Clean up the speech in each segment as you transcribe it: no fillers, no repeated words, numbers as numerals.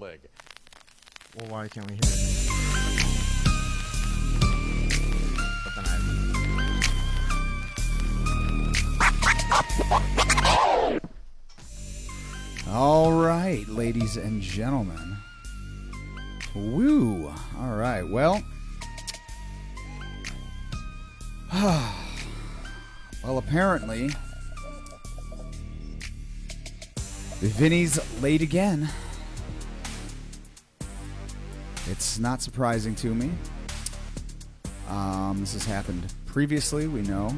bootleg. Well, why can't we hear it? But then All right, ladies and gentlemen. Woo. All right, well. Well, apparently, Vinnie's late again. It's not surprising to me. This has happened previously, we know.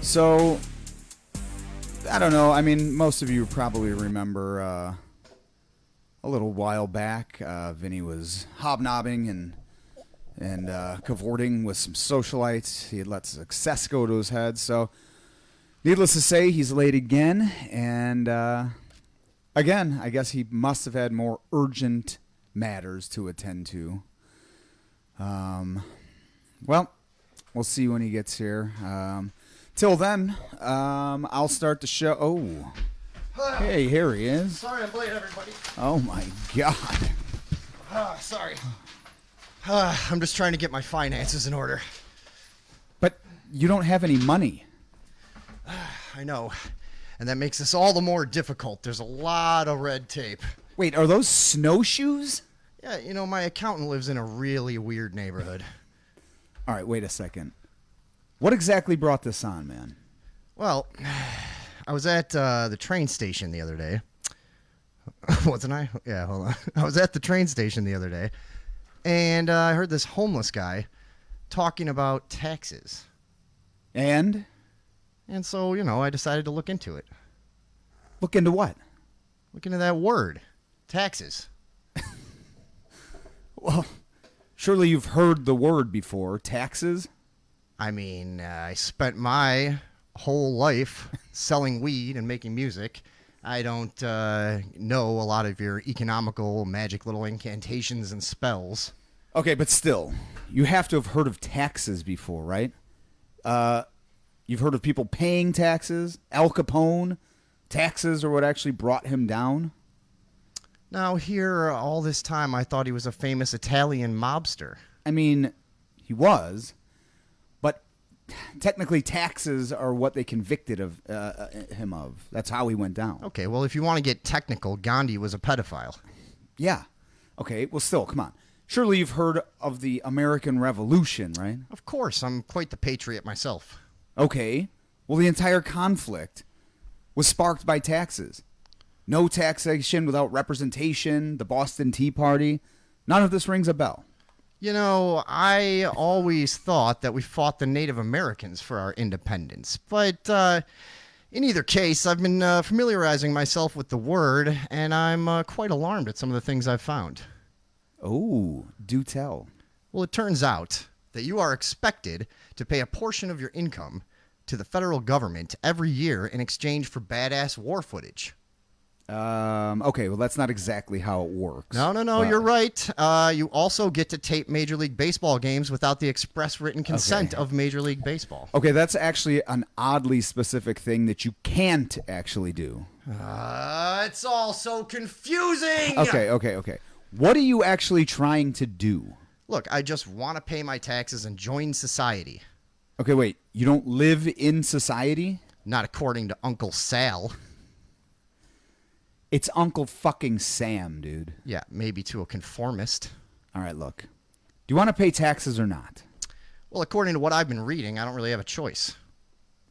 So, I don't know. I mean, most of you probably remember a little while back, Vinnie was hobnobbing and cavorting with some socialites. He had let success go to his head. So, needless to say, he's late again. And again, I guess he must have had more urgent matters to attend to. Well, we'll see when he gets here. Till then, I'll start the show. Oh, hey, here he is. Sorry I'm late, everybody. Oh, my God. Sorry. I'm just trying to get my finances in order. But you don't have any money. I know. And that makes this all the more difficult. There's a lot of red tape. Wait, are those snowshoes? Yeah, you know, my accountant lives in a really weird neighborhood. All right, wait a second. What exactly brought this on, man? Well, I was at the train station the other day. Wasn't I? Yeah, hold on. I was at the train station the other day, and I heard this homeless guy talking about taxes. And? And so, you know, I decided to look into it. Look into what? Look into that word. Taxes. Well, surely you've heard the word before. Taxes? I mean, I spent my whole life selling weed and making music. I don't know a lot of your economical magic little incantations and spells. Okay, but still, you have to have heard of taxes before, right? You've heard of people paying taxes, Al Capone, taxes are what actually brought him down? Now, here, all this time, I thought he was a famous Italian mobster. I mean, he was, but technically taxes are what they convicted of him of. That's how he went down. Okay, well, if you want to get technical, Gandhi was a pedophile. Yeah. Okay, well, still, come on. Surely you've heard of the American Revolution, right? Of course, I'm quite the patriot myself. Okay. Well, the entire conflict was sparked by taxes. No taxation without representation, the Boston Tea Party. None of this rings a bell. You know, I always thought that we fought the Native Americans for our independence. But in either case, I've been familiarizing myself with the word, and I'm quite alarmed at some of the things I've found. Oh, do tell. Well, it turns out that you are expected to pay a portion of your income to the federal government every year in exchange for badass war footage. Okay, well, that's not exactly how it works. No, you're right. You also get to tape Major League Baseball games without the express written consent of Major League Baseball. Okay, that's actually an oddly specific thing that you can't actually do. It's all so confusing! Okay. What are you actually trying to do? Look, I just want to pay my taxes and join society. Okay, wait, you don't live in society? Not according to Uncle Sal. It's Uncle fucking Sam, dude. Yeah, maybe to a conformist. All right, look. Do you want to pay taxes or not? Well, according to what I've been reading, I don't really have a choice.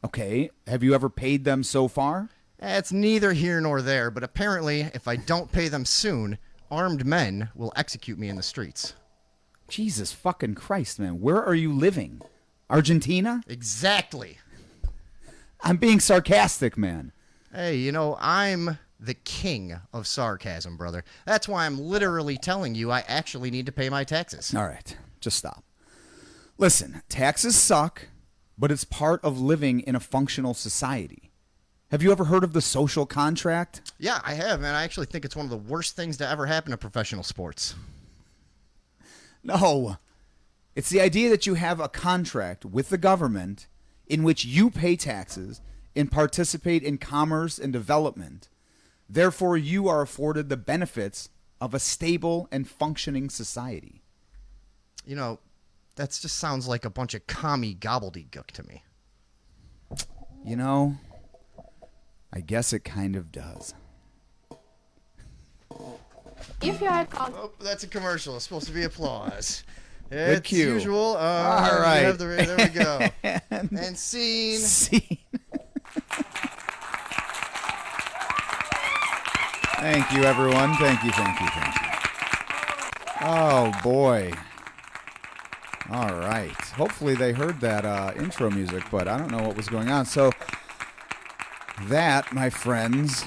Okay. Have you ever paid them so far? It's neither here nor there, but apparently, if I don't pay them soon, armed men will execute me in the streets. Jesus fucking Christ, man. Where are you living? Argentina? Exactly. I'm being sarcastic, man. Hey, you know, I'm the king of sarcasm, brother. That's why I'm literally telling you I actually need to pay my taxes. All right, just stop. Listen, taxes suck, but it's part of living in a functional society. Have you ever heard of the social contract? Yeah, I have, and I actually think it's one of the worst things to ever happen to professional sports. No. It's the idea that you have a contract with the government in which you pay taxes and participate in commerce and development. Therefore, you are afforded the benefits of a stable and functioning society. You know, that just sounds like a bunch of commie gobbledygook to me. You know, I guess it kind of does. If you had Oh, that's a commercial. It's supposed to be applause. Good It's cue. usual. All right. There we go. And scene. Scene. Thank you, everyone. Thank you. Oh, boy. All right. Hopefully they heard that intro music, but I don't know what was going on. So that, my friends,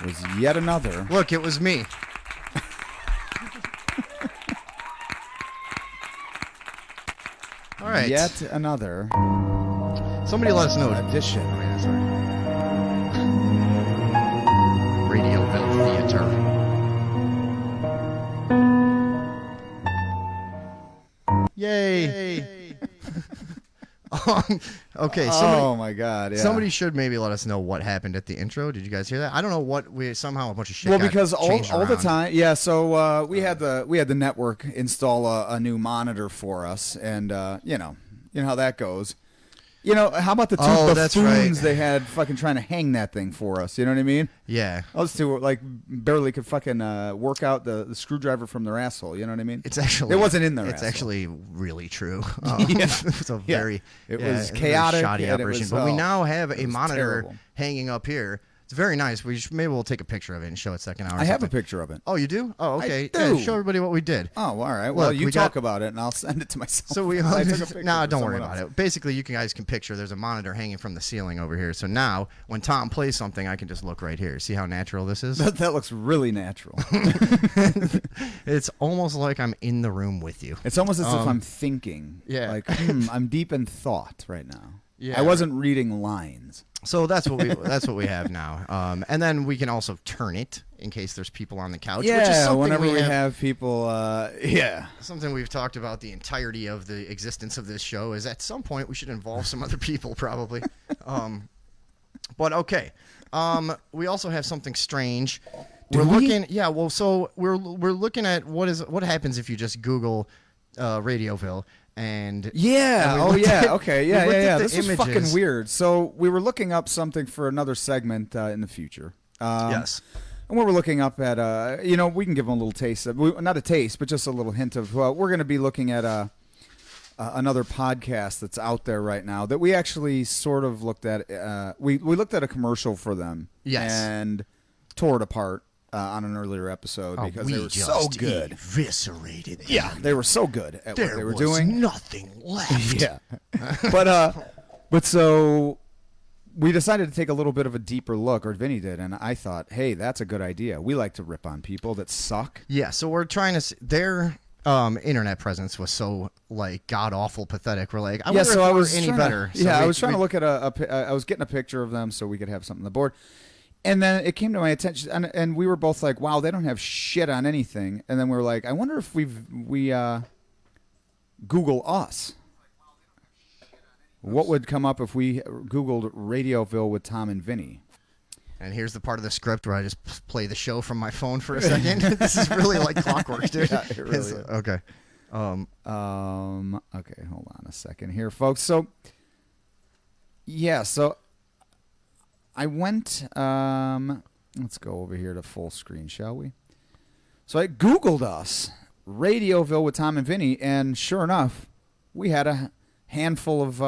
was yet another. Look, it was me. All right. Yet another Somebody let us know. edition. Oh, yeah, sorry. Radioville Theater. Yay. Okay, Oh my God! Yeah. somebody should maybe let us know what happened at the intro. Did you guys hear that? I don't know what somehow a bunch of shit. Well, got because all changed the around. time, yeah. So we had the network install a new monitor for us, and you know how that goes. You know, how about the two Oh, that's buffoons right. they had fucking trying to hang that thing for us? You know what I mean? Yeah, Those two were like barely could fucking work out the screwdriver from their asshole. You know what I mean? it's actually It wasn't in their It's asshole. actually really true. Yeah. It was a very It yeah, was a very chaotic, shoddy and it operation. was, But we oh, now have it a was monitor terrible. hanging up here. It's very nice. Maybe we'll take a picture of it and show it second hour. or I have a something. picture of it. Oh, you do? Oh, okay. do. Yeah, show everybody what we did. Oh, all right. Well, Look, you we talk got- about it, and I'll send it to myself. So we I took a picture nah, for don't worry someone about else. it. Basically, you guys can picture there's a monitor hanging from the ceiling over here. So now when Tom plays something, I can just look right here. See how natural this is? That looks really natural. It's almost like I'm in the room with you. It's almost as if I'm thinking. yeah. Like, I'm deep in thought right now. Yeah. I wasn't reading lines. So that's what we have now. And then we can also turn it in case there's people on the couch. which is Yeah, something whenever we have people, yeah. something we've talked about the entirety of the existence of this show is at some point we should involve some other people probably. But okay. We also have something strange. Do We're we? looking. Yeah. Well, so we're looking at what happens if you just Google Radioville and Yeah. and we Oh, looked yeah. at- Okay. we Yeah. looked Yeah. at Yeah. the This is fucking images. weird. So we were looking up something for another segment in the future. Yes. And we were looking up at, we can give them a little taste of, not a taste, but just a little hint of. We're going to be looking at another podcast that's out there right now that we actually sort of looked at. We looked at a commercial for them. Yes. And tore it apart on an earlier episode because they were so good. Eviscerated them. Yeah, they were so good at what There they were was doing. nothing left. Yeah. But so we decided to take a little bit of a deeper look, or Vinny did, and I thought, hey, that's a good idea. We like to rip on people that suck. Yeah, so we're trying to. Their internet presence was so like god awful, pathetic. We're like, I wonder if I we're was any trying better. To, So yeah, I we- was trying to we- look at I was getting a picture of them so we could have something on the board. And then it came to my attention, and we were both like, "Wow, they don't have shit on anything." And then we were like, "I wonder if we Google us. What would come up if we Googled Radioville with Tom and Vinny?" And here's the part of the script where I just play the show from my phone for a second. This is really like clockwork, dude. Yeah, it really is. Okay. Okay, hold on a second here, folks. So, yeah, so I went. Let's go over here to full screen, shall we? So I Googled us, Radioville with Tom and Vinny, and sure enough, we had a handful of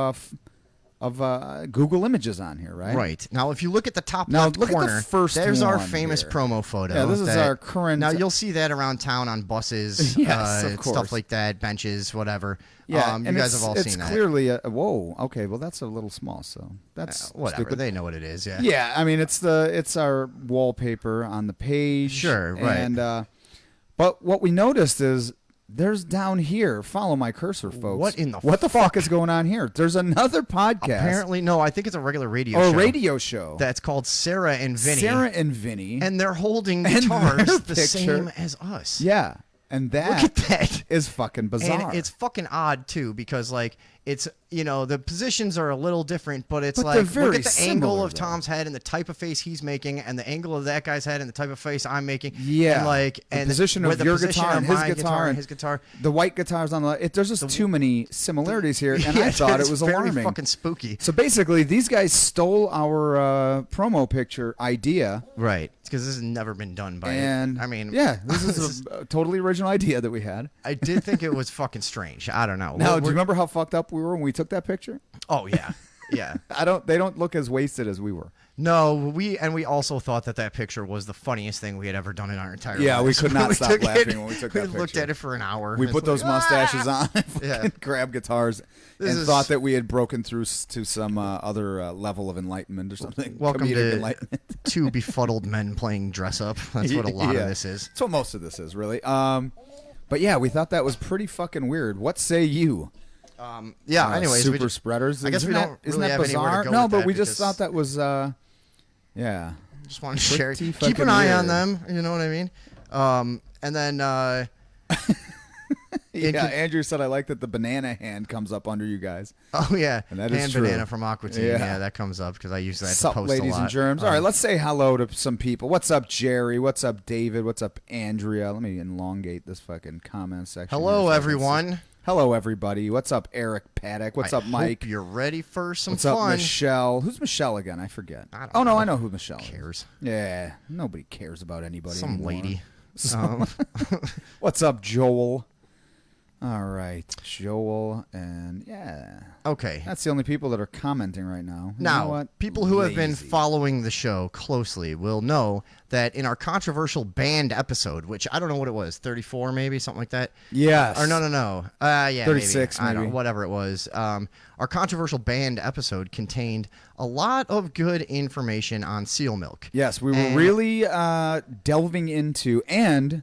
Google images on here, right? Right. Now, if you look at the top Now, left look at the corner, first there's our one famous here. promo photo. Yeah, this is our current- Now, you'll see that around town on buses, Yes, of course. stuff like that, benches, whatever. Yeah, you and guys have all it's seen that. clearly whoa. Okay, well that's a little small, so that's Whatever. stupid. They know what it is, yeah. Yeah, I mean it's our wallpaper on the page. Sure, right. And but what we noticed is there's down here. Follow my cursor, folks. What the fuck is going on here? There's another podcast Apparently, no, I think it's a regular radio or show. a radio show That's called Sarah and Vinny. Sarah and Vinny. And they're holding And guitars their the picture- same as us. yeah, And that Look at that. is fucking bizarre. And it's fucking odd too, because like it's the positions are a little different, but it's But they're like very look at the angle similar, of Tom's head and the type of face he's making, and the angle of that guy's head and the type of face I'm making. Yeah, and like the and position with of the your position guitar of and his my guitar and his guitar. The white guitar's on the. There's just too many similarities here, and I thought it's it was very alarming. fucking spooky. So basically, these guys stole our promo picture idea. Right, because this has never been done by. And I mean, yeah, this is a totally original idea that we had. I did think it was fucking strange. I don't know. Now, do you remember how fucked up we were when we took that picture? Oh yeah, yeah. They don't look as wasted as we were. No, we also thought that picture was the funniest thing we had ever done in our entire lives. Yeah, we could not We stop took laughing it- when we took we that looked picture. at it for an hour. We It's put like, those mustaches on, Yeah. grabbed guitars, This and is- thought that we had broken through to some other level of enlightenment or something. Welcome Comedic to enlightenment. two befuddled men playing dress up. That's what a lot Yeah. of this is. That's what most of this is, really. But yeah, we thought that was pretty fucking weird. What say you? Yeah. Anyways, super we just, spreaders. I guess we don't Isn't really that have anywhere bizarre? to go No, with but that we just because- thought that was. Yeah. just want to share. pretty Keep an fucking eye on weird. them. You know what I mean? And then Yeah, Andrew said I like that the banana hand comes up under you guys. oh yeah, And that is Hand true. Banana from Aqua Teen. Yeah. Yeah, that comes up because I use that to Sup, post ladies a lot. and germs. All right, let's say hello to some people. What's up, Jerry? What's up, David? What's up, Andrea? Let me elongate this fucking comment section. Hello, here so I can everyone. see. Hello, everybody. What's up, Eric Paddock? What's I up, Mike? Hope you're ready for some What's fun. up, Michelle? Who's Michelle again? I forget. I don't oh, no, know. I know who Michelle is. Who cares? Yeah, nobody cares about anybody Some anymore. lady. What's up, Joel? All right, Joel, and yeah. Okay. That's the only people that are commenting right now. You Now, know what? people who have been Lazy. following the show closely will know that in our controversial band episode, which I don't know what it was, 34 maybe, something like that. Yes. Or no. Yeah, 36 maybe. I don't maybe. know, whatever it was. Our controversial band episode contained a lot of good information on seal milk. Yes, we were And- really delving into and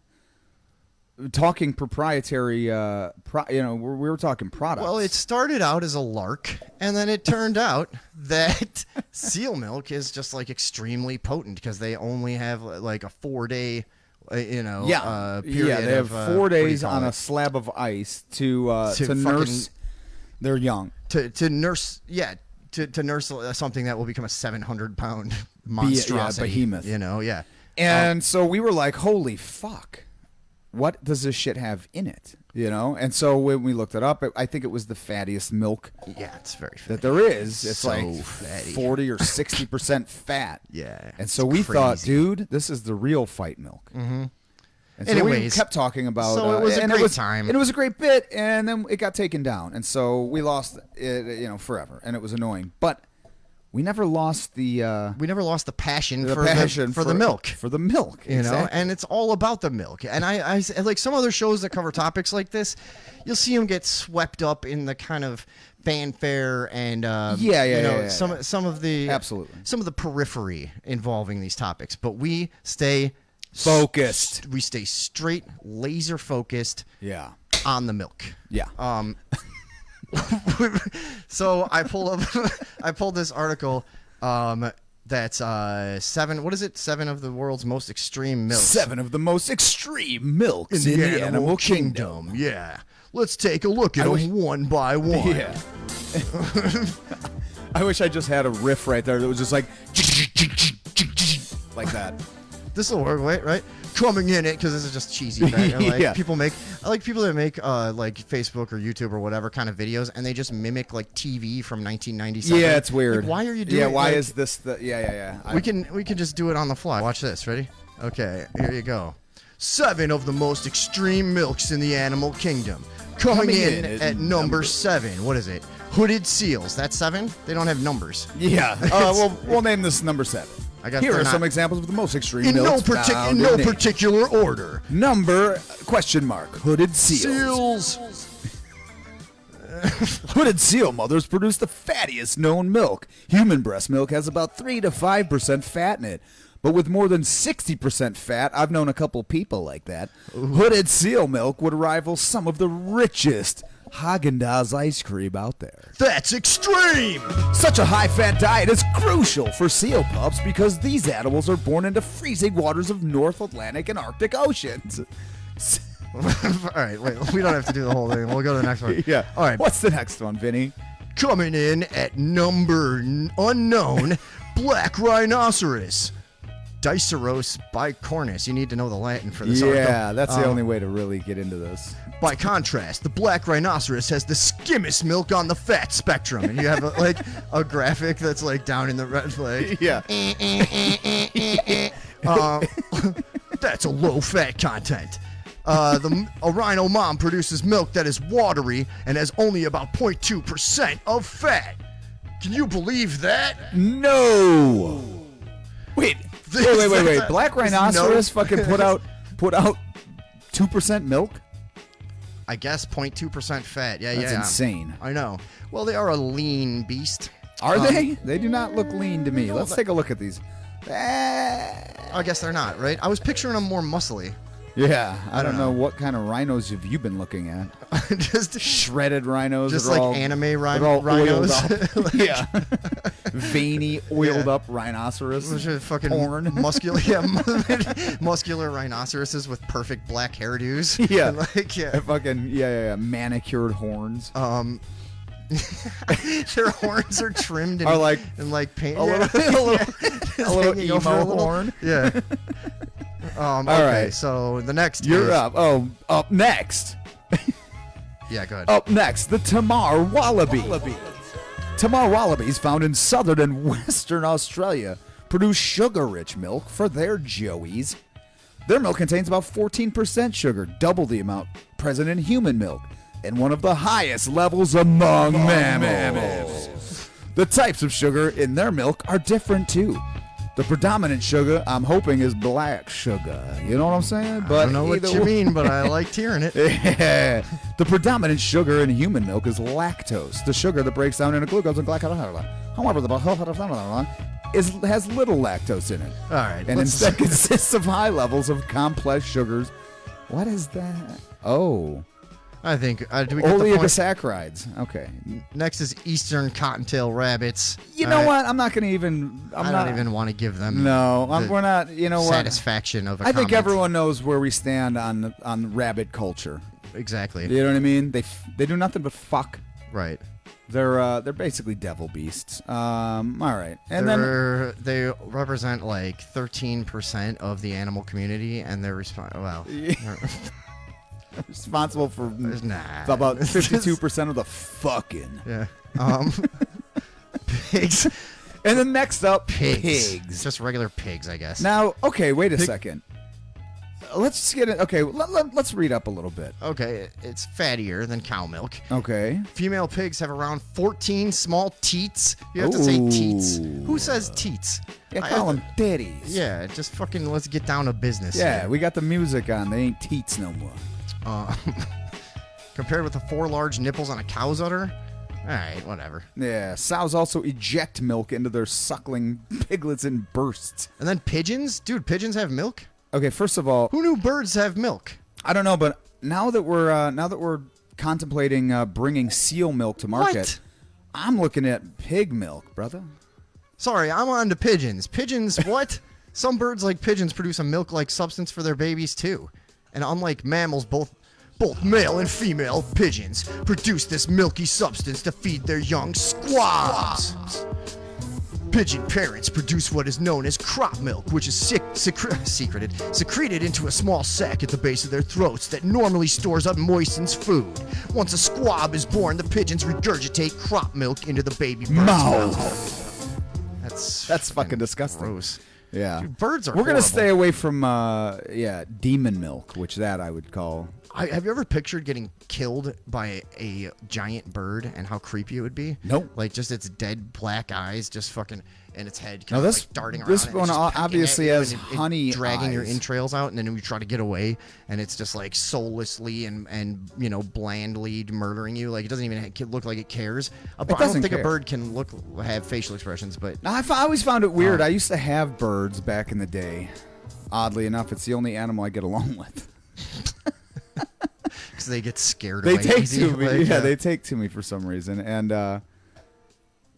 talking proprietary. We were talking products. Well, it started out as a lark, and then it turned out that seal milk is just like extremely potent because they only have like a 4-day, period. yeah. They have of, 4 what do you days call on it? a slab of ice to fucking- nurse their young. to nurse, to nurse something that will become a 700-pound monstrosity, behemoth. Yeah. And so we were like, "Holy fuck! What does this shit have in it?" And so when we looked it up, I think it was the fattiest milk Yeah, it's very fatty. that there is. It's So like fatty. 40 or 60% fat. Yeah, And so it's we thought, crazy. dude, this is the real fight milk. Mm-hmm. And so we Anyways, kept talking about so it was a and great time. And it was a great bit, and then it got taken down. And so we lost it, forever. And it was annoying. But we never lost the We never lost the passion, the for, passion for the milk. For the milk. Exactly. And it's all about the milk. And I like some other shows that cover topics like this, you'll see them get swept up in the kind of fanfare and Yeah. some of the Absolutely. some of the periphery involving these topics. But we stay Focused. We stay straight, laser focused Yeah. on the milk. Yeah. So I pulled this article that's 7, what is it? 7 of the world's most extreme milks. 7 of the most extreme milks in the animal kingdom. Yeah. Let's take a look at I wish- them one by one. Yeah. I wish I just had a riff right there that was just like that. This will work, right? Coming in it, because this is just cheesy. Right? And, like, Yeah. I like people that make like Facebook or YouTube or whatever kind of videos, and they just mimic like TV from 1997. Yeah, it's weird. Like, why are you doing? Yeah, why like, is this the? Yeah. we can just do it on the fly. Watch this. Ready? Okay, here you go. 7 of the most extreme milks in the animal kingdom. Coming in at number 7. What is it? Hooded seals. That's 7? They don't have numbers. Yeah. We'll name this number 7. I guess Here they're are not- some exampple of the most extreme In no, milks partic- in found no nature. particular order. Number ? Hooded seals. Seals. Hooded seal mothers produce the fattiest known milk. Human breast milk has about 3 to 5% fat in it. But with more than 60% fat, I've known a couple people like that. Hooded seal milk would rival some of the richest Haagen-Dazs ice cream out there. That's extreme. Such a high-fat diet is crucial for seal pups because these animals are born into freezing waters of North Atlantic and Arctic oceans. All right, wait. We don't have to do the whole thing. We'll go to the next one. Yeah. All right. What's the next one, Vinny? Coming in at number unknown, black rhinoceros. Diceros bicornis. You need to know the Latin for this. Yeah, that's the only way to really get into this. By contrast, the black rhinoceros has the skimmest milk on the fat spectrum, and you have a graphic that's like down in the red flag. Yeah. That's a low fat content. A rhino mom produces milk that is watery and has only about 0.2% of fat. Can you believe that? No. Wait. Black rhinoceros fucking put out 2% milk? I guess 0.2% fat. Yeah, That's insane. I know. Well, they are a lean beast. Are they? They do not look lean to me. Let's take a look at these. I guess they're not, right? I was picturing them more muscly. Yeah, I don't know what kind of rhinos have you been looking at. Just shredded rhinos. Just like anime rhinos. Yeah. Veiny, oiled up rhinoceros. Fucking porn. Muscular rhinoceroses with perfect black hairdos. Yeah. Manicured horns. Their horns are trimmed and painted. A little emo horn. Yeah. All okay, right. So the next. You're up. Oh, up next. Yeah, go ahead. Up next, the Tamar wallaby. Tamar wallabies, found in southern and western Australia, produce sugar-rich milk for their joeys. Their milk contains about 14% sugar, double the amount present in human milk, and one of the highest levels among mammals. The types of sugar in their milk are different too. The predominant sugar, I'm hoping, is black sugar. You know what I'm saying? But I don't know what you mean, but I liked hearing it. Yeah. The predominant sugar in human milk is lactose, the sugar that breaks down into glucose and glycogen. However, the has little lactose in it. All right. And instead consists of high levels of complex sugars. What is that? Oh. I think. Do we get the point? Oligosaccharides. Okay. Next is eastern cottontail rabbits. You know what? I'm not going to even. I don't even want to give them. No, we're not. You know what? Satisfaction of. I think everyone knows where we stand on rabbit culture. Exactly. You know what I mean? They do nothing but fuck. Right. They're basically devil beasts. All right, and they represent like 13% of the animal community, and they're responsible for about 52% of the fucking. Yeah. Pigs. And then next up, pigs. Just regular pigs, I guess. Now, okay, wait a second. Let's just get it. Okay, let's read up a little bit. Okay, it's fattier than cow milk. Okay. Female pigs have around 14 small teats. You have to say teats. Who says teats? Yeah, call them titties. Yeah, just fucking let's get down to business. Yeah, here. We got the music on. They ain't teats no more. Compared with the 4 large nipples on a cow's udder. All right, whatever. Yeah, sows also eject milk into their suckling piglets in bursts. And then pigeons? Dude, pigeons have milk? Okay, first of all, who knew birds have milk? I don't know, but now that we're contemplating bringing seal milk to market, I'm looking at pig milk, brother. Sorry, I'm on to pigeons. Pigeons, what? Some birds like pigeons produce a milk-like substance for their babies too. And unlike mammals, both male and female pigeons produce this milky substance to feed their young squabs. Pigeon parents produce what is known as crop milk, which is secreted into a small sac at the base of their throats that normally stores up moistens food. Once a squab is born, the pigeons regurgitate crop milk into the baby bird's mouth. That's fucking disgusting. Gross. Yeah. Dude, birds are We're going to horrible. stay away from, demon milk, which that I would call. Have you ever pictured getting killed by a giant bird and how creepy it would be? Nope. Like just its dead black eyes just fucking and its head No, kind this- of like darting around. this and one it's just pecking obviously at you has and honey dragging your eyes. entrails out, and then you try to get away, and it's just like soullessly and blandly murdering you. Like it doesn't even look like it cares. I don't doesn't think care. a bird can have facial expressions, but Now, I always found it weird. I used to have birds back in the day. Oddly enough, it's the only animal I get along with. because they get scared They away take easy. to me. Like, They take to me for some reason. And but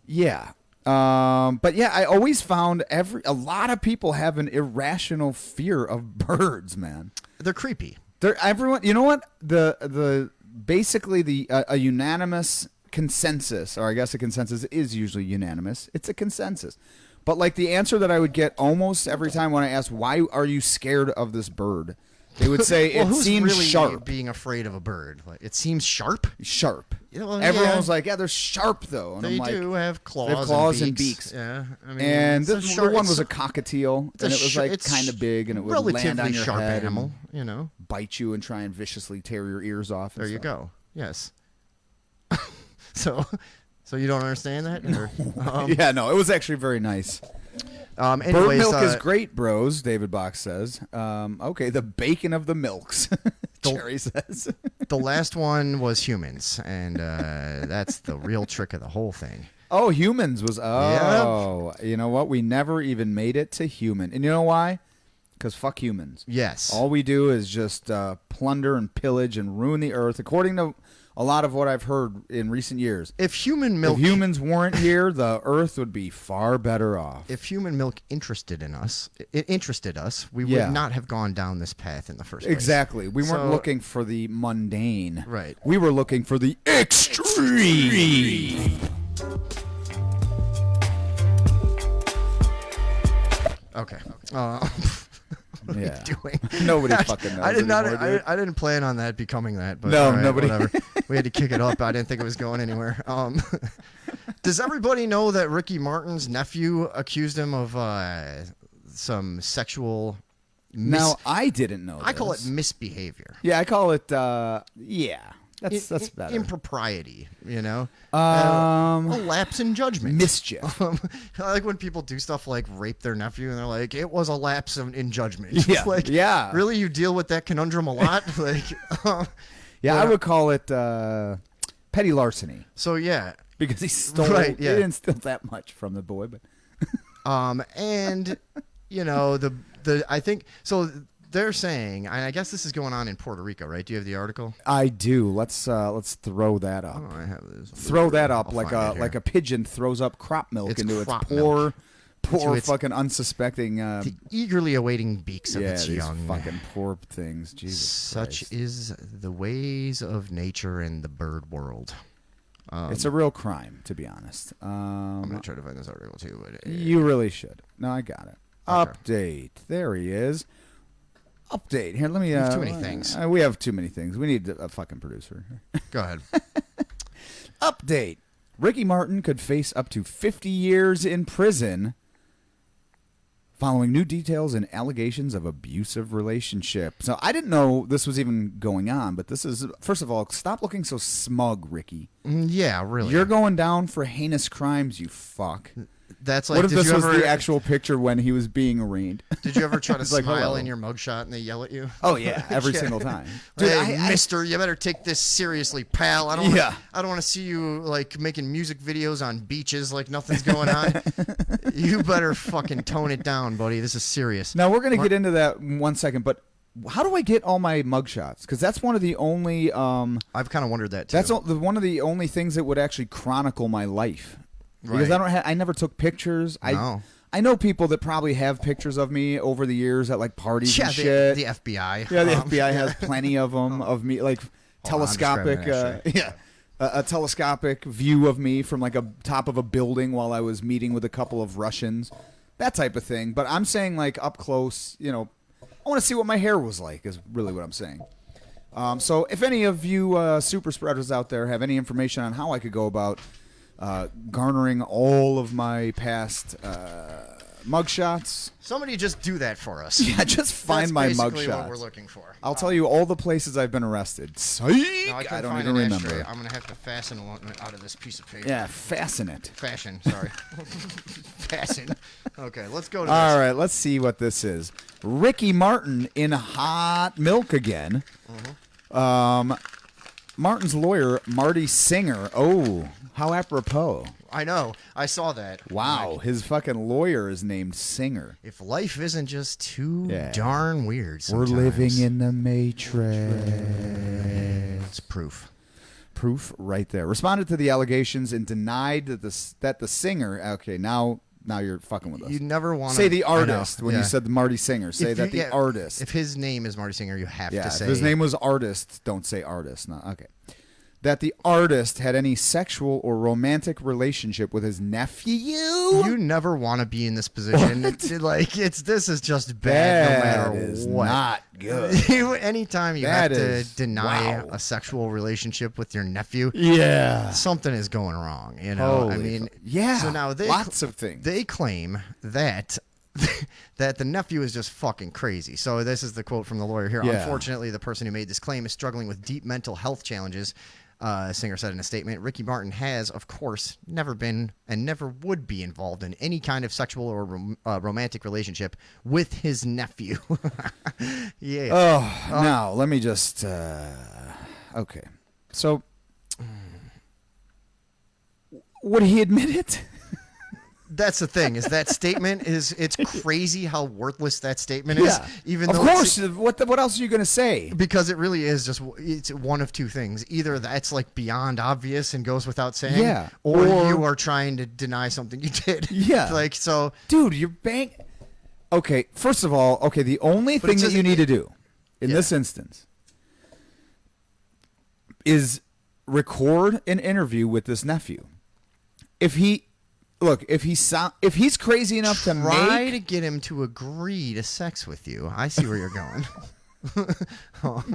yeah, I always found a lot of people have an irrational fear of birds, man. they're creepy. Everyone, you know what? The basically a unanimous consensus, or I guess a consensus is usually unanimous. It's a consensus. But like the answer that I would get almost every time when I ask, why are you scared of this bird? They would say, well, it who's seems really sharp. being afraid of a bird? Like, it seems sharp? Sharp. Well, Everyone yeah. was like, yeah, they're sharp, though. And They I'm like, do have claws, they have claws and beaks. Yeah, I mean, And it's a the sharp- one was it's a cockatiel, it's a and it was like it's kind of big, and it would land relatively on your sharp head animal, and you know. bite you and try and viciously tear your ears off. And There you stuff. go. Yes. So you don't understand that? Or, Yeah, no, it was actually very nice. anyways, Bird milk is great, bros, David Box says. Okay, the bacon of the milks, Jerry says. The last one was humans, and that's the real trick of the whole thing. Oh, humans was... Oh, you know what? We never even made it to human. And you know why? Because fuck humans. Yes. All we do is just plunder and pillage and ruin the earth, according to a lot of what I've heard in recent years. If human milk... If humans weren't here, the earth would be far better off. If human milk interested us, we Yeah. would not have gone down this path in the first place. Exactly. We weren't So- looking for the mundane. Right. We were looking for the extreme. Okay. What Yeah. are you doing? Nobody fucking knows I did not. anymore, dude. I didn't plan on that becoming that. But No, all right, nobody- Whatever. We had to kick it up. I didn't think it was going anywhere. Does everybody know that Ricky Martin's nephew accused him of some sexual? Now, I didn't know I call it this. misbehavior. Yeah, I call it, yeah. That's better. Impropriety, you know? Um, a lapse in judgment. mischief. I like when people do stuff like rape their nephew and they're like, it was a lapse in judgment. Yeah, It's like, yeah. Really? You deal with that conundrum a lot? Like, Yeah, Well, I would call it petty larceny so yeah. because he stole. Right, yeah. He didn't steal that much from the boy, but And, you know, I think, so they're saying, and I guess this is going on in Puerto Rico, right? Do you have the article? I do. Let's throw that up. Oh, I have this. Throw that up I'll like find it a here. like a pigeon throws up crop milk It's into its crop poor To its- fucking unsuspecting. The eagerly awaiting beaks of yeah, its these young. fucking poor things. Jesus Such Christ. is the ways of nature and the bird world. It's a real crime, to be honest. I'm gonna try to find this article too, but You really should. No, I got it. Okay. Update. There he is. Update. Here, let me. have too many things. We have too many things. We need a fucking producer. go ahead. Update. Ricky Martin could face up to 50 years in prison following new details and allegations of abusive relationship. So I didn't know this was even going on, but this is, first of all, stop looking so smug, Ricky. Yeah, really. You're going down for heinous crimes, you fuck. That's like. What if did this you was ever, the actual picture when he was being arraigned? Did you ever try to It's like, smile hello. in your mugshot and they yell at you? Oh, yeah, every Yeah. single time. Hey, Mister, you better take this seriously, pal. I don't. Yeah. I don't want to see you like making music videos on beaches like nothing's going on. You better fucking tone it down, buddy. This is serious. Now, we're going to get into that in 1 second, but how do I get all my mugshots? Because that's one of the only... I've kind of wondered that too. That's one of the only things that would actually chronicle my life. Because Right. I never took pictures. No. I know people that probably have pictures of me over the years at like parties Yeah, and shit. the FBI. Yeah, the FBI has plenty of them of me, like Hold on, I'm just telescopic. grabbing that shit. A telescopic view of me from like a top of a building while I was meeting with a couple of Russians, that type of thing. But I'm saying like up close, you know, I want to see what my hair was like. Is really what I'm saying. So if any of you super spreaders out there have any information on how I could go about garnering all of my past mugshots. Somebody just do that for us. Yeah, just find That's my basically what mugshots. we're looking for. I'll tell you all the places I've been arrested. Psych! No, I, I don't find even an remember. ashtray. I'm gonna have to fasten one out of this piece of paper. Yeah, fasten it. Fashion. Sorry. Fasten. Okay, let's go to All this. right, let's see what this is. Ricky Martin in hot milk again. Martin's lawyer, Marty Singer. Oh, how apropos. I know. I saw that. Wow, Like, his fucking lawyer is named Singer. if life isn't just too Yeah. darn weird We're sometimes. living in the Matrix. It's proof. Proof right there. Responded to the allegations and denied that the singer. Okay, now Now you're fucking with us. You never want to say the artist when you said the Marty Singer. Say that the artist. If his name is Marty Singer, you have to say. If his name was artist, don't say artist. No, okay. That the artist had any sexual or romantic relationship with his nephew. You never want to be in this position. This is just bad no matter is what. Not good. Anytime you have to deny a sexual relationship with your nephew, something is going wrong. You know, So now lots of things. They claim that that the nephew is just fucking crazy. So this is the quote from the lawyer here. Yeah. Unfortunately, the person who made this claim is struggling with deep mental health challenges. Singer said in a statement, Ricky Martin has, of course, never been and never would be involved in any kind of sexual or romantic relationship with his nephew. Yeah. Oh, now let me just. Okay. So, would he admit it? That's the thing. Is that statement it's crazy how worthless that statement is. Even of though course. What else are you gonna say? Because it really is it's one of two things. Either that's like beyond obvious and goes without saying, or you are trying to deny something you did. Yeah. Like so, dude, you're Okay. First of all, the only thing that you need to do in this instance is record an interview with this nephew. If he's crazy enough to try to get him to agree to sex with you. I see where you're going.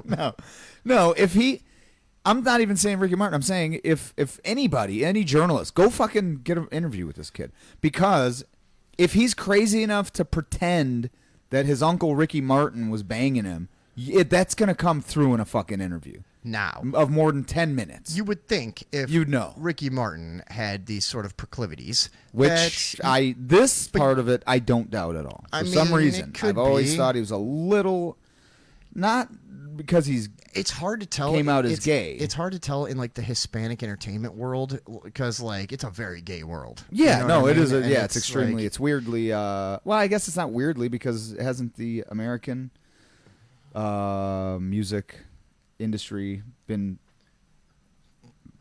No. I'm not even saying Ricky Martin. I'm saying if anybody, any journalist, go fucking get an interview with this kid, because if he's crazy enough to pretend that his uncle Ricky Martin was banging him, that's gonna come through in a fucking interview. Now, of more than 10 minutes. You would think if you'd know Ricky Martin had these sort of proclivities, which part of it I don't doubt at all. For some reason, I've always thought he was a little, not because it's hard to tell. Came out as gay. It's hard to tell in like the Hispanic entertainment world because like it's a very gay world. Yeah, you know it is. It's extremely. Like, it's weirdly. Well, I guess it's not weirdly because it hasn't the American music industry been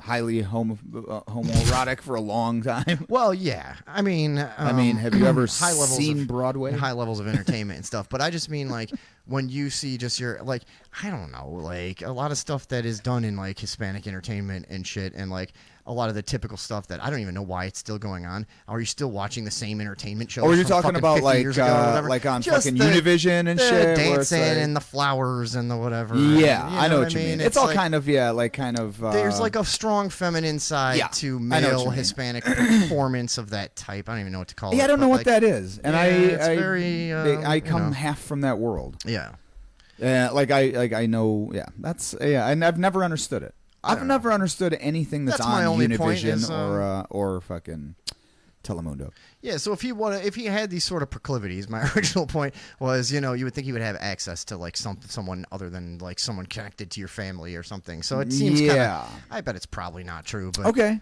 highly homoerotic for a long time. Well, yeah. I mean, have you ever seen Broadway? High levels of entertainment and stuff. But I just mean like when you see just your like I don't know, like a lot of stuff that is done in like Hispanic entertainment and shit, and like a lot of the typical stuff that I don't even know why it's still going on. Are you still watching the same entertainment shows? Or you're talking about like on just fucking Univision and shit, dancing and the flowers and the whatever. Yeah, I know what you mean. It's all like, kind of there's like a strong feminine side to male Hispanic performance of that type. I don't even know what to call it. Yeah, I don't know what that is, and I come half from that world. Yeah. I know. Yeah, and I've never understood it. I've never understood anything that's on Univision or fucking Telemundo. Yeah, so if he had these sort of proclivities, my original point was, you would think he would have access to like someone other than like someone connected to your family or something. So it seems I bet it's probably not true. But okay.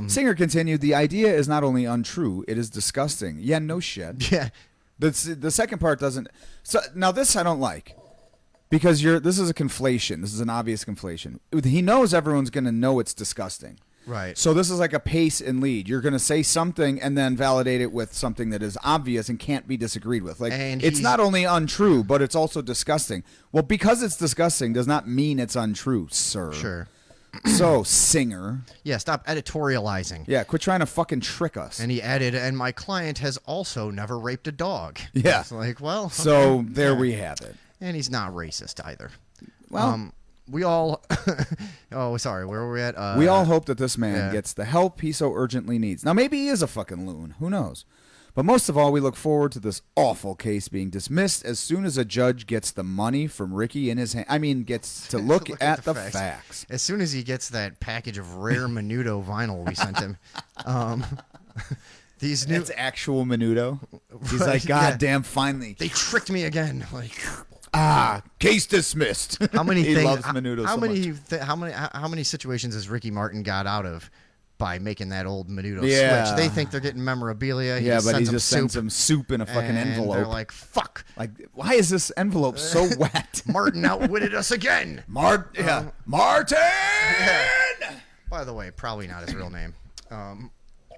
Singer continued, the idea is not only untrue, it is disgusting. Yeah, no shit. Yeah. The second part doesn't. So now this I don't like. Because this is a conflation. This is an obvious conflation. He knows everyone's going to know it's disgusting. Right. So this is like a pace and lead. You're going to say something and then validate it with something that is obvious and can't be disagreed with. Like it's not only untrue, but it's also disgusting. Well, because it's disgusting does not mean it's untrue, sir. Sure. So, Singer. Yeah, stop editorializing. Yeah, quit trying to fucking trick us. And he added, and my client has also never raped a dog. Yeah. It's like, well. Okay. So there we have it. And he's not racist either. Well, we all. Oh, sorry. Where were we at? We all hope that this man gets the help he so urgently needs. Now, maybe he is a fucking loon. Who knows? But most of all, we look forward to this awful case being dismissed as soon as a judge gets the money from Ricky in his hand. I mean, gets to look at the facts. As soon as he gets that package of rare Menudo vinyl we sent him. It's actual Menudo. He's like, God damn, finally. They tricked me again. Like. Case dismissed. How many he things? Loves Menudo so much. How many situations has Ricky Martin got out of by making that old Menudo switch? They think they're getting memorabilia. But he just sends them soup in a fucking envelope. They're like, fuck. Like, why is this envelope so wet? Martin outwitted us again. Martin. Yeah. By the way, probably not his real name.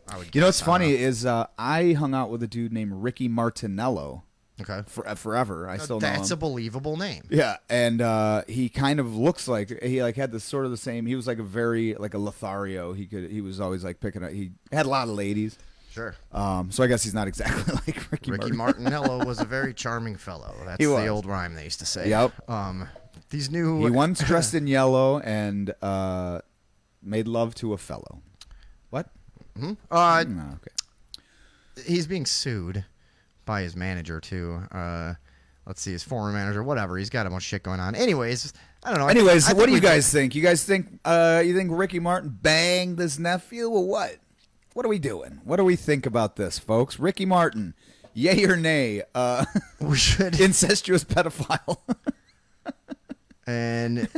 I would. You know what's guess. I don't funny is I hung out with a dude named Ricky Martinello Okay. forever. I still know him. That's a believable name. Yeah, and he kind of looks like he like had this sort of the same. He was like a very like a Lothario. He was always like picking up. He had a lot of ladies. Sure. So I guess he's not exactly like Ricky Martinello was a very charming fellow. That's the old rhyme they used to say. Yep. These new. He once dressed in yellow and made love to a fellow. What? Mm-hmm. Okay. He's being sued by his manager too. Let's see, his former manager, whatever. He's got a bunch of shit going on. Anyways, I don't know. Anyways, what do you guys think? You guys think Ricky Martin banged this nephew or what? What are we doing? What do we think about this, folks? Ricky Martin, yay or nay? We should incestuous pedophile. And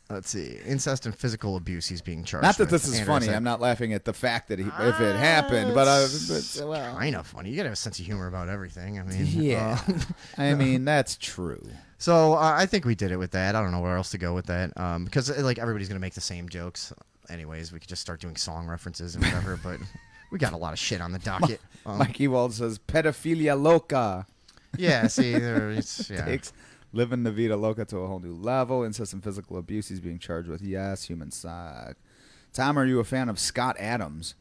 let's see, incest and physical abuse he's being charged. Not that with. this is funny. I'm not laughing at the fact that if it happened, but well, kind of funny. You gotta have a sense of humor about everything. I mean, yeah. I mean, that's true. So I think we did it with that. I don't know where else to go with that because like everybody's gonna make the same jokes. Anyways, we could just start doing song references and whatever. But we got a lot of shit on the docket. Mike Ewald says pedophilia loca. Yeah. See, it's Takes living the vida loca to a whole new level. Incest and physical abuse he's being charged with. Yes, human side. Tom, are you a fan of Scott Adams?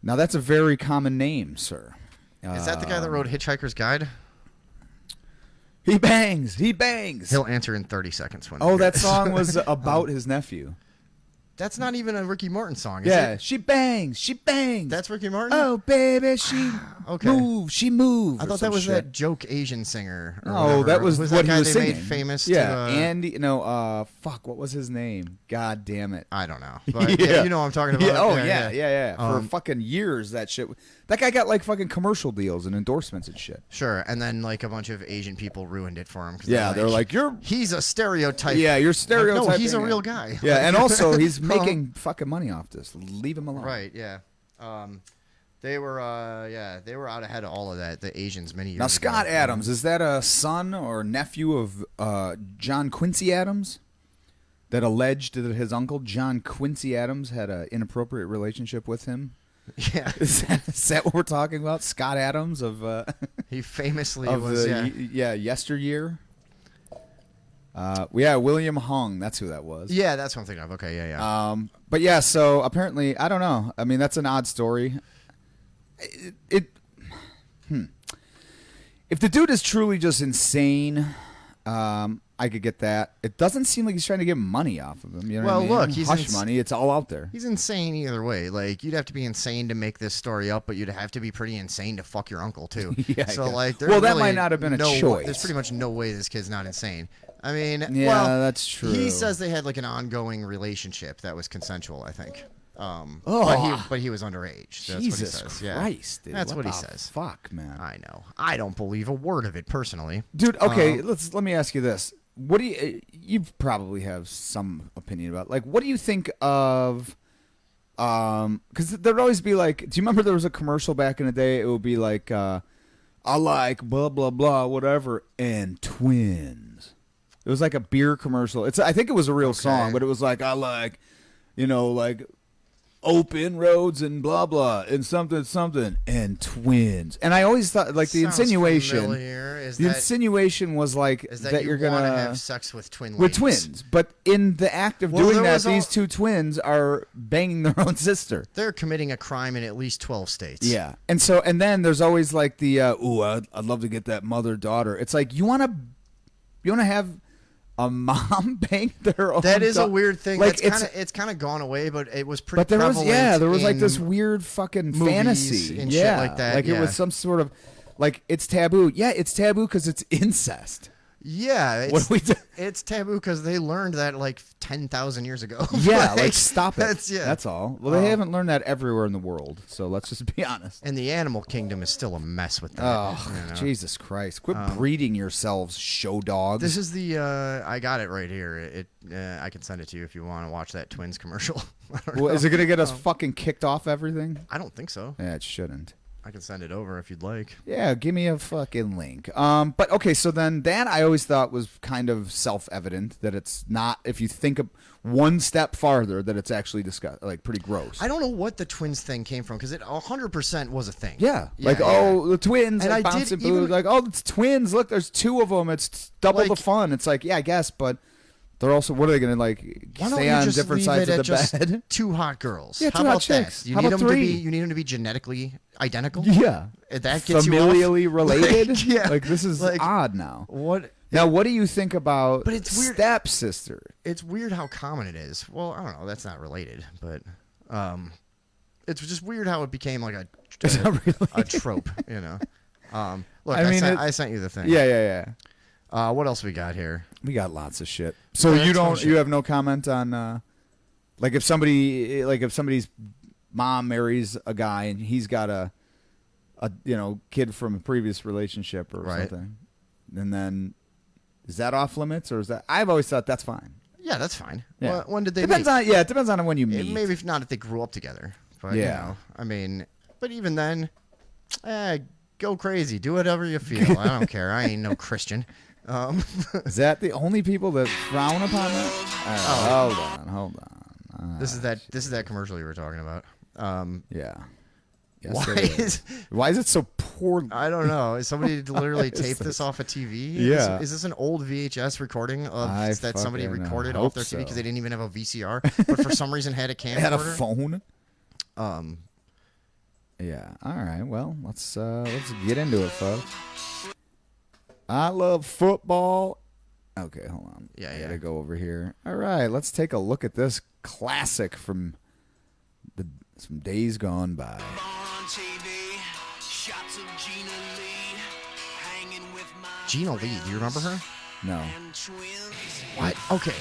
Now, that's a very common name, sir. Is that the guy that wrote Hitchhiker's Guide? He bangs. He bangs. He'll answer in 30 seconds. When that song was about his nephew. That's not even a Ricky Martin song, is yeah, it? she bangs. She bangs. That's Ricky Martin? Oh, baby, she moves. She moves. I thought that was that joke Asian singer. No, that was what that guy he was they singing. made famous. Yeah, to, Andy. No, fuck. What was his name? God damn it. I don't know. But yeah, you know what I'm talking about. Yeah, yeah. For fucking years, that shit. That guy got like fucking commercial deals and endorsements and shit. Sure, and then like a bunch of Asian people ruined it for him. Yeah, they're like, he's a stereotype. Yeah, you're stereotyping. No, he's a real guy. Yeah, and also he's making fucking money off this. Leave him alone. Right. Yeah. They were out ahead of all of that. The Asians many years now, ago. Scott Adams, is that a son or nephew of John Quincy Adams? That alleged that his uncle John Quincy Adams had an inappropriate relationship with him. Yeah, is that what we're talking about? Scott Adams of he famously of was yesteryear. William Hung, that's who that was. Yeah, that's what I'm thinking of. Okay, yeah. But yeah, so apparently, I don't know. I mean, that's an odd story. If the dude is truly just insane, I could get that. It doesn't seem like he's trying to get money off of him. You know what I mean? Look, he's hush money. It's all out there. He's insane either way. Like, you'd have to be insane to make this story up, but you'd have to be pretty insane to fuck your uncle too. Yeah. So like, that might not have been a choice. There's pretty much no way this kid's not insane. I mean, yeah, that's true. He says they had like an ongoing relationship that was consensual, I think. But he was underage. That's Jesus what he says. Christ, yeah. dude. That's what he says. Fuck, man. I know. I don't believe a word of it personally. Dude, okay, let me ask you this. What do you probably have some opinion about? Like, what do you think of because there'd always be like, do you remember there was a commercial back in the day? It would be like I like blah blah blah whatever and twins. It was like a beer commercial. I think it was a real song, but it was like I like, like open roads and blah blah and something and twins. And I always thought like the insinuation insinuation was like that you're gonna have sex with twins. But in the act of doing that, these two twins are banging their own sister. They're committing a crime in at least 12 states. Yeah. And then there's always like the I'd love to get that mother daughter. It's like you wanna have a mom bang their own. That is a weird thing. Like it's kind of gone away, but it was pretty. But there was like this in weird fucking fantasy and shit like that. Like it was some sort of like it's taboo. Yeah, it's taboo because it's incest. Yeah, what do we do? It's taboo because they learned that like 10,000 years ago. Yeah, like stop it. That's all. Well, they haven't learned that everywhere in the world, so let's just be honest. And the animal kingdom is still a mess with that. Oh, Jesus Christ! Quit breeding yourselves, show dogs. This is the I got it right here. I can send it to you if you want to watch that twins commercial. Well, is it gonna get us fucking kicked off everything? I don't think so. Yeah, it shouldn't. I can send it over if you'd like. Yeah, give me a fucking link. But okay, so then that I always thought was kind of self-evident that it's not. If you think of one step farther, that it's actually pretty gross. I don't know what the twins thing came from because it 100% was a thing. Yeah, the twins and like I bouncing did even, like it's twins. Look, there's two of them. It's double the fun. It's like I guess, but. They're also. What are they going to stay on different sides of the bed? Two hot girls. Yeah, How about chicks? How about three? You need them to be genetically identical. Yeah, that gets familially you related. Yeah, this is odd now. What now? What do you think about? But it's weird. Stepsister. It's weird how common it is. Well, I don't know. That's not related, but it's just weird how it became like a trope. Look, I sent you the thing. Yeah. What else we got here? We got lots of shit. So you have no comment on if somebody's mom marries a guy and he's got a kid from a previous relationship or something, and then is that off limits or is that? I've always thought that's fine. Yeah, that's fine. Yeah. Well, when did they? It depends on when you meet. Maybe if not if they grew up together. But but even then, go crazy, do whatever you feel. I don't care. I ain't no Christian. Is that the only people that frown upon that? Hold on. This is that commercial you were talking about. Yeah. Yes, Why is it so poor? I don't know. Is somebody literally taped this off a TV? Yeah. Is this an old VHS recording that somebody recorded off their TV because they didn't even have a VCR, but for some reason had a camcorder? Had a phone. Yeah. All right. Well, let's get into it, folks. I love football. Okay, hold on. Yeah. I gotta go over here. All right, let's take a look at this classic from some days gone by. Gina Lee, do you remember her? No. What? Okay.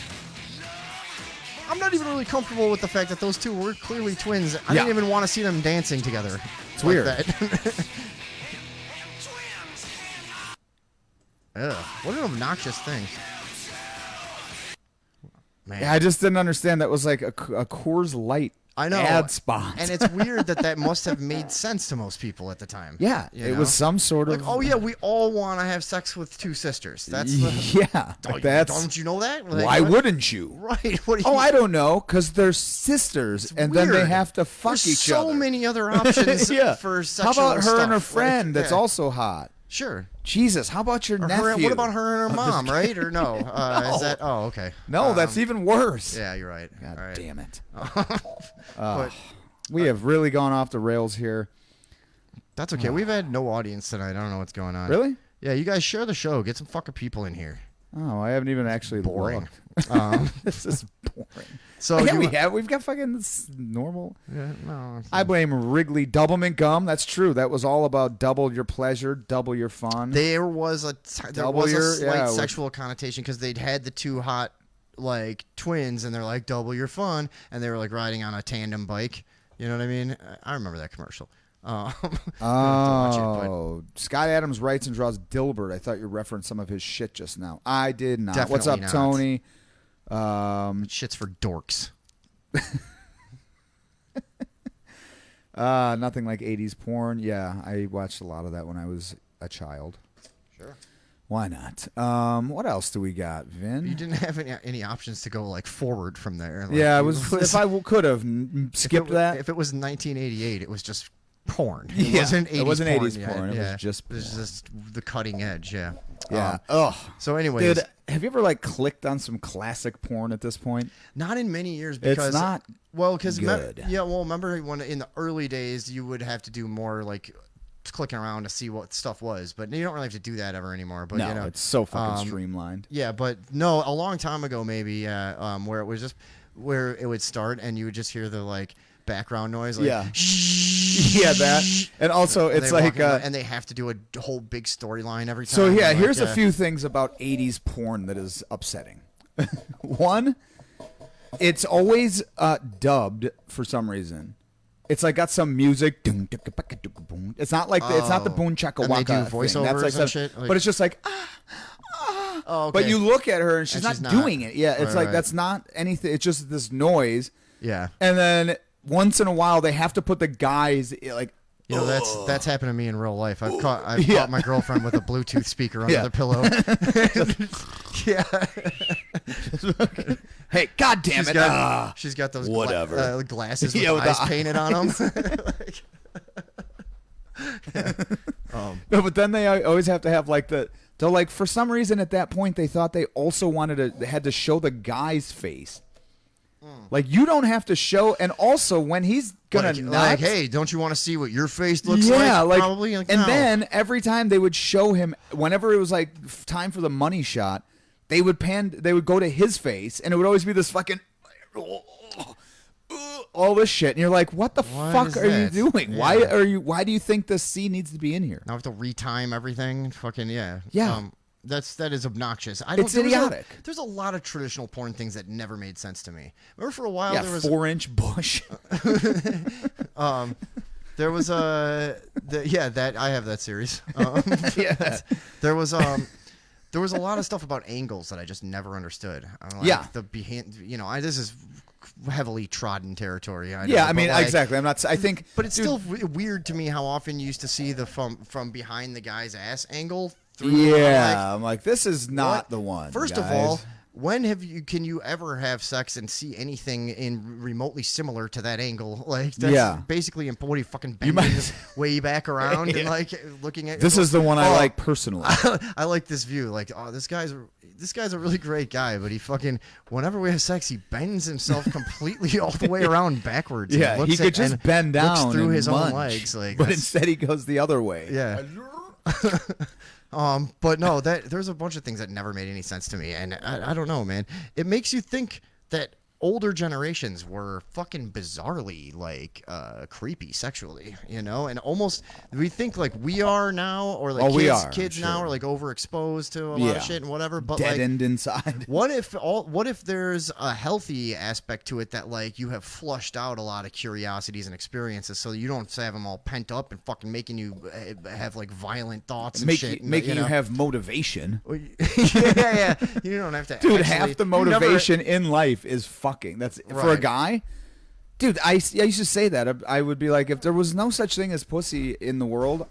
I'm not even really comfortable with the fact that those two were clearly twins. I didn't even want to see them dancing together. It's weird. Ugh, what an obnoxious thing. Man. Yeah, I just didn't understand. That was like a Coors Light ad spot. And it's weird that must have made sense to most people at the time. Yeah, it was some sort of... oh, yeah, we all want to have sex with two sisters. That's don't you know that? Why wouldn't you? Right. What do you I don't know, because they're sisters, and then they have to fuck each other. There's so many other options for sexual How about her stuff? and her friend that's also hot? Sure. Jesus, how about your nephew? What about her and her mom, right? Or no? Is that... Oh, okay. No, that's even worse. Yeah, you're right. God damn it. But we have really gone off the rails here. That's okay. We've had no audience tonight. I don't know what's going on. Really? Yeah, you guys share the show. Get some fucking people in here. Oh, I haven't even actually boring. This is boring. So we've got fucking normal. Yeah, no. I blame Wrigley Doublemint Gum. That's true. That was all about double your pleasure, double your fun. There was a slight sexual connotation because they'd had the two hot twins, and they're like double your fun, and they were like riding on a tandem bike. You know what I mean? I remember that commercial. Scott Adams writes and draws Dilbert. I thought you referenced some of his shit just now. I did not. Definitely What's up, not. Tony? Shit's for dorks. Nothing like 80s porn. Yeah, I watched a lot of that when I was a child. Sure. Why not? What else do we got, Vin? You didn't have any options to go forward from there. Yeah, if I could have skipped that. If it was 1988, it was just porn. It wasn't 80s porn. Yeah. It was just porn. It was just the cutting edge. Yeah. Yeah. So anyways, dude, have you ever clicked on some classic porn at this point? Not in many years because it's not. Because good. remember when in the early days you would have to do more clicking around to see what stuff was, but you don't really have to do that ever anymore. But no, it's so fucking streamlined. Yeah, but no, a long time ago maybe, where it was just where it would start and you would just hear the background noise. Yeah, that, and also it's and they have to do a whole big storyline every time. So yeah, here's a few things about 80s porn that is upsetting. One, it's always dubbed for some reason. It's got some music. It's not it's not the boom chaka waka and they do voiceovers and shit. But it's just okay. But you look at her and she's not doing it. Yeah, it's that's not anything. It's just this noise. Yeah. And then once in a while they have to put the guys You know, that's happened to me in real life. I've caught my girlfriend with a Bluetooth speaker under the pillow. Yeah. Hey, God damn it! She's got those whatever glasses with eyes painted on them. No, but then they always have to have like they're like, for some reason at that point they thought they also they had to show the guy's face. Like, you don't have to show, and also when he's gonna like, hey, don't you want to see what your face looks like? Probably. Like, and no. then every time they would show him, whenever it was like time for the money shot, they would go to his face, and it would always be this fucking all this shit, and you're like, what the fuck are you doing? Yeah. Why do you think this scene needs to be in here? Now I have to retime everything. Fucking yeah. That is obnoxious. It's idiotic. There's a lot of traditional porn things that never made sense to me. Remember for a while there was 4-inch bush. There was that I have that series. There was a lot of stuff about angles that I just never understood. This is heavily trodden territory. Exactly. I think, but it's still weird to me how often you used to see the from behind the guy's ass angle. I'm like, this is not the one. First of all, when can you ever have sex and see anything in remotely similar to that angle? Like, that's basically what are you fucking bending way back around and like looking at. This is the one I like personally. I like this view. Like, this guy's a really great guy, but he fucking, whenever we have sex, he bends himself completely all the way around backwards. Yeah, he could just bend down, looks through and his munch, own legs, like, but instead he goes the other way. Yeah. But no, there's a bunch of things that never made any sense to me, and I don't know, man. It makes you think that older generations were fucking bizarrely like creepy sexually, and almost we think like we are now, or like kids now are like overexposed to a lot of shit and whatever. But dead like, end inside. What if there's a healthy aspect to it that like you have flushed out a lot of curiosities and experiences, so you don't have them all pent up and fucking making you have like violent thoughts and shit, making you have motivation. yeah. You don't have to. Dude, half the motivation in life is fucking. That's for a guy. Dude, I used to say that. I would be like, if there was no such thing as pussy in the world,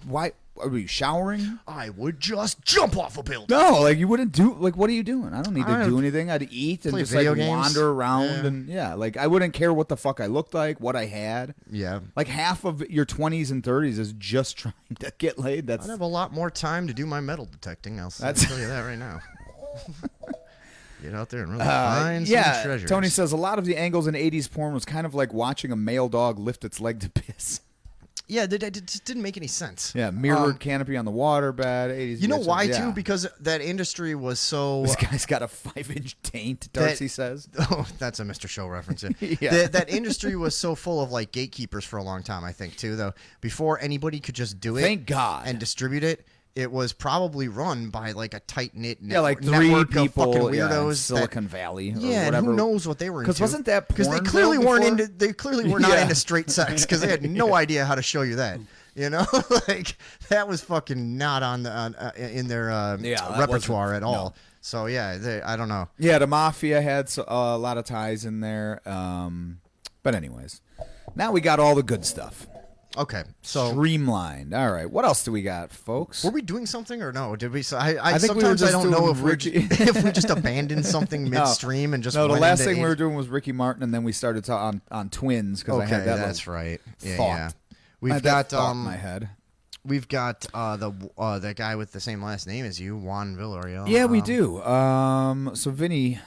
why are we showering? I would just jump off a building. No, like you wouldn't do. Like, what are you doing? I don't need to do anything. I'd eat and just like wander around and like I wouldn't care what the fuck I looked like, what I had. Yeah, like half of your 20s and 30s is just trying to get laid. I'd have a lot more time to do my metal detecting. I'll tell you that right now. Get out there and really find some treasures. Tony says a lot of the angles in 80s porn was kind of like watching a male dog lift its leg to piss. Yeah, it just didn't make any sense. Yeah, mirrored canopy on the waterbed. 80s. You know why, too? Because that industry was so... This guy's got a 5-inch taint, Darcy says. Oh, that's a Mr. Show reference. Yeah. That industry was so full of, like, gatekeepers for a long time, I think, too, though. Before anybody could just do it... Thank God. ...and distribute it. It was probably run by like a tight knit like 3 people, of fucking weirdos, in Silicon Valley, or whatever. And who knows what they were into? Because wasn't that porn? Because they clearly weren't into. They clearly were not into straight sex because they had no idea how to show you that. Like that was fucking not in their repertoire at all. No. So I don't know. Yeah, the mafia had a lot of ties in there. But anyways, now we got all the good stuff. Okay, so streamlined. All right, what else do we got, folks? Were we doing something or no? Did we? So I think sometimes I don't know if if we just abandoned something midstream and just the last thing we were doing was Ricky Martin, and then we started on Twins because I had that. That's right. Yeah. We've got in my head. We've got the guy with the same last name as you, Juan Villarreal. Yeah, we do. So Vinny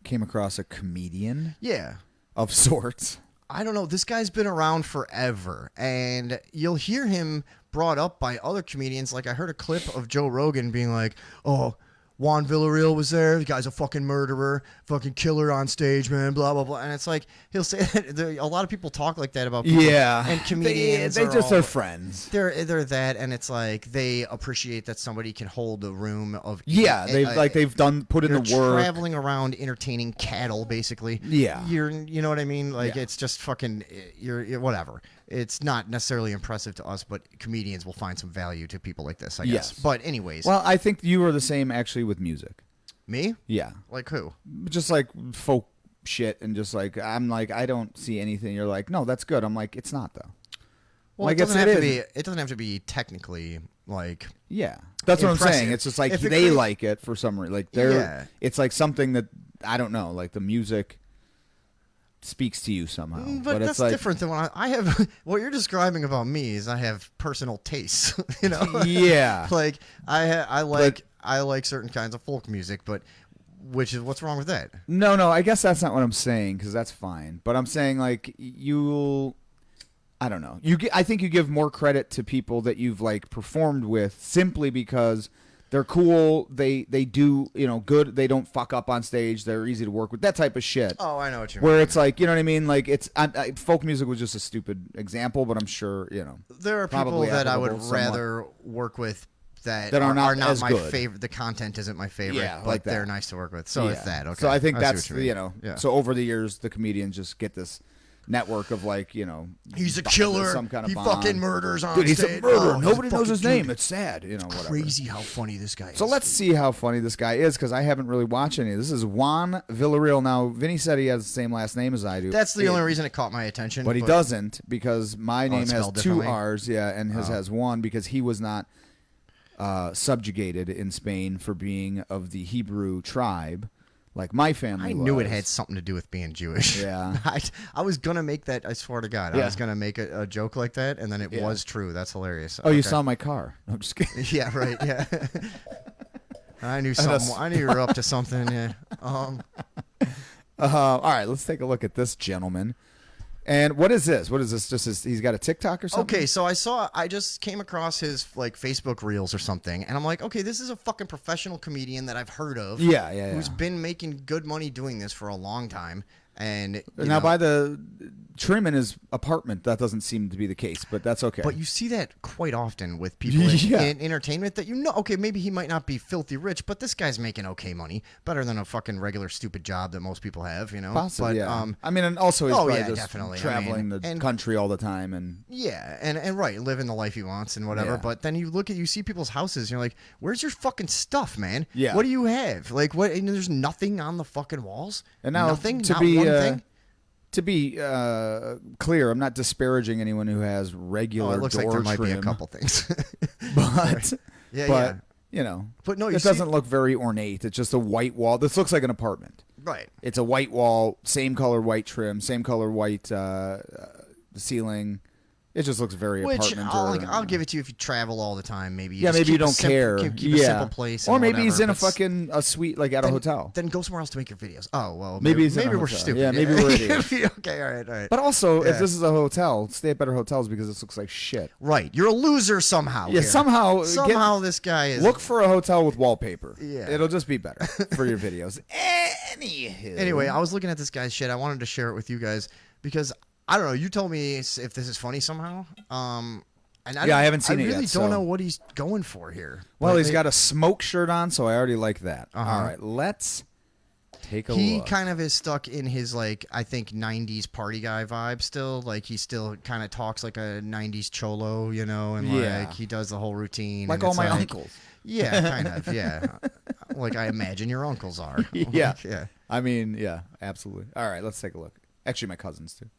came across a comedian. Yeah, of sorts. I don't know. This guy's been around forever, and you'll hear him brought up by other comedians. Like I heard a clip of Joe Rogan being like, "Oh, Juan Villarreal was there. The guy's a fucking murderer, fucking killer on stage, man, blah, blah, blah." And it's like, he'll say that. A lot of people talk like that about people. Yeah. And comedians they just are friends. They're that, and it's like they appreciate that somebody can hold a room of... Yeah, they've put in the work. Traveling around entertaining cattle, basically. Yeah. You know what I mean? Like, it's just fucking... You're whatever. It's not necessarily impressive to us, but comedians will find some value to people like this, I guess. Yes. But anyways. Well, I think you are the same, actually, with music. Me? Yeah. Like who? Just like folk shit, and just like, I'm like, I don't see anything. You're like, no, that's good. I'm like, it's not, though. Well, like it doesn't have it to is. be. It doesn't have to be technically like. Yeah, that's what I'm impressive. saying. It's just like If it they creates- like it for some reason. Like they're, Yeah. it's like something that I don't know. Like the music speaks to you somehow. But that's it's like, different than what I have. What you're describing about me is I have personal tastes. You know. Yeah. Like I like certain kinds of folk music, but what's wrong with that? No, I guess that's not what I'm saying because that's fine. But I'm saying like you'll, I don't know. I think you give more credit to people that you've like performed with simply because they're cool. They do good. They don't fuck up on stage. They're easy to work with. That type of shit. Oh, I know what you mean. Where it's like, you know what I mean? Like it's folk music was just a stupid example, but I'm sure there are people probably that I would applicable somewhat. rather work with that That are not as my good. favorite. The content isn't my favorite, Yeah, but like that. they're nice to work with. So it's that. Okay. So I think see that's what you mean. Yeah. So over the years, the comedians just get this network of like He's a killer. some kind of he bond. fucking murders on Dude, he's a stage. murderer. Oh, Nobody he's a knows his fucking name. dude. It's sad. Whatever. Crazy how funny this guy is. So let's see how funny this guy is because I haven't really watched any. This is Juan Villarreal. Now, Vinny said he has the same last name as I do. That's the only reason it caught my attention. But he doesn't because my name it's has spelled 2 differently? R's, and his has 1 because he was not subjugated in Spain for being of the Hebrew tribe like my family I knew was. it had something to do with being Jewish. Yeah. I was gonna make that. I swear to God, I Yeah. was gonna make a joke like that, and then it Yeah. was true. That's hilarious. Oh, you Okay. saw my car. No, I'm just kidding. Yeah, right. Yeah. I knew something. I knew you were up to something. Yeah. All right, let's take a look at this gentleman. And what is this? What is this? Just he's got a TikTok or something? Okay, so I just came across his like Facebook Reels or something, and I'm like, okay, this is a fucking professional comedian that I've heard of. Yeah. Who's been making good money doing this for a long time, and you Now, know, by the trim in his apartment, that doesn't seem to be the case, but that's okay. But you see that quite often with people in entertainment that okay, maybe he might not be filthy rich, but this guy's making okay money, better than a fucking regular stupid job that most people have, Possibly, But, yeah. I mean, and also he's probably just definitely. traveling the country all the time, and yeah, and right, living the life he wants and whatever. Yeah. But then you see people's houses, and you're like, where's your fucking stuff, man? Yeah. What do you have? Like, what? And there's nothing on the fucking walls. and now nothing. to Not be one thing. to be clear, I'm not disparaging anyone who has Oh, regular it looks like door there might be a trim, couple things. but Yeah. But no, you it see- doesn't look very ornate. It's just a white wall. This looks like an apartment. Right. It's a white wall, same color white trim, same color white ceiling. It just looks very Which apartment. I'll give it to you if you travel all the time. Maybe you Yeah, just maybe you keep a don't care. Keep a simple place, or and maybe he's whatever, in a but fucking a suite like at a hotel. Then go somewhere else to make your videos. Oh well, Maybe he's in a maybe we're hotel. stupid. Yeah, maybe we're idiots. Okay, all right. But also, Yeah. if this is a hotel, stay at better hotels because this looks like shit. Right, you're a loser somehow. Yeah, here. somehow this guy is. look for a hotel with wallpaper. Yeah. It'll just be better for your videos. Anywho. Anyway, I was looking at this guy's shit. I wanted to share it with you guys because I don't know. You told me if this is funny somehow. And I haven't seen it I really yet, don't so- know what he's going for here. Well, But he's got a smoke shirt on, so I already like that. Uh-huh. All right, let's take a He look. kind of is stuck in his like I think 90s party guy vibe still. Like he still kind of talks like a 90s cholo, and Yeah. like he does the whole routine. like and all it's my like- uncles. Yeah, kind of. Yeah, like I imagine your uncles are. Yeah. Like, yeah. I mean, yeah, absolutely. All right, let's take a look. Actually, my cousins, too.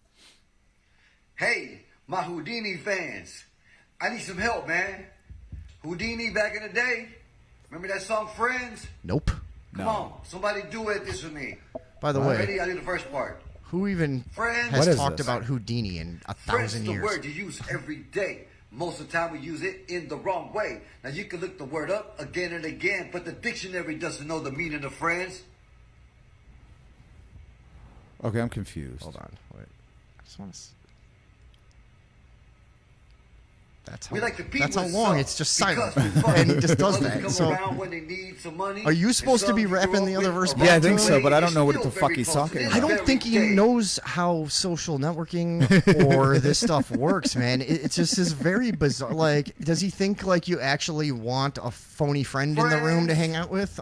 Hey, my Houdini fans. I need some help, man. Houdini back in the day. Remember that song Friends? Nope. Come on, somebody duet this with me. By the way, Ready? I do the first part. who even Friends. has What is talked this? about Houdini in Friends 1,000 is the years? word you use every day. Most of the time we use it in the wrong way. Now you can look the word up again and again, but the dictionary doesn't know the meaning of friends. Okay, I'm confused. Hold on. Wait. I just want to. That's how. We like to beat That's how with long. some It's just because silent, we're funny. and he just does Others that. come So, around when they need some money, are you and supposed to some be you rapping grow the up other with verse around back Yeah, I to think him? so, but I don't It's know what still the fuck very he's close talking to this about. I don't very think he day. knows how social networking or this stuff works, man. It's just is very bizarre. Like, does he think like you actually want a phony friend in the room to hang out with?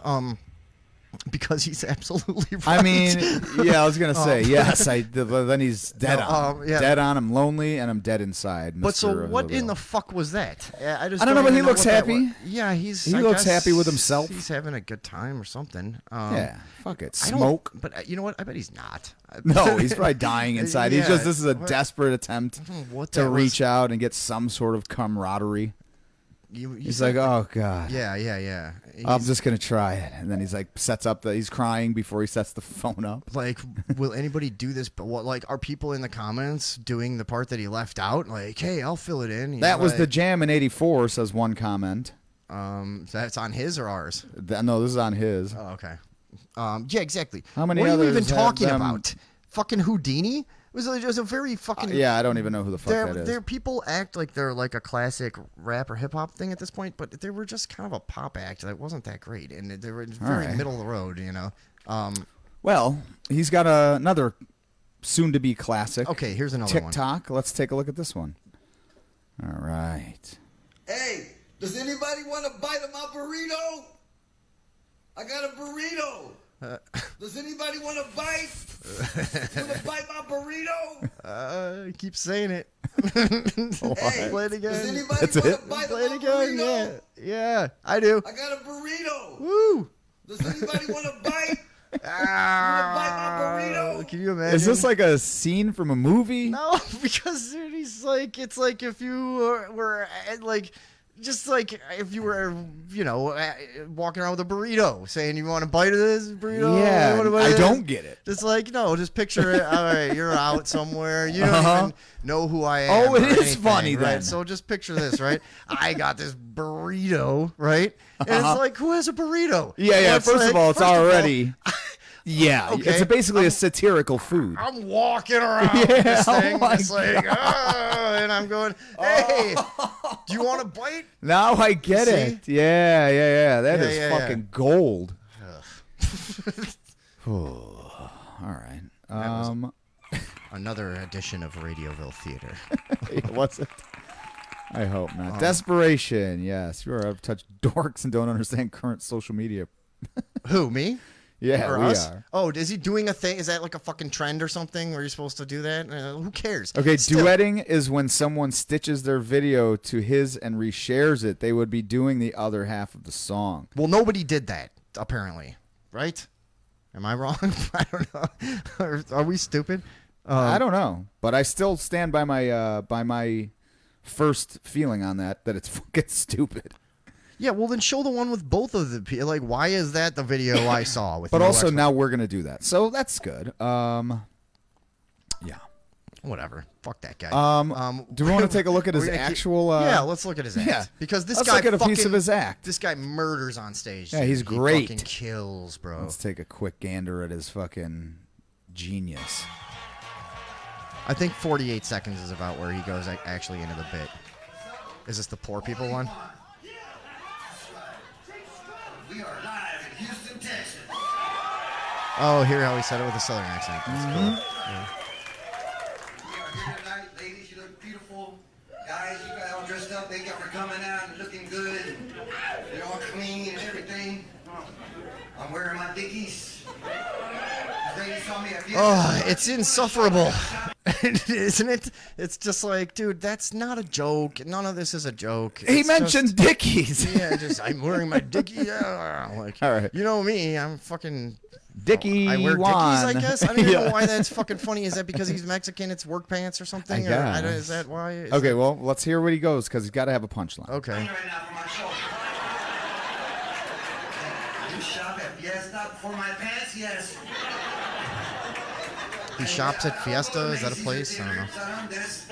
Because he's absolutely right. I mean, yeah, I was gonna say yes. Then he's dead on. yeah. Dead on. I'm lonely and I'm dead inside. But so Mr. what Hillbilly. in the fuck was that? I I don't know, but even he looks what that happy. was. Yeah, he I looks guess happy with himself. He's having a good time or something. Yeah, fuck it. I don't- Smoke. But you know what? I bet he's not. No, he's probably dying inside. Yeah, This is a desperate attempt what to that was. reach out and get some sort of camaraderie. He's like, oh god. Yeah. I'm just gonna try it, and then he's like, sets up he's crying before he sets the phone up. Like, will anybody do this? But what? Like, are people in the comments doing the part that he left out? Like, hey, I'll fill it in. He's That was like, the jam in '84, says one comment. That's on his or ours? No, this is on his. Oh, okay. Yeah, exactly. How many What are you others even have talking them? about? Fucking Houdini? It was a very fucking. Yeah, I don't even know who the fuck that is. Their people act like they're like a classic rap or hip hop thing at this point, but they were just kind of a pop act that wasn't that great, and they were very right. middle of the road, you know. Well, he's got another soon-to-be classic. Okay, here's another Tik one. Tok. Let's take a look at this one. All right. Hey, does anybody want a bite of my burrito? I got a burrito. Does anybody want a bite? Want to bite my burrito? Keep saying it. Hey, Play it again. does anybody That's want it? a bite Play it of my again. burrito? Yeah, I do. I got a burrito. Woo! Does anybody want a bite? Ah, burrito? can you imagine? Is this like a scene from a movie? No, because dude, he's like, it's like if you were like, just like if you were, you know, walking around with a burrito, saying you want a bite of this burrito. Yeah, You want a bite of I this? don't get it. Just like, no, just picture it. All right, you're out somewhere. You don't even know who I am. Oh, it or is anything, funny right? then. So just picture this, right? I got this burrito, right? And it's like, who has a burrito? Yeah. Well, it's First like, of all, it's first of all, already. Yeah, Okay. it's basically a satirical food. I'm walking around Yeah, with this oh thing, my it's like, and I'm going, hey, do you want a bite? Now I get See? it. Yeah. That Yeah, is yeah, fucking gold. All right. was- Another edition of Radioville Theater. What's it? I hope not. Desperation. Yes, you are out of touch dorks and don't understand current social media. Who, me? Yeah, Or we us? are. Oh, is he doing a thing? Is that like a fucking trend or something where you're supposed to do that? Who cares? Okay, Still- duetting is when someone stitches their video to his and reshares it. They would be doing the other half of the song. Well, nobody did that, apparently. Right? Am I wrong? I don't know. Are we stupid? I don't know, but I still stand by my first feeling on that it's fucking stupid. Yeah, well, then show the one with both of the people. Like, why is that the video I saw with But no also explanation? now we're gonna do that, so that's good. Yeah. Whatever. Fuck that guy. Do we want to take a look at We're his gonna keep- actual? yeah, let's look at his act. yeah. Because this Let's guy look at a piece fucking- of his act. This guy murders on stage. Yeah, dude. he's He great. fucking kills, bro. Let's take a quick gander at his fucking genius. I think 48 seconds is about where he goes actually into the bit. Is this the poor people one? We are live in Houston, Texas. Oh, hear how he said it with a southern accent. That's cool. Yeah. We are here tonight, ladies. You look beautiful. Guys, you got all dressed up. They got coming out and looking good. They're all clean and everything. I'm wearing my Dickies. Ladies saw me at Fiesta. Oh, it's insufferable. Isn't it? It's just like, dude, that's not a joke. None of this is a joke. He It's mentioned Dickies. Just, yeah, just I'm wearing my Dickie. Yeah, like, All right. You know me. I'm fucking Dickie I wear Dickies, I Wan. guess. I don't even Yeah. know why that's fucking funny. Is that because he's Mexican? It's work pants or something? I Or don't- guess. is that why? Is Okay, that- well, let's hear what he goes because he's got to have a punchline. Okay. Right now for my show. You shop at Fiesta for my pants? Yes. He shops at Fiesta. Is that a place? I don't know. That's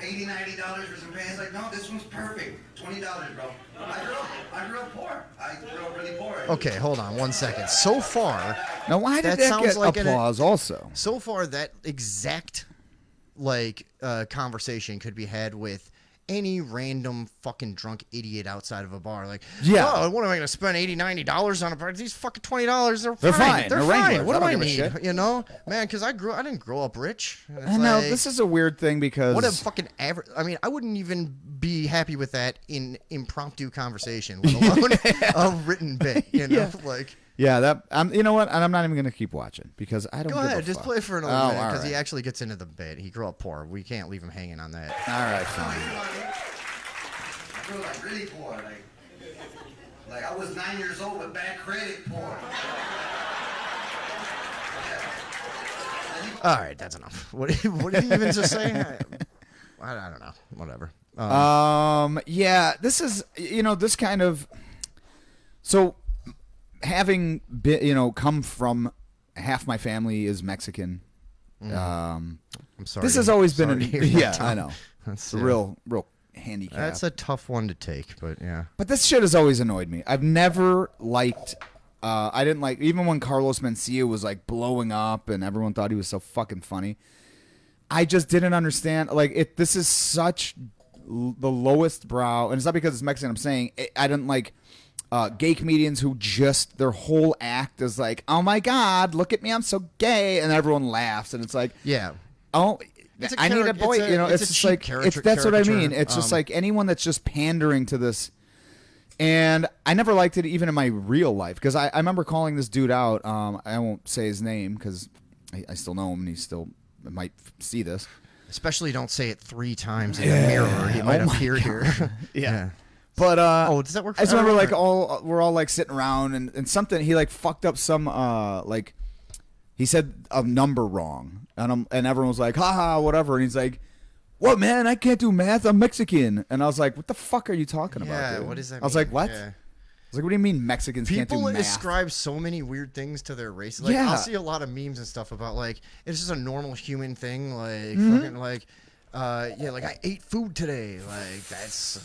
$80, $90 for some pants. Like, no, this one's perfect. $20, bro. I grew up poor. I grew up really poor. Okay, hold on 1 second. So far, Now, why did That that, sounds get like applause also? so far that exact like conversation could be had with any random fucking drunk idiot outside of a bar. Like, Yeah. oh, what am I going to spend $80, $90 on a party? These fucking $20, They're fine. fine. They're They're fine. Wranglers. What I do I don't give a need? shit. You know, man, because I didn't grow up rich. And it's I know, like, this is a weird thing because... what a fucking average. I mean, I wouldn't even be happy with that in impromptu conversation, let alone a written bit. You know, Yeah. like. Yeah, that you know what? And I'm not even gonna keep watching because I don't. Go give ahead, a just fuck. play for another Oh, minute all because he right. actually gets into the bit. He grew up poor. We can't leave him hanging on that. All right, I fine. grew up like really poor. Like I was 9 years old with bad credit poor. All right, that's enough. What did he even just say? I don't know. Whatever. Yeah, this is this kind of so having been come from half my family is Mexican. I'm sorry. This has always been Sorry to hear that, yeah, Tom. I know. That's It's a real handicap. That's a tough one to take, but yeah. But this shit has always annoyed me. I've never liked. I didn't like even when Carlos Mencia was like blowing up and everyone thought he was so fucking funny. I just didn't understand. Like this is such the lowest brow, and it's not because it's Mexican. I'm saying I didn't like gay comedians who just their whole act is like, oh my god, look at me, I'm so gay, and everyone laughs, and it's like, Yeah. oh. It's a I need a boy. it's a just cheap like caricature. that's what I mean. It's just like anyone that's just pandering to this. And I never liked it even in my real life because I remember calling this dude out. I won't say his name because I still know him and he still might see this. Especially don't say it 3 times in the mirror. He might appear here. Yeah. But does that work for I just remember everyone? like we're all like sitting around and something he like fucked up some like he said a number wrong and everyone was like haha whatever and he's like, what, man? I can't do math. I'm Mexican. And I was like, what the fuck are you talking about, Yeah, dude? what does that I was mean? like, what? Yeah. I was like, what do you mean Mexicans can't do People math? ascribe so many weird things to their race. Like, Yeah. I'll see a lot of memes and stuff about, like, it's just a normal human thing. Like, Mm-hmm. fucking, like, like, I ate food today. Like, that's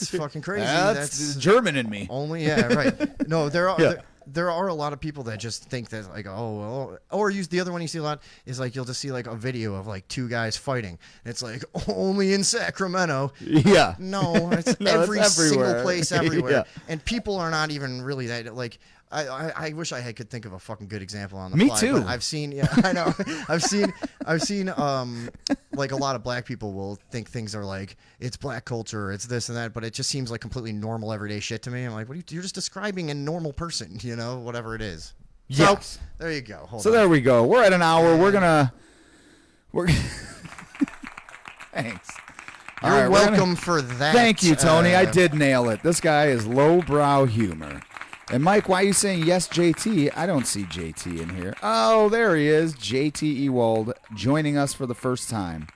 fucking crazy. That's German in me. Only, yeah, right. No, there are Yeah. there are a lot of people that just think that like, oh well, or use the other one you see a lot is like you'll just see like a video of like 2 guys fighting. And it's like only in Sacramento. Yeah. No, it's No, every it's single everywhere. place everywhere. Yeah. And people are not even really that like. I wish I could think of a fucking good example on the Me fly. too. But I've seen, yeah, I know. I've seen, like a lot of black people will think things are like it's black culture, it's this and that, but it just seems like completely normal everyday shit to me. I'm like, you're just describing a normal person, whatever it is. Yes. So, there you go. Hold So on. there we go. We're at an hour. We're Thanks. All You're right, we're welcome for that. Thank you, Tony. I did nail it. This guy is lowbrow humor. And Mike, why are you saying yes, JT? I don't see JT in here. Oh, there he is. JT Ewald joining us for the first time.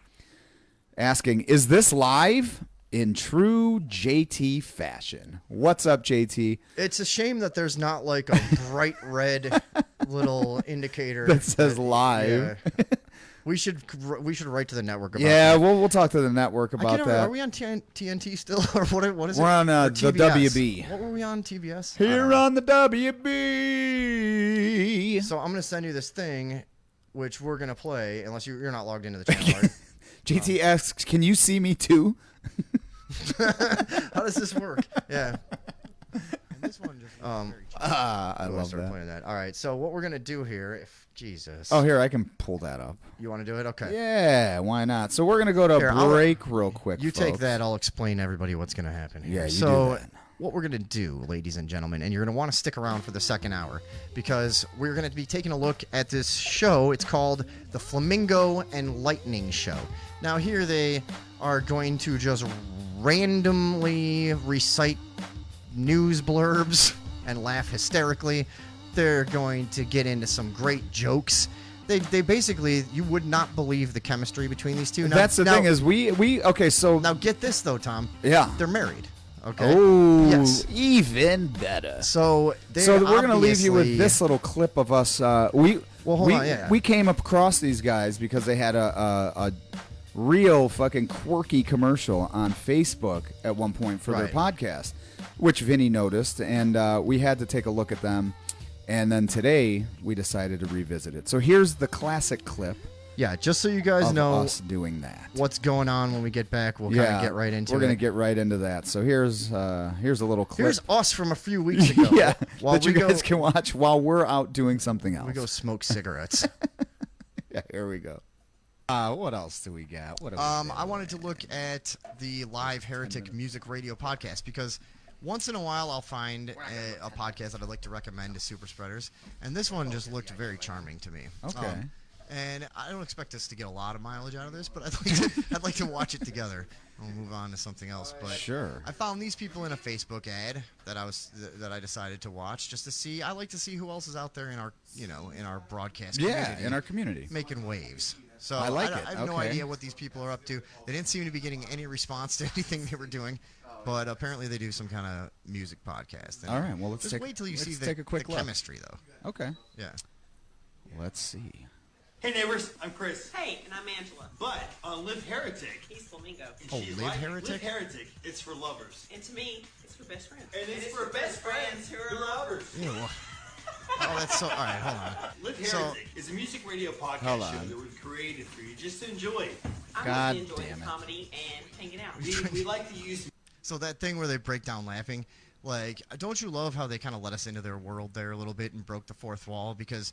Asking, is this live? In true JT fashion. What's up, JT? It's a shame that there's not like a bright red little indicator That says live. Yeah. We should write to the network about Yeah, that. we'll talk to the network I about can't remember, that. Are we on TNT still, or what is it? We're on Or the TBS? WB. What were we on TBS? Here on the WB. So I'm gonna send you this thing, which we're gonna play, unless you're not logged into the channel. Right? JT asks, can you see me too? How does this work? Yeah. And this one just I love start that. playing that. All right. So what we're gonna do here, if Jesus. Oh, here, I can pull that up. You want to do it? Okay. Yeah, why not? So we're going to go to Here, I'll- break real quick, You take folks. that. I'll explain to everybody what's going to happen here. Yeah, you so do that. what we're going to do, ladies and gentlemen, and you're going to want to stick around for the second hour because we're going to be taking a look at this show. It's called the Flamingo and Lightning Show. Now, here they are going to just randomly recite news blurbs and laugh hysterically. They're going to get into some great jokes. They basically, you would not believe the chemistry between these two. That's the thing is we okay, so Now get this though, Tom. yeah. They're married. Okay. Oh, Yes. even better. So So we're going to leave you with obviously- this little clip of us. Well, hold on, yeah. We came across these guys because they had a real fucking quirky commercial on Facebook at one point for their Right. podcast, which Vinnie noticed, and we had to take a look at them. And then today we decided to revisit it. So here's the classic clip Yeah, just so you guys of know us doing that. what's going on when we get back, we'll kind of get right into it. We're gonna get right into that. So here's a little clip. Here's us from a few weeks ago. yeah, while that you guys can watch while we're out doing something else. we go smoke cigarettes. Yeah, here we go. What else do we got? What I wanted to look at the live Heretic Music Radio podcast because once in a while I'll find a podcast that I'd like to recommend to super spreaders, and this one just looked very charming to me. Okay. And I don't expect us to get a lot of mileage out of this, but I'd like to watch it together. We'll move on to something else. But Sure. I found these people in a Facebook ad that I decided to watch just to see. I like to see who else is out there in our broadcast community. Yeah, in our community. Making waves. So I like I it. have no Okay. idea what these people are up to. They didn't seem to be getting any response to anything they were doing, but apparently they do some kind of music podcast. And All right, well, let's just wait till you see take a quick the look. chemistry, though. Okay. Yeah. Let's see. Hey neighbors, I'm Chris. Hey, and I'm Angela. But on Live Heretic, He's Flamingo. and Oh, she's Live like, Heretic? Live Heretic, it's for lovers. And to me, it's for best friends. And it's for best friends who are lovers. Ew. Oh, that's so. All right, hold on. Live So- Heretic is a music radio Hold podcast show on. that we've created for you just to enjoy. I God mostly enjoy damn the it. comedy and hanging out. We like to use So that thing where they break down laughing, like, don't you love how they kind of let us into their world there a little bit and broke the fourth wall? Because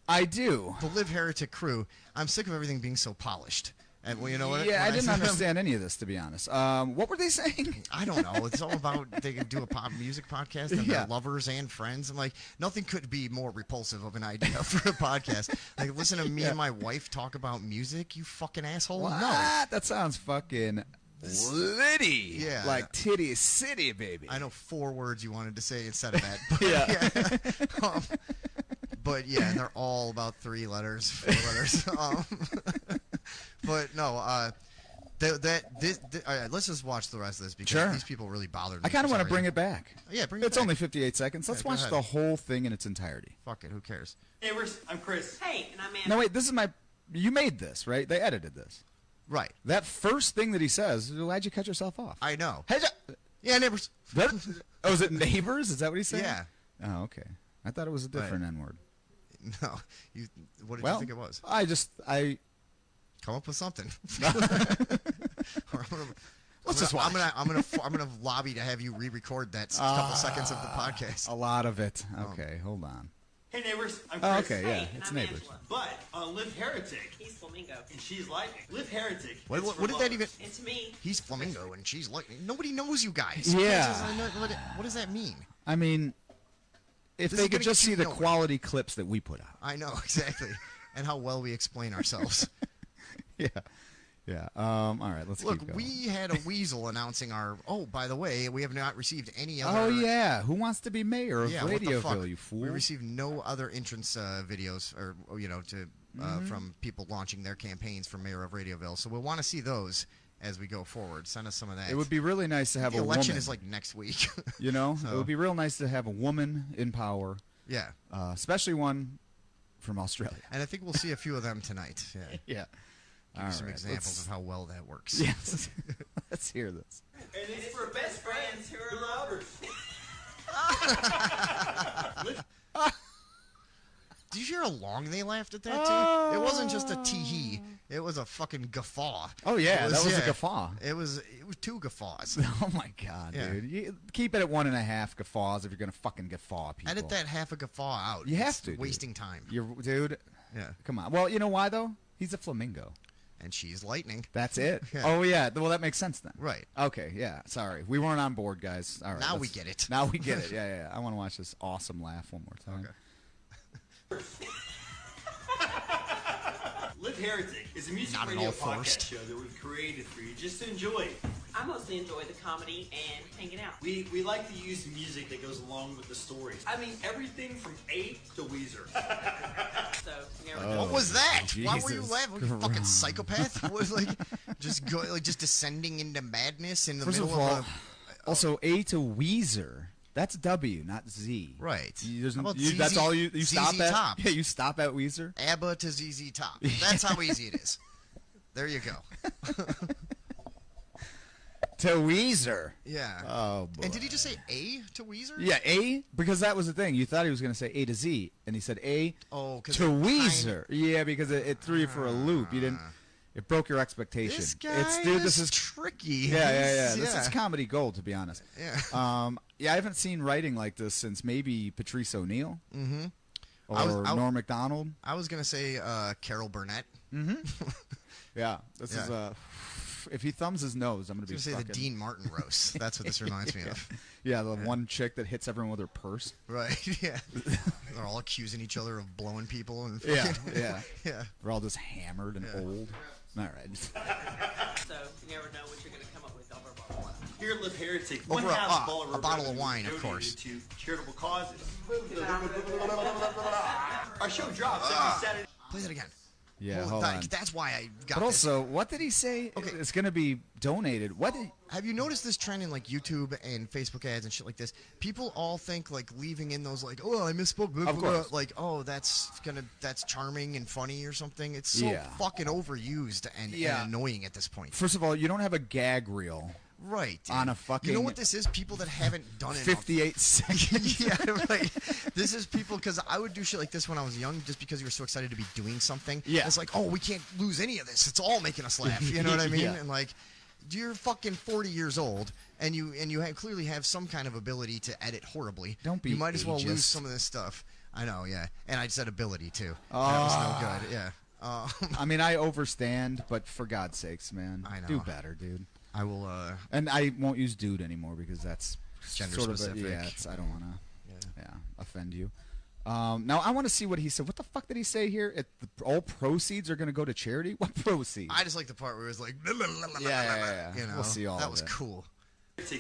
I do. the Live Heretic crew, I'm sick of everything being so polished. And well, you know what? Yeah, I when didn't said- understand any of this, to be honest. What were they saying? I don't know. It's all about they can do a pop music podcast and Yeah. they're lovers and friends. I'm like, nothing could be more repulsive of an idea for a podcast. Like, listen to me and my wife talk about music, you fucking asshole. What? No. That sounds fucking litty. Yeah. Like Titty City, baby. I know 4 words you wanted to say instead of that. But, Yeah. but yeah, and they're all about 3 letters, 4 letters. But no, all right, let's just watch the rest of this because Sure. these people really bothered me. I kind of for want to some bring reason. it back. Yeah, bring it It's back. only 58 seconds. Let's Yeah, go watch ahead. the whole thing in its entirety. Fuck it, who cares? neighbors. I'm Chris. Hey, and I'm Angela. No, wait, this is my... You made this, right? They edited this. Right, That first thing that he says, why'd you cut yourself off? I know. Hey, Yeah, neighbors. that, oh, is it neighbors? Is that what he said? Yeah. Oh, okay. I thought it was a different N-word. No, what did Well, you think it was? I Come up with something. Let's just watch. I'm gonna lobby to have you re-record that couple seconds of the podcast. a lot of it. Okay, hold on. Hey neighbors, I'm Oh, Chris. okay, Hey, yeah, and it's I'm neighbors. Angela. But on Live Heretic, He's Flamingo. and she's like Live Heretic. What, it's what, for what did that even? lovers. And to me, He's flamingo and she's like. Nobody knows you guys. Yeah. What does that mean? I mean, if This they is could gonna just get see you the nowhere. quality clips that we put out. I know exactly, and how well we explain ourselves. Yeah. Yeah. All right, let's Look, keep going. we had a weasel announcing our. Oh, by the way, we have not received any other. Oh, yeah. Who wants to be mayor of Yeah, what the fuck? Radioville, you fool? We received no other entrance videos, or to from people launching their campaigns for mayor of Radioville. So we'll want to see those as we go forward. Send us some of that. It would be really nice to have the a election woman. is like next week. You know? So- It would be real nice to have a woman in power, Yeah, especially one from Australia. and I think we'll see a few of them tonight. Yeah, Yeah. give you some examples of how well that works. Yes. Let's hear this. And it's for best friends who are lovers. Did you hear how long they laughed at that too? It wasn't just a tee-hee. It was a fucking guffaw. Oh, yeah, It that was a yeah. guffaw. It was 2 guffaws. Oh, my God, Yeah. dude. You keep it at 1.5 guffaws if you're going to fucking guffaw people. Edit that half a guffaw out. You have It's to, dude. wasting time. Dude, Yeah, come on. Well, you know why, though? He's a flamingo. and she's lightning. That's it. Yeah. Oh, yeah. Well, that makes sense then. Right. Okay, yeah. Sorry. We weren't on board, guys. All right. Now we let's- get it. Now we get it. Yeah, yeah. I want to watch this awesome laugh one more time. Okay. Live Heretic is a music Not at radio all podcast forced. show that we've created for you just to enjoy. I mostly enjoy the comedy and hanging out. We like to use music that goes along with the stories. I mean, everything from A to Weezer. So, you never Oh. know. What was that? Why were you Jesus laughing? You fucking Christ. psychopath? What was just descending into madness in the First middle of all, of also A to Weezer. That's W, not Z. Right. There's- How about that's ZZ all you stop ZZ at. Top? Yeah, you stop at Weezer. ABBA to ZZ Top. That's how easy it is. There you go. To Weezer. Yeah. Oh boy. And did he just say A to Weezer? Yeah, A, because that was the thing. You thought he was going to say A to Z, and he said A Oh, 'cause to it Weezer. Yeah, because it threw you for a loop. You didn't. It broke your expectation. This guy This is tricky. yeah. He's- This is comedy gold, to be honest. Yeah. Yeah, I haven't seen writing like this since maybe Patrice O'Neill. Mm-hmm. Or Norm Macdonald. I was gonna say Carol Burnett. Yeah, this is Yeah. if he thumbs his nose, I'm gonna I be was gonna say fucking... the Dean Martin roast. That's what this reminds me of. Yeah, the one chick that hits everyone with her purse. Right. Yeah. They're all accusing each other of blowing people and Yeah, fucking, yeah. yeah. We're all just hammered and old. All right. So you never know what you're going to come up with over a bottle of wine. Here at Live Heretic, Over one half a of bottle of wine, of donated course. to charitable causes. Our show drops every Saturday. Play that again. Yeah, Well, hold on. That's why I got But this. also, what did he say? Okay. It's going to be donated. What did... Have you noticed this trend in like YouTube and Facebook ads and shit like this? People all think like leaving in those like, oh, I misspoke, blah, Of blah, blah, course. like, oh, that's charming and funny or something. It's so Yeah. fucking overused and annoying at this point. First of all, you don't have a gag reel Right. Dude. on a fucking... You know what this is? People that haven't done it. 58 seconds. Yeah, right. This is people, because I would do shit like this when I was young just because you were so excited to be doing something. Yeah. It's like, oh, we can't lose any of this. It's all making us laugh. You know what I mean? Yeah. And like, you're fucking 40 years old, and you clearly have some kind of ability to edit horribly. Don't be You might as well lose ageist. some of this stuff. I know, yeah. And I said ability, too. Oh. That was no good, yeah. I mean, I overstand, but for God's sakes, man. I know. Do better, dude. I will, And I won't use dude anymore because that's Gender sort specific. Of I don't want to offend you. Now, I want to see what he said. What the fuck did he say here? All proceeds are going to go to charity? What proceeds? I just like the part where it was like, Yeah. You know, We'll see all that of was it. cool.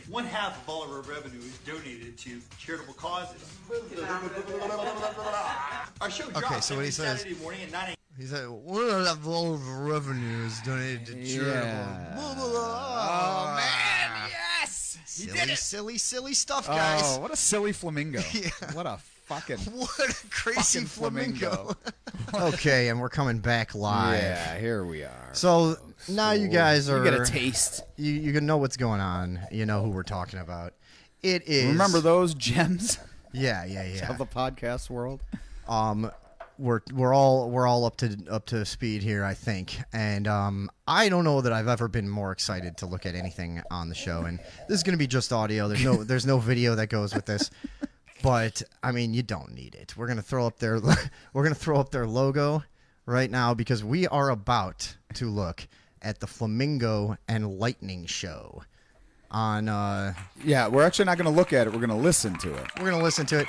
One half of all of our revenue is donated to charitable causes. Our show drops Okay, so what he every says- Saturday morning at 9 a.m. He said, "One of all of the revenues donated to charitable." Yeah. Blah, blah, blah. Oh, man, yes! He Silly, did it! silly, silly stuff, guys. Oh, what a silly flamingo. Yeah. What a fucking... What a crazy Fucking flamingo. flamingo. Okay, and we're coming back live. Yeah, here we are. So now you guys are. You get a taste. You can know what's going on. You know who we're talking about. It is. Remember those gems Yeah. of the podcast world? We're all up to speed here, I think, and I don't know that I've ever been more excited to look at anything on the show. And this is going to be just audio. There's no video that goes with this, but I mean, you don't need it. We're gonna throw up their logo right now because we are about to look at the Flamingo and Lightning show on. Yeah, we're actually not going to look at it. We're going to listen to it. We're gonna listen to it.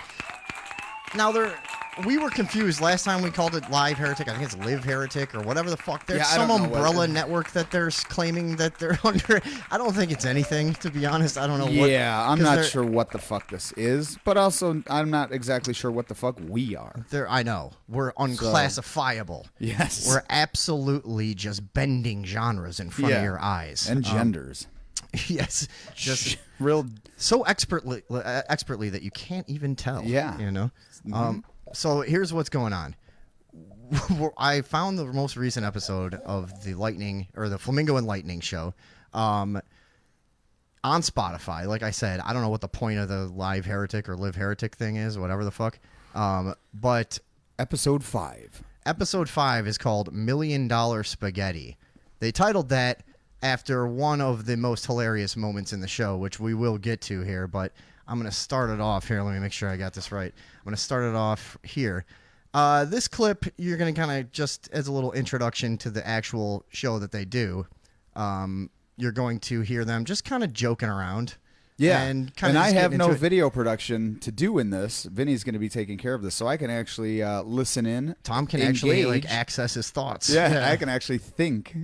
Now we were confused last time we called it Live Heretic. I think it's Live Heretic or whatever the fuck. There's Yeah, I some don't know what umbrella it- network that they're claiming that they're under. I don't think it's anything, to be honest. I don't know what. Yeah, I'm 'cause not they're- sure what the fuck this is, but also I'm not exactly sure what the fuck we are. I know. We're unclassifiable. Yes. We're absolutely just bending genres in front of your eyes. And genders. Yes. Just Real. so expertly that you can't even tell. Yeah. You know? So here's what's going on. I found the most recent episode of the Flamingo and Lightning show on Spotify. Like I said, I don't know what the point of the Live Heretic or Live Heretic thing is, whatever the fuck. But Episode 5. episode 5 is called $1 Million Spaghetti. They titled that after one of the most hilarious moments in the show, which we will get to here, but I'm going to start it off here. Let me make sure I got this right. I'm going to start it off here. This clip, you're going to kind of just as a little introduction to the actual show that they do. You're going to hear them just kind of joking around. Yeah, And, I have no video. video production to do in this. Vinny's going to be taking care of this, so I can actually listen in. Tom can actually engage. access his thoughts. Yeah, I can actually think.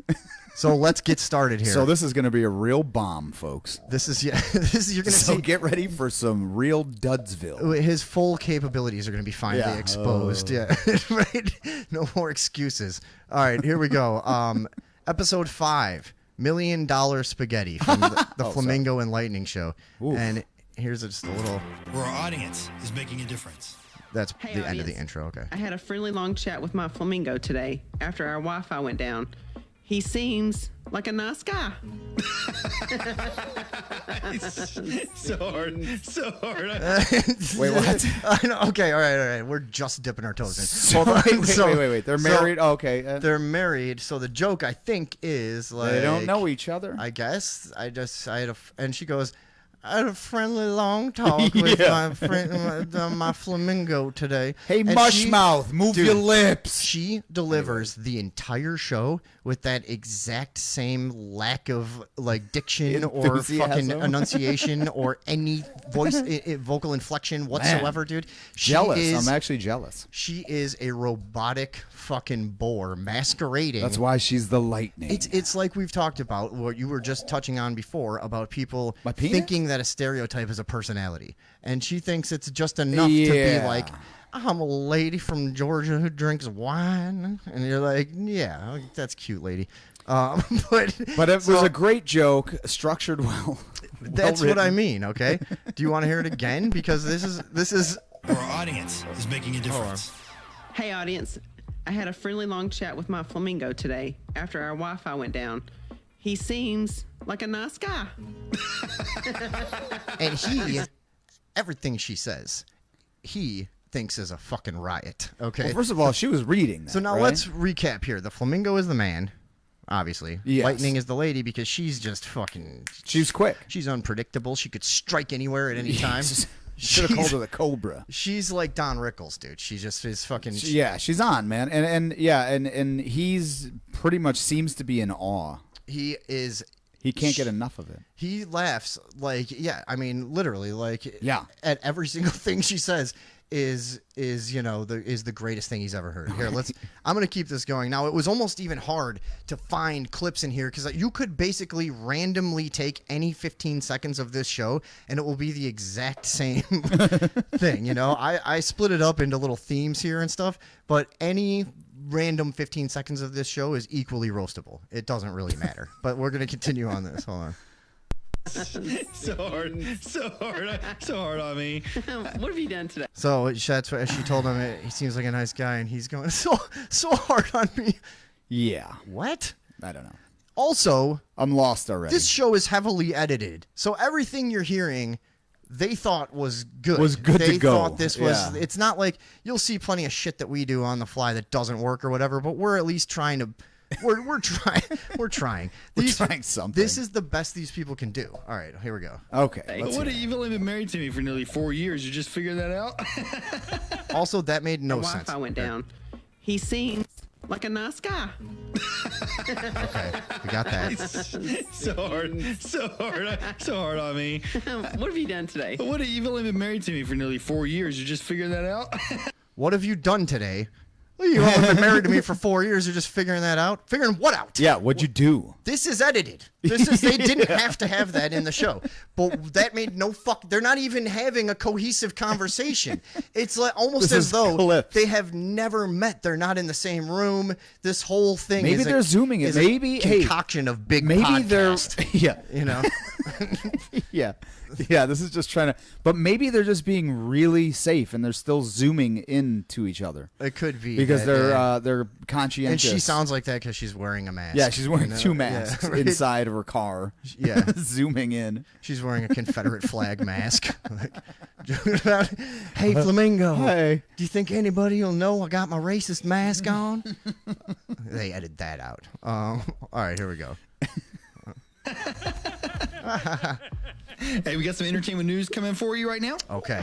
So let's get started here. So this is going to be a real bomb, folks. This is you're going to So see. get ready for some real Dudsville. His full capabilities are going to be finally Yeah. exposed. Yeah, right. No more excuses. All right, here we go. Episode 5, $1 Million Spaghetti from the Flamingo and Lightning show. Oof. And here's just a little. Where our audience is making a difference. That's Hey, the end of the audience. intro. Okay. I had a friendly long chat with my flamingo today after our Wi-Fi went down. He seems like a nice guy. So hard. Wait, what? I know. Okay. All right. We're just dipping our toes in. So, Hold on. wait. They're married. Oh, okay. They're married. So the joke, I think, is like they don't know each other. I guess and she goes, I had a friendly long talk with my friend, my flamingo today. Hey, And Mushmouth, move your lips. She delivers the entire show with that exact same lack of like diction or fucking Enthusiasm. enunciation or any voice vocal inflection whatsoever, dude. She Jealous. is- I'm actually jealous. She is a robotic fucking boar masquerading. That's why she's the lightning. It's like we've talked about what you were just touching on before about people My penis? thinking that a stereotype is a personality, and she thinks it's just enough to Yeah. be like, I'm a lady from Georgia who drinks wine, and you're like, yeah, that's cute, lady. But it was a great joke, structured well. that's what I mean. Okay, do you want to hear it again? Because this is Our audience is making a difference. Hey, audience. I had a friendly long chat with my flamingo today after our Wi-Fi went down. He seems like a nice guy. and he everything she says, he thinks is a fucking riot. Okay. Well, first of all, she was reading that, So now right? let's recap here. The flamingo is the man, obviously. Yes. Lightning is the lady because she's just fucking. She's quick. She's unpredictable. She could strike anywhere at any time. Should have called her the Cobra. She's like Don Rickles, dude. She just is fucking. Yeah, she's on, man, and he's pretty much seems to be in awe. He is. He can't get enough of it. He laughs like, yeah. I mean, literally, like, Yeah. At every single thing she says is the greatest thing he's ever heard. Here, I'm gonna keep this going. Now, it was almost even hard to find clips in here because you could basically randomly take any 15 seconds of this show and it will be the exact same thing. I split it up into little themes here and stuff, but any random 15 seconds of this show is equally roastable. It doesn't really matter. But we're gonna continue on this. Hold on. So hard on me. What have you done today? So that's what she told him. He seems like a nice guy, and he's going so hard on me. Yeah, What? I don't know. Also, I'm lost already. this show is heavily edited, so everything you're hearing, they thought was good. Was good they to go. thought this was. Yeah. It's not like you'll see plenty of shit that we do on the fly that doesn't work or whatever. But we're at least trying to. We're trying. We're trying. We're trying something. This is the best these people can do. All right, here we go. Okay. let's What? hear it. You've only been married to me for nearly 4 years. You just figured that out? Also, that made no Our sense. Wi-Fi went down. He seems like a nice guy. Okay, we got that. So hard on me. What have you done today? What? You've only been married to me for nearly 4 years. You just figured that out? What have you done today? Well, you've only been married to me for 4 years. You're just figuring that out? Figuring what out? Yeah, what'd you do? This is edited. They didn't have to have that in the show. But that made no fuck. They're not even having a cohesive conversation. It's like almost This as is though clips. they have never met. They're not in the same room. This whole thing Maybe is they're zooming it. is Maybe- a hey, concoction of big Maybe podcast, they're yeah. you know. Yeah, this is just trying to, but maybe they're just being really safe and they're still zooming into each other It could be because that, they're conscientious. and she sounds like that because she's wearing a mask. yeah, she's wearing you know? two Yeah, masks right? inside of her car. Yeah. zooming in. She's wearing a Confederate flag mask. Hey, Flamingo. Hey. Do you think anybody will know I got my racist mask on? They edited that out. All right, here we go. Hey, we got some entertainment news coming for you right now. Okay.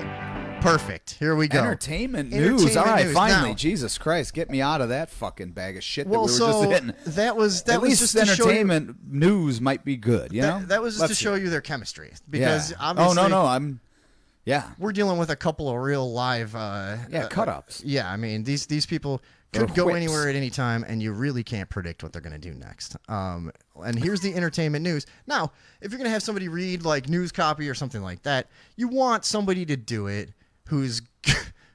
Perfect. Here we go. Entertainment news. Entertainment All right, news. finally. Now- Jesus Christ, get me out of that fucking bag of shit Well, that we were just so hitting. that was At least just to show you, entertainment news might be good, you know? that was just Let's to show hear it. you their chemistry because Yeah. obviously Yeah. we're dealing with a couple of real live cut-ups. Yeah, I mean these people They're could go whips. anywhere at any time, and you really can't predict what they're going to do next. And here's the entertainment news. Now, if you're going to have somebody read like news copy or something like that, you want somebody to do it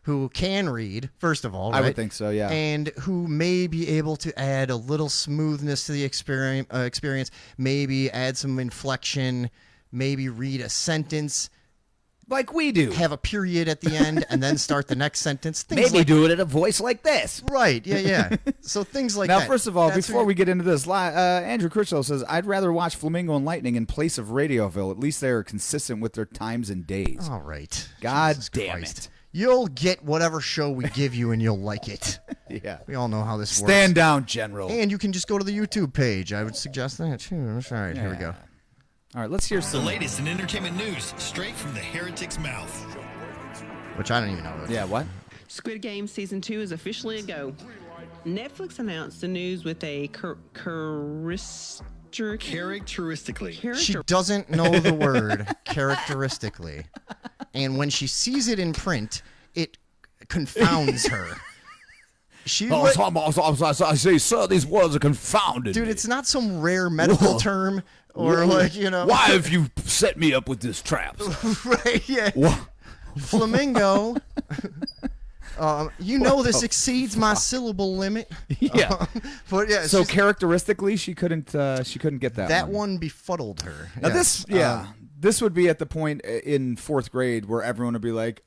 who can read, first of all, I would right? think so, yeah. And who may be able to add a little smoothness to the experience, maybe add some inflection, maybe read a sentence, Like we do. have a period at the end, and then start the next sentence. Things Maybe like, do it in a voice like this. right, yeah. So things like Now, that. first of all, That's before what- we get into this, Andrew Critchlow says, I'd rather watch Flamingo and Lightning in place of Radioville. At least they are consistent with their times and days. All right. God Jesus damn Christ. it. You'll get whatever show we give you, and you'll like it. Yeah. We all know how this works. Stand down, General. And you can just go to the YouTube page. I would suggest that, too. All right, here we go. All right, let's hear The some. latest in entertainment news, straight from the heretic's mouth. Which I don't even know. Yeah, what? Squid Game Season 2 is officially a go. Netflix announced the news with a Characteristically. She doesn't know the word characteristically. And when she sees it in print, it confounds her. She I say, sir, these words are confounded. Dude, it's not some rare medical term or Why have you set me up with this trap? Right, yeah. Flamingo. This exceeds my syllable limit. Yeah. But yeah, So characteristically, she couldn't get that. that one befuddled her. Now Yes. this would be at the point in 4th grade where everyone would be like,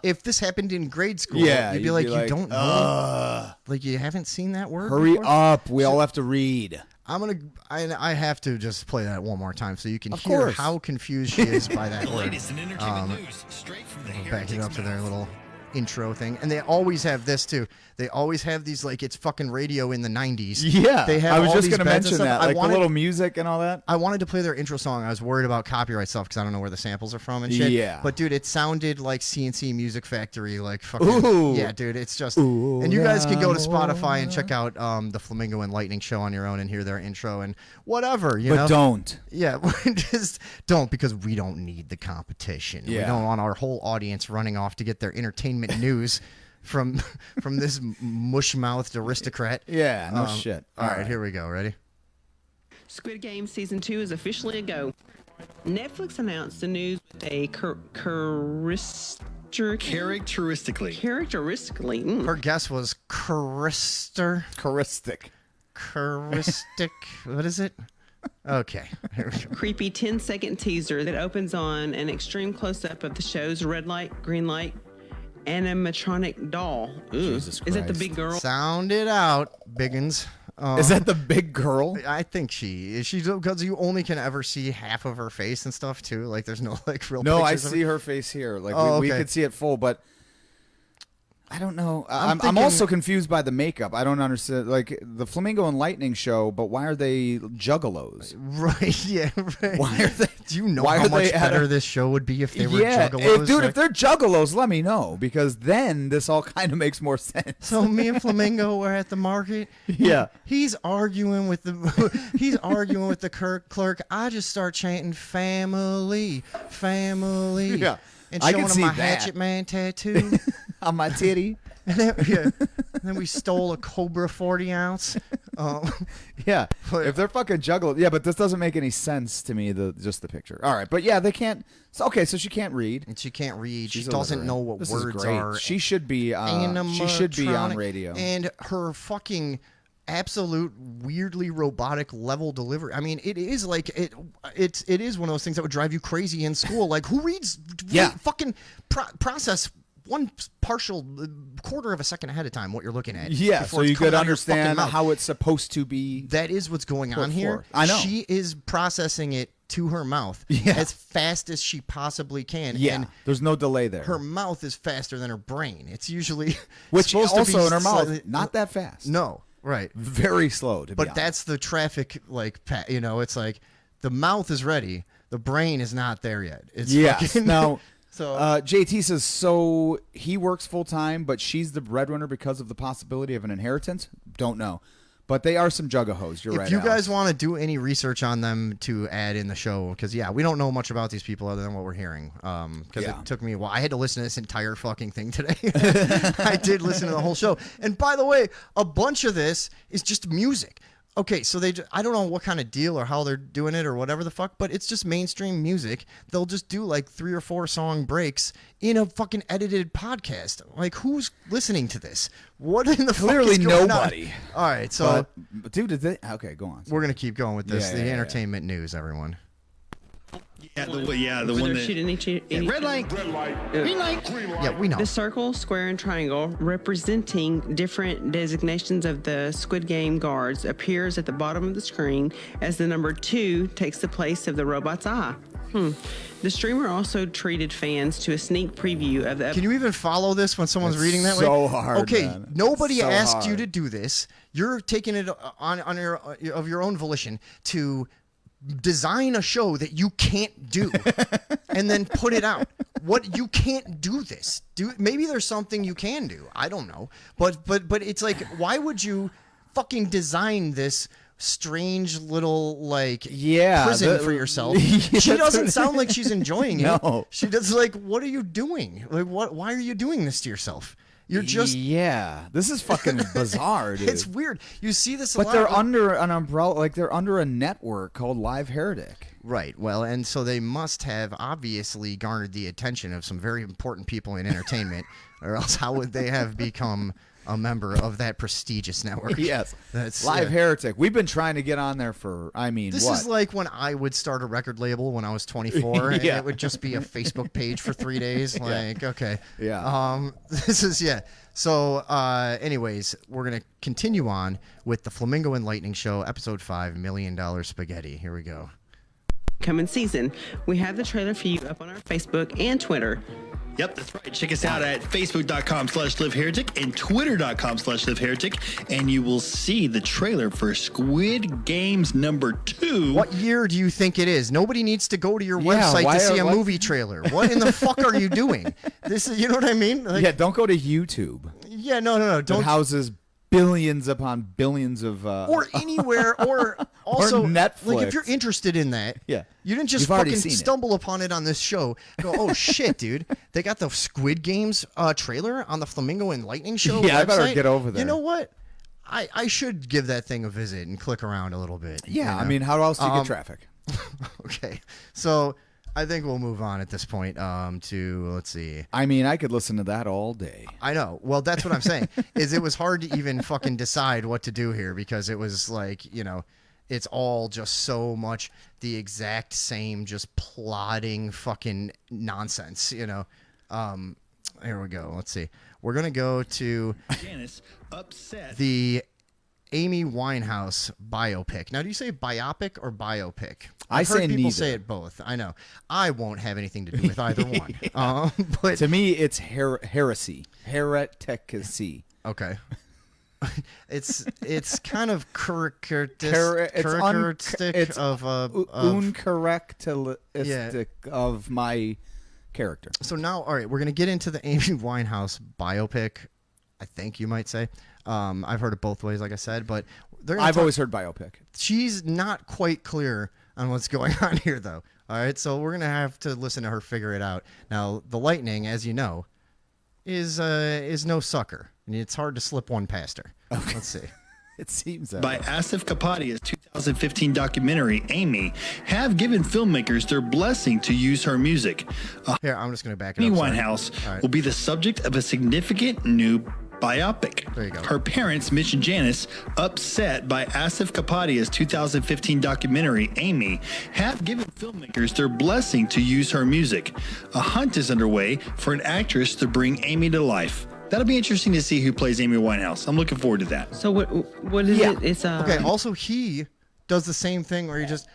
If this happened in grade school, Yeah, you'd be like, you don't know? Like, you haven't seen that word hurry before? up, we all have to read. I have to just play that one more time so you can Of hear course. how confused she is by that The word. latest in entertainment news, straight from the Back it heretic's up to their mouth. little intro thing. And they always have this too. They always have these like it's fucking radio in the 90s. Yeah, They have I was all just these going to beds and mention stuff. that, like the little music and all that. I wanted to play their intro song. I was worried about copyright stuff because I don't know where the samples are from and shit. Yeah. But dude, it sounded like CNC Music Factory, like fucking. Ooh. Yeah, dude, it's just. And you guys can go to Spotify and check out the Flamingo and Lightning show on your own and hear their intro and whatever. You know. But don't. Yeah, just don't because we don't need the competition. We Yeah. don't want our whole audience running off to get their entertainment news from this mush-mouthed aristocrat. Yeah, no shit. All right, here we go. Ready? Squid Game Season 2 is officially a go. Netflix announced the news with a Characteristically. Her guess was Charistic. What is it? Okay. Here we go. creepy 10-second teaser that opens on an extreme close-up of the show's red light, green light animatronic doll. Ooh. Jesus Is that the Christ. big girl? Sound it out, Biggins. Is that the big girl? I think she is. She's because you only can ever see half of her face and stuff too. Like there's no like real. No, I pictures of see her face here. Like we okay. could see it full, but I don't know. I'm thinking- also confused by the makeup. I don't understand. Like the Flamingo and Lightning show, but why are they juggalos? Right, yeah, right. Why are they? Do you know why how are much they at better a- this show would be if they were Yeah, juggalos? dude, right? if they're juggalos, let me know because then this all kind of makes more sense. So me and Flamingo were at the market. Yeah. He's arguing with the clerk. I just start chanting family, family. Yeah. And I showing can him see my that. Hatchet Man tattoo. On my titty. And then we stole a Cobra 40 ounce. Yeah, But- if they're fucking juggalos, yeah, but this doesn't make any sense to me. Just the picture. All right, but yeah, they can't. So, okay, so she can't read. And she can't read. She She's doesn't illiterate. know what This is words great. are. She should be. She should be on Animatronic. radio. And her fucking absolute weirdly robotic level delivery. I mean, it is like it is one of those things that would drive you crazy in school. Like who reads? Yeah. Fucking process one partial quarter of a second ahead of time what you're looking at. Yeah, before so it's you coming could out of your fucking understand mouth. how it's supposed to be. That is what's going on Put here. forth. I know. She is processing it to her mouth Yeah. as fast as she possibly can. Yeah, And there's no delay there. her mouth is faster than her brain. It's usually Which supposed to also be in her mouth, slightly- not that fast. No, right. Very slow. To be But honest. that's the traffic, like, it's like the mouth is ready, the brain is not there yet. It's yes. fucking- Now, so JT says so. He works full time, but she's the breadwinner because of the possibility of an inheritance. Don't know, but they are some juggahos. You're if right. you Alex. guys want to do any research on them to add in the show, because we don't know much about these people other than what we're hearing. Because Yeah. it took me a while. I had to listen to this entire fucking thing today. I did listen to the whole show, and by the way, a bunch of this is just music. Okay, so I don't know what kind of deal or how they're doing it or whatever the fuck, but it's just mainstream music. They'll just do like 3 or 4 song breaks in a fucking edited podcast. Like, who's listening to this? What in the Clearly fuck is going nobody. On? All right, so But, dude, okay, go on. we're gonna keep going with this. Yeah, The yeah, entertainment news, everyone. Yeah, the Was one there that. shit any Red light. Green light. Yeah, we know. The circle, square, and triangle representing different designations of the Squid Game guards appears at the bottom of the screen as the number 2 takes the place of the robot's eye. The streamer also treated fans to a sneak preview of the Can you even follow this when someone's It's reading that so way? hard, Okay, man. nobody So asked you hard. to do this. You're taking it on your of your own volition to design a show that you can't do and then put it out. What, you can't do this. Maybe there's something you can do. I don't know. But it's like, why would you fucking design this strange little prison for yourself? She doesn't sound like she's enjoying it. No. She does. Like, what are you doing? Like, why are you doing this to yourself? You're just this is fucking bizarre, dude. It's weird. You see this a but lot. they're under an umbrella, like they're under a network called Live Heretic. Right. Well, and so they must have obviously garnered the attention of some very important people in entertainment, or else how would they have become a member of that prestigious network? Yes. That's Live Heretic. We've been trying to get on there for, this is like when I would start a record label when I was 24, and it would just be a Facebook page for 3 days. Like, okay. Yeah. This is, So, anyways, we're going to continue on with the Flamingo and Lightning Show, episode 5, $1 Million Spaghetti. Here we go. Coming season. We have the trailer for you up on our Facebook and Twitter. Yep, that's right. Check us out at facebook.com/liveheretic and twitter.com/liveheretic, and you will see the trailer for Squid Games #2. What year do you think it is? Nobody needs to go to your website to see a movie trailer. What in the fuck are you doing? This is, you know what I mean? Like, don't go to YouTube. Yeah, no. Don't. It houses billions upon billions of or anywhere, or also or Netflix. Like, if you're interested in that, you didn't just fucking stumble upon it on this show. Go, oh shit, dude! They got the Squid Games trailer on the Flamingo and Lightning Show. Yeah, website. I better get over there. You know what? I should give that thing a visit and click around a little bit. Yeah, you know? I mean, how else do you get traffic? Okay, so I think we'll move on at this point to, let's see. I mean, I could listen to that all day. I know. Well, that's what I'm saying. Is it was hard to even fucking decide what to do here, because it was like, it's all just so much the exact same, just plodding fucking nonsense, Here we go. Let's see. We're going to go to Janice upset. the Amy Winehouse biopic. Now, do you say biopic or biopic? I I've heard say people neither. say it both. I know. I won't have anything to do with either one. But To me, it's heresy. Hereticacy. okay. It's kind of characteristic of uncharacteristic of my character. So now, all right, we're gonna get into the Amy Winehouse biopic. I think you might say. I've heard it both ways, like I said, but I've always heard biopic. She's not quite clear on what's going on here, though. All right, so we're gonna have to listen to her figure it out. Now, the Lightning, as you know, is no sucker, and it's hard to slip one past her. Okay. Let's see. It seems that By way. Asif Kapadia's 2015 documentary, Amy, have given filmmakers their blessing to use her music. Here, I'm just going to back it Amy up. Sorry. Winehouse All right. will be the subject of a significant new biopic. There you go. Her parents, Mitch and Janice, upset by Asif Kapadia's 2015 documentary, Amy, have given filmmakers their blessing to use her music. A hunt is underway for an actress to bring Amy to life. That'll be interesting to see who plays Amy Winehouse. I'm looking forward to that. So what is it? It's Okay, also he does the same thing where he just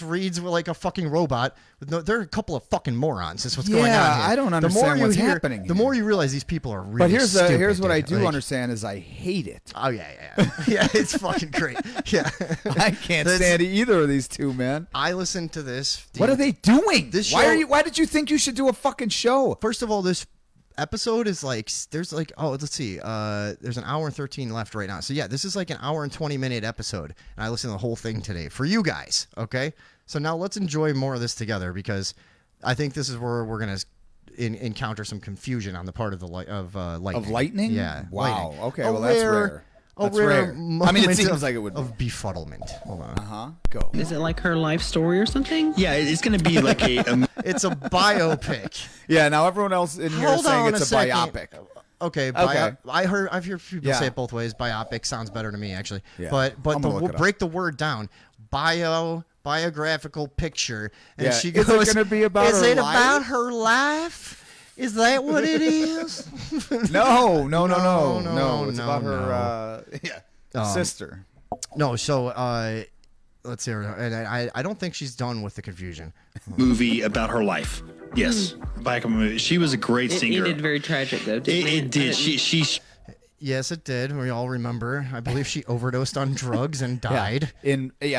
reads like a fucking robot. With no, they're a couple of fucking morons. Is what's going on here. I don't understand what's happening The here. more you realize these people are really But stupid, here's what I dude. do Like, understand is I hate it. Oh yeah. Yeah, it's fucking great. Yeah. I can't stand either of these two, man. I listened to this. What are they doing? This Why show- Why did you think you should do a fucking show? First of all, this episode is like, there's like, let's see, there's an hour and 13 left right now. So yeah, this is like an hour and 20-minute episode, and I listened to the whole thing today for you guys. Okay, so now let's enjoy more of this together, because I think this is where we're gonna encounter some confusion on the part of the lightning. Of lightning? Yeah. Wow. Lightning. Okay. Well, that's rare. That's rare rare. I mean, it moment seems like it would be. of befuddlement. Hold on. Go. Is it like her life story or something? Yeah, it's going to be like It's a biopic. Yeah. Now everyone else in here is Hold saying on it's a second. biopic. Okay, Okay. I've heard people Yeah. say it both ways. Biopic sounds better to me, actually. Yeah. But I'm gonna look we'll it up. break the word down. Biographical picture, and Yeah. she Is it goes, gonna be about Is her it life?" about her life? Is that what it is? No. No, It's no, about her sister. No. So let's see. And I don't think she's done with the confusion. movie about her life. Yes, Biographical movie. She was a great It singer. ended very tragic though. It did. She Yes, it did. We all remember. I believe she overdosed on drugs and died.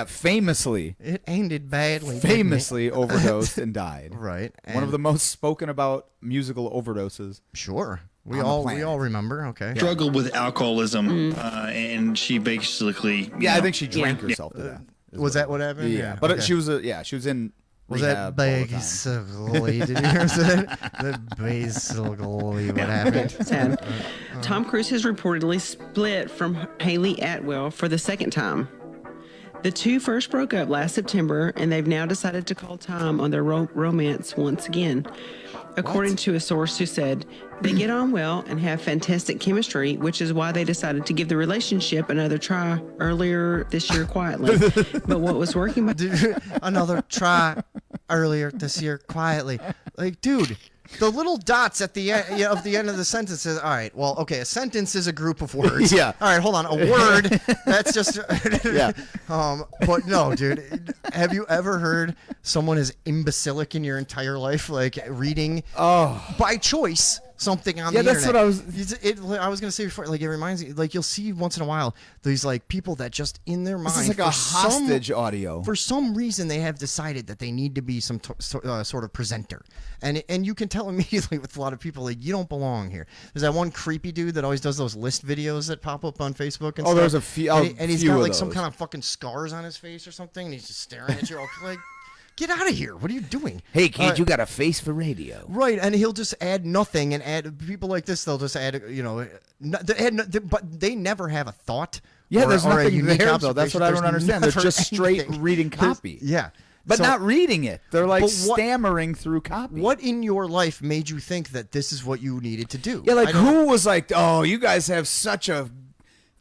Famously. It ended badly. Famously overdosed and died. Right. One of the most spoken about musical overdoses. Sure. We on the all planet. remember. Okay. Struggled with alcoholism, and she basically. Yeah, I think she drank herself to death. Was that what happened? Yeah, but okay. she was in. Was rehab that all the time. basically? Did you hear that? That basically what happened? Sad. Tom Cruise has reportedly split from Haley Atwell for the second time. The two first broke up last September, and they've now decided to call time on their romance once again. According to a source who said, they get on well and have fantastic chemistry, which is why they decided to give the relationship another try earlier this year quietly. But what was working... Another try earlier this year quietly. Like, dude, the little dots at the end of the sentence is, all right, well, okay, a sentence is a group of words. Yeah. All right, hold on. A word, that's just... Yeah. But no, dude, have you ever heard someone as imbecilic in your entire life, like reading by choice something on the internet? Yeah, that's what I was... I was going to say before, like, it reminds me, like, you'll see once in a while these, like, people that just in their mind... This is like a hostage audio. For some reason, they have decided that they need to be some sort of presenter. And you can tell immediately with a lot of people, like, you don't belong here. There's that one creepy dude that always does those list videos that pop up on Facebook and stuff. There's a few. And he's few got, of like, some those. kind of fucking scars on his face or something, and he's just staring at you. Like, get out of here. What are you doing? Hey, kid, you got a face for radio. Right, and he'll just add nothing and add people like this. They'll just add, but they never have a thought. Yeah, or, there's or a nothing unique there, though. That's what I don't observation. understand. They're There's just never straight anything. reading copy. Yeah. But So- not reading it. They're like But what- stammering through copy. What in your life made you think that this is what you needed to do? Yeah, like I don't- who was like, oh, you guys have such a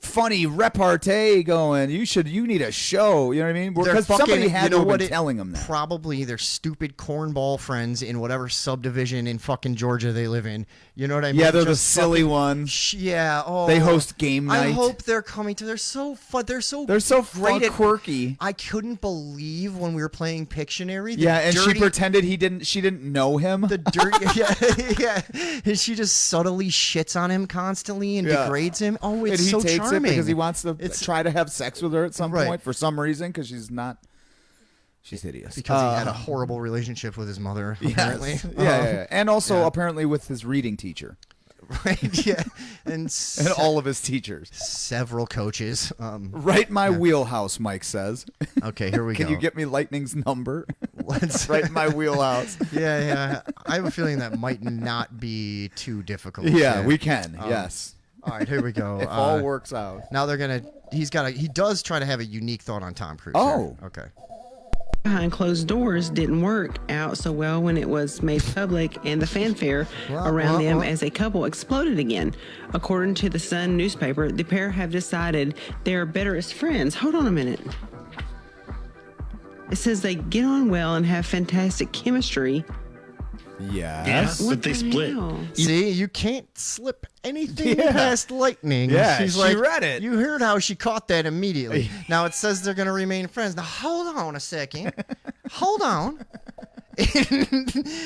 funny repartee going. You need a show. You know what I mean? They're Because fucking- somebody had you know to have what been it- telling them that. Probably their stupid cornball friends in whatever subdivision in fucking Georgia they live in. You know what I mean? Yeah, they're the Just silly fucking- ones. Yeah. Oh, They host game I night. hope they're coming to. They're so fun. They're so fun, great at- quirky. I couldn't believe when we were playing Pictionary. the Yeah, and she dirty- pretended she didn't know him. the dirty. Yeah. And she just subtly shits on him constantly and Yeah. degrades him. Oh, and it's he so takes charming. it because he wants to It's- try to have sex with her at some Right. point for some reason because she's hideous. because he had a horrible relationship with his mother. Yes. Apparently. Yeah. And also apparently with his reading teacher Right. Yeah. and all of his teachers. several coaches. Right in my wheelhouse, Mike says. Okay, here we go. Can you get me Lightning's number? Let's Right in my wheelhouse. Yeah. I have a feeling that might not be too difficult. Yeah, we can. Yes. All right, here we go. If all works out. Now he does try to have a unique thought on Tom Cruise. Oh. Here. Okay. Behind closed doors didn't work out so well when it was made public, and the fanfare around them as a couple exploded again. According to the Sun newspaper, the pair have decided they're better as friends. Hold on a minute. It says they get on well and have fantastic chemistry. Yes. But they split. hell? See, you can't slip anything past lightning. Yeah, She's she like, read it. You heard how she caught that immediately. Now it says they're going to remain friends. Now hold on a second. Hold on.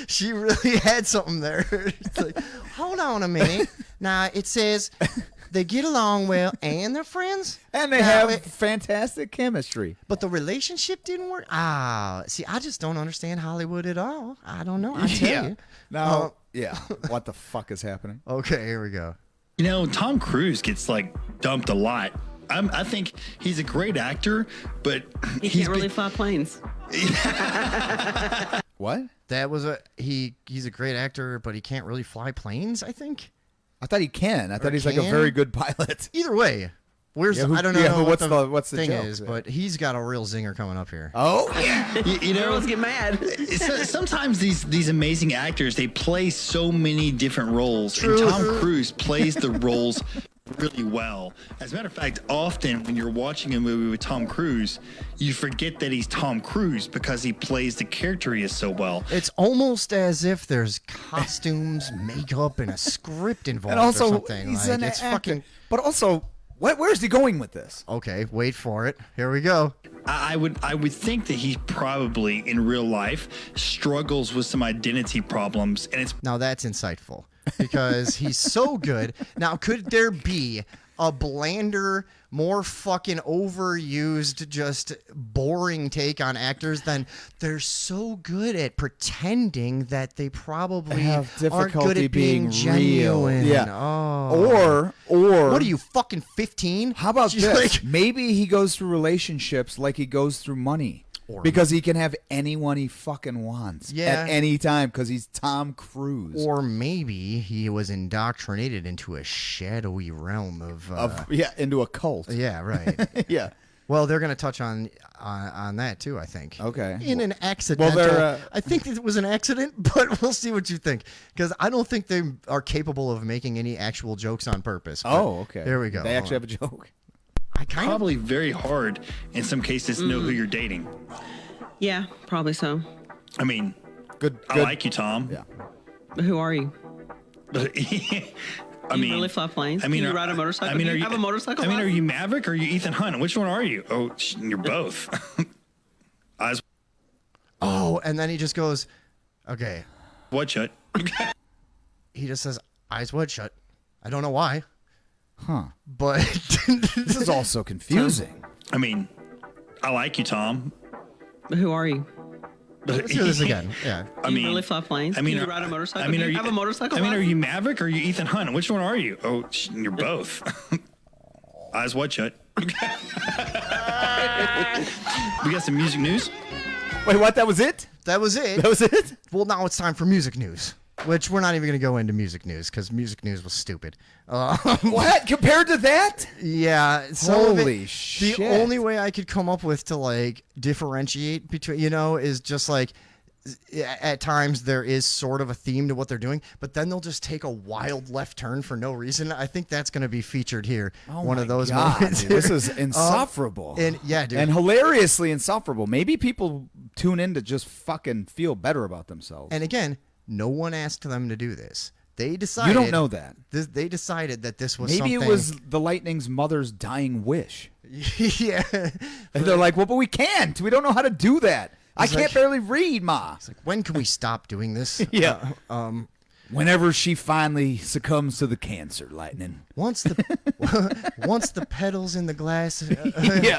She really had something there. It's like, hold on a minute. Now it says they get along well and they're friends. And they Now, have fantastic chemistry. but the relationship didn't work. See, I just don't understand Hollywood at all. I don't know. I tell you. Now, what the fuck is happening? Okay, here we go. You know, Tom Cruise gets like dumped a lot. I think he's a great actor, but He he's can't really fly planes. What? That was he's a great actor, but he can't really fly planes, I think. I thought he can. I thought he's like a can? very good pilot. Either way, I don't know yeah, what what's the thing joke? is, but he's got a real zinger coming up here. Oh, yeah. you know, Girls get mad. sometimes these amazing actors, they play so many different roles, True. and Tom Cruise plays the roles really well. As a matter of fact, often when you're watching a movie with Tom Cruise, you forget that he's Tom Cruise because he plays the character he is so well. It's almost as if there's costumes, makeup, and a script involved And also, or something. he's Like, an it's actor. fucking But also, where's he going with this? okay. Wait for it. Here we go. I would think that he probably in real life struggles with some identity problems, and it's Now that's insightful. because he's so good. Now, could there be a blander, more fucking overused, just boring take on actors than they're so good at pretending that they probably have aren't difficulty good at being real. genuine? Yeah. Oh. Or What are you, fucking 15? how about She's this? like- Maybe he goes through relationships like he goes through money. Or- Because he can have anyone he fucking wants Yeah. at any time because he's Tom Cruise. Or maybe he was indoctrinated into a shadowy realm of into a cult. yeah, right. Yeah. Well, they're going to touch on that too, I think. Okay. In an accidental. they're, I think it was an accident, but we'll see what you think, because I don't think they are capable of making any actual jokes on purpose. But Oh, okay. There we go. They actually have a joke. I kind of. Probably very hard in some cases to know who you're dating. Yeah, probably so. I mean, Good. I like you, Tom. Yeah. But who are you? But I Do you mean, really fly planes? I mean, Can you ride a motorcycle? I mean, Do are you you have a motorcycle? I mean, are license? you Maverick or are you Ethan Hunt? Which one are you? Oh, you're both. Eyes Oh, and then he just goes, okay. wide shut. He just says, eyes wide shut. I don't know why, Huh. but This is all so confusing. I mean, I like you, Tom. But who are you? let's do this again. Yeah. I Do you mean, really fly planes? I mean, Can you ride a motorcycle? I mean, Do are you you have a motorcycle? I mean, are license? you Maverick or are you Ethan Hunt? Which one are you? Oh, you're both. Eyes wide shut. We got some music news. Wait, what? That was it? That was it. That was it? Well, now it's time for music news, which we're not even going to go into music news because music news was stupid. What? Compared to that? Yeah. Some of Holy it, shit. The only way I could come up with to like differentiate between, is just like at times there is sort of a theme to what they're doing, but then they'll just take a wild left turn for no reason. I think that's going to be featured here. Oh One my of those God, moments. dude, this here. is insufferable. And yeah, dude. And hilariously insufferable. Maybe people tune in to just fucking feel better about themselves. And again, no one asked them to do this. They decided. You don't know that. They decided that this was Maybe something. it was the Lightning's mother's dying wish. Yeah. And they're like, well, but we can't. We don't know how to do that. I It's can't like- barely read, Ma. It's like, when can we stop doing this? Yeah. Whenever she finally succumbs to the cancer, Lightning. Once the petals in the glass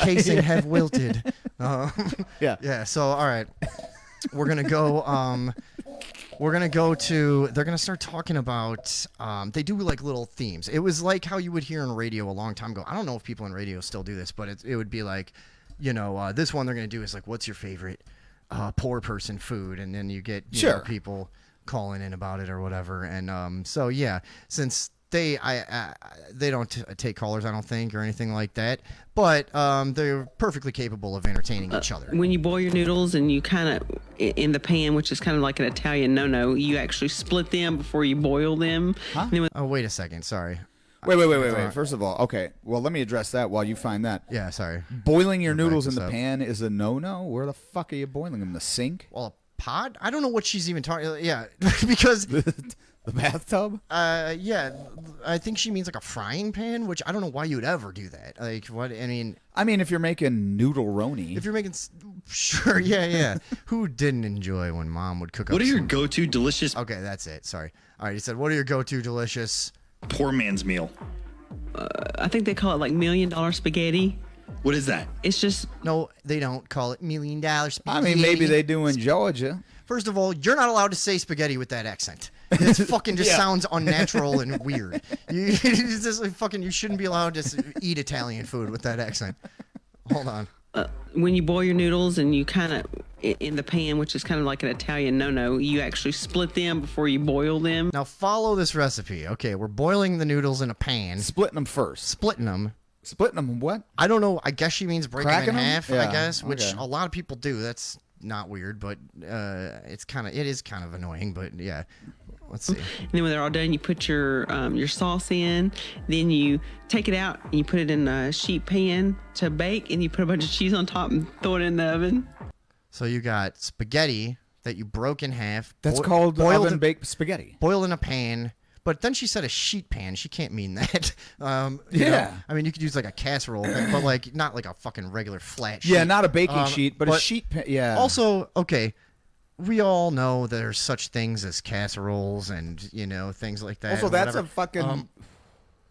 casing have wilted. Yeah. Yeah. So all right, we're gonna go. We're gonna go to. They're gonna start talking about. They do like little themes. It was like how you would hear in radio a long time ago. I don't know if people in radio still do this, but it would be like, this one they're gonna do is like, what's your favorite poor person food, and then you get Sure. people calling in about it or whatever. And so yeah, since they don't take callers, I don't think, or anything like that, but they're perfectly capable of entertaining each other. When you boil your noodles and you kind of in the pan, which is kind of like an Italian no-no, you actually split them before you boil them. Huh? And then when Oh, wait a second. Sorry. Wait. First of all, okay. Well, let me address that while you find that. Yeah, sorry. Boiling your We'll noodles back in this the up. pan is a no-no? Where the fuck are you boiling them? The sink? Well, a pod? I don't know what she's even talking. Yeah, because The bathtub? yeah, I think she means like a frying pan, which I don't know why you'd ever do that. Like, what? I mean, I mean, if you're making noodle-roni. if you're making, sure, yeah. Who didn't enjoy when mom would cook up? What are your some- go-to delicious Okay, that's it. Sorry. All right, he said, what are your go-to delicious? poor man's meal? I think they call it like $1 million spaghetti. What is that? It's just No, they don't call it $1 million I spaghetti. mean, maybe they do in Georgia. First of all, you're not allowed to say spaghetti with that accent. It fucking just sounds unnatural and weird. You it's just like fucking. You shouldn't be allowed to eat Italian food with that accent. Hold on. when you boil your noodles and you kind of in the pan, which is kind of like an Italian no-no, you actually split them before you boil them. Now follow this recipe. Okay, we're boiling the noodles in a pan, Splitting them first. splitting them. Splitting them what? I don't know. I guess she means breaking Cracking them in 'em? half. Yeah, I guess, which okay. a lot of people do. That's not weird, but it is kind of annoying. But yeah, let's see. And then when they're all done, you put your sauce in. Then you take it out and you put it in a sheet pan to bake, and you put a bunch of cheese on top and throw it in the oven. So you got spaghetti that you broke in half. That's called boiled oven baked spaghetti. boiled in a pan. But then she said a sheet pan. She can't mean that. You Yeah. know? I mean, you could use like a casserole, but like not like a fucking regular flat sheet. Yeah, not a baking sheet, but a but sheet pan. Yeah. Also, okay, we all know there's such things as casseroles and things like that. Also, or that's whatever. a fucking.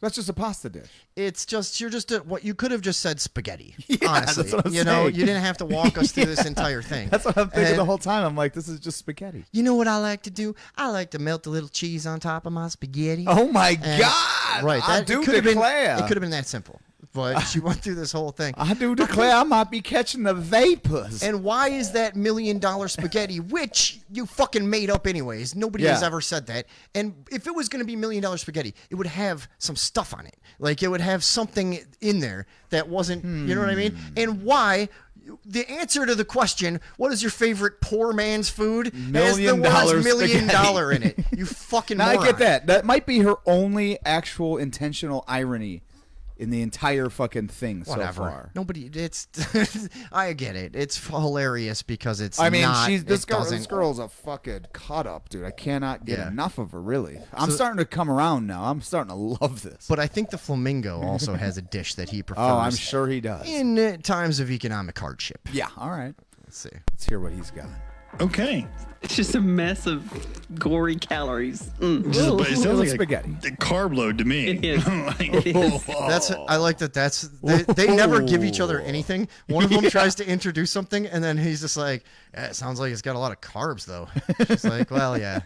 That's just a pasta dish. It's just what you could have just said spaghetti. Yeah, honestly, that's what I'm you saying. didn't have to walk us through this entire thing. That's what I'm thinking And the whole time. I'm like, this is just spaghetti. You know what I like to do? I like to melt a little cheese on top of my spaghetti. Oh my And- God! Right, I that do could have been. declare. It could have been that simple, but she went through this whole thing. I do declare I might be catching the vapors. And why is that $1 million spaghetti, which you fucking made up anyways? Nobody has Yeah. ever said that. And if it was going to be $1 million spaghetti, it would have some stuff on it. Like it would have something in there that wasn't, you know what I mean? And why? The answer to the question, what is your favorite poor man's food? Has the $1 million words $1 million spaghetti. in it. You fucking Now moron. I get that. That might be her only actual intentional irony in the entire fucking thing so Whatever. far. Nobody. It's. I get it. It's hilarious because it's. I mean, not, this it doesn't- This girl's a fucking cut up, dude. I cannot get Yeah. enough of her. Really, I'm starting to come around now. I'm starting to love this. But I think the flamingo also has a dish that he prefers. Oh, I'm sure he does. In times of economic hardship. Yeah. All right. Let's see. Let's hear what he's got. Okay. It's just a mess of gory calories. Mm. But it sounds Little like spaghetti. a carb load to me. It is. Like, It is. That's. I like that. That's. They never give each other anything. One of them tries to introduce something, and then he's just like, yeah, "It sounds like it's got a lot of carbs, though." She's like, "Well, yeah,"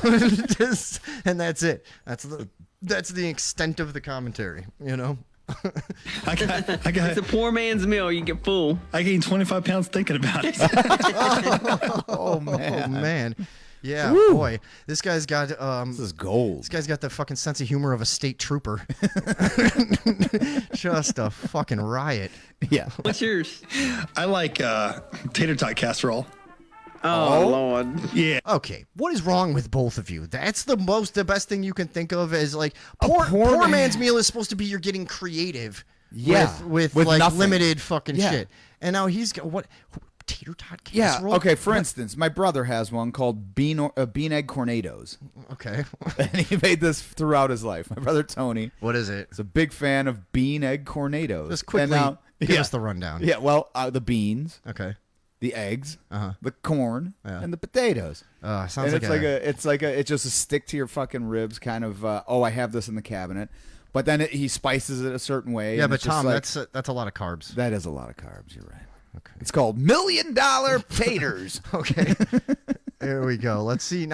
and that's it. That's the extent of the commentary. I got It's a poor man's meal. You get full. I gained 25 pounds thinking about it. Oh man. Oh man. Yeah, Woo. boy. This guy's got This is gold. This guy's got the fucking sense of humor of a state trooper. Just a fucking riot. Yeah. What's yours? I like tater tot casserole. Oh, Lord. Yeah. Okay, what is wrong with both of you? That's the best thing you can think of is like poor poor man's man. meal is supposed to be you're getting creative. Yeah, with with like nothing. limited fucking Yeah. shit. And now he's got what tater tot Yeah. casserole? Okay. For instance, my brother has one called bean egg cornados, Okay. and he made this throughout his life. My brother Tony What is it? is a big fan of bean egg cornados. Just quickly And now, give us the rundown. Yeah. Well, the beans, Okay. the eggs, Uh-huh. the corn, Yeah. and the potatoes. Sounds And like it's it's just a stick to your fucking ribs kind of. I have this in the cabinet, but then he spices it a certain way. Yeah, and but it's just Tom, like- that's a lot of carbs. that is a lot of carbs. You're right. Okay. It's called $1 million taters. Okay. There we go. Let's see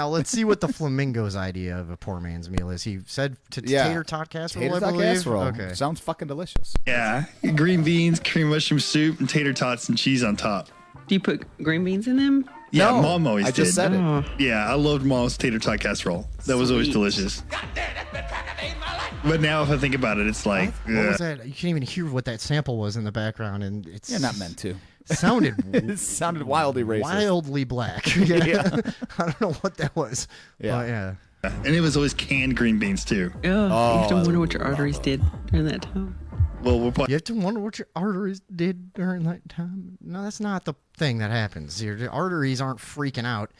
what the flamingo's idea of a poor man's meal is. He said tater tot casserole, Tater I tot believe. casserole. Okay. Sounds fucking delicious. Yeah. Green beans, cream mushroom soup, and tater tots and cheese on top. Do you put green beans in them? Yeah, No, Mom always I did. just said it. Oh, Yeah, I loved Mom's tater tot casserole. That was always Sweet. delicious. But now if I think about it, it's like, What was ugh. that? You can't even hear what that sample was in the background, and it's You're not meant to. sounded It sounded wildly racist. wildly black. Yeah. Yeah. I don't know what that was. Yeah. But yeah. And it was always canned green beans too. ugh. You have to I wonder what your love arteries them. did during that time. Well, we'll probably You have to wonder what your arteries did during that time. No, that's not the thing that happens. Your arteries aren't freaking out.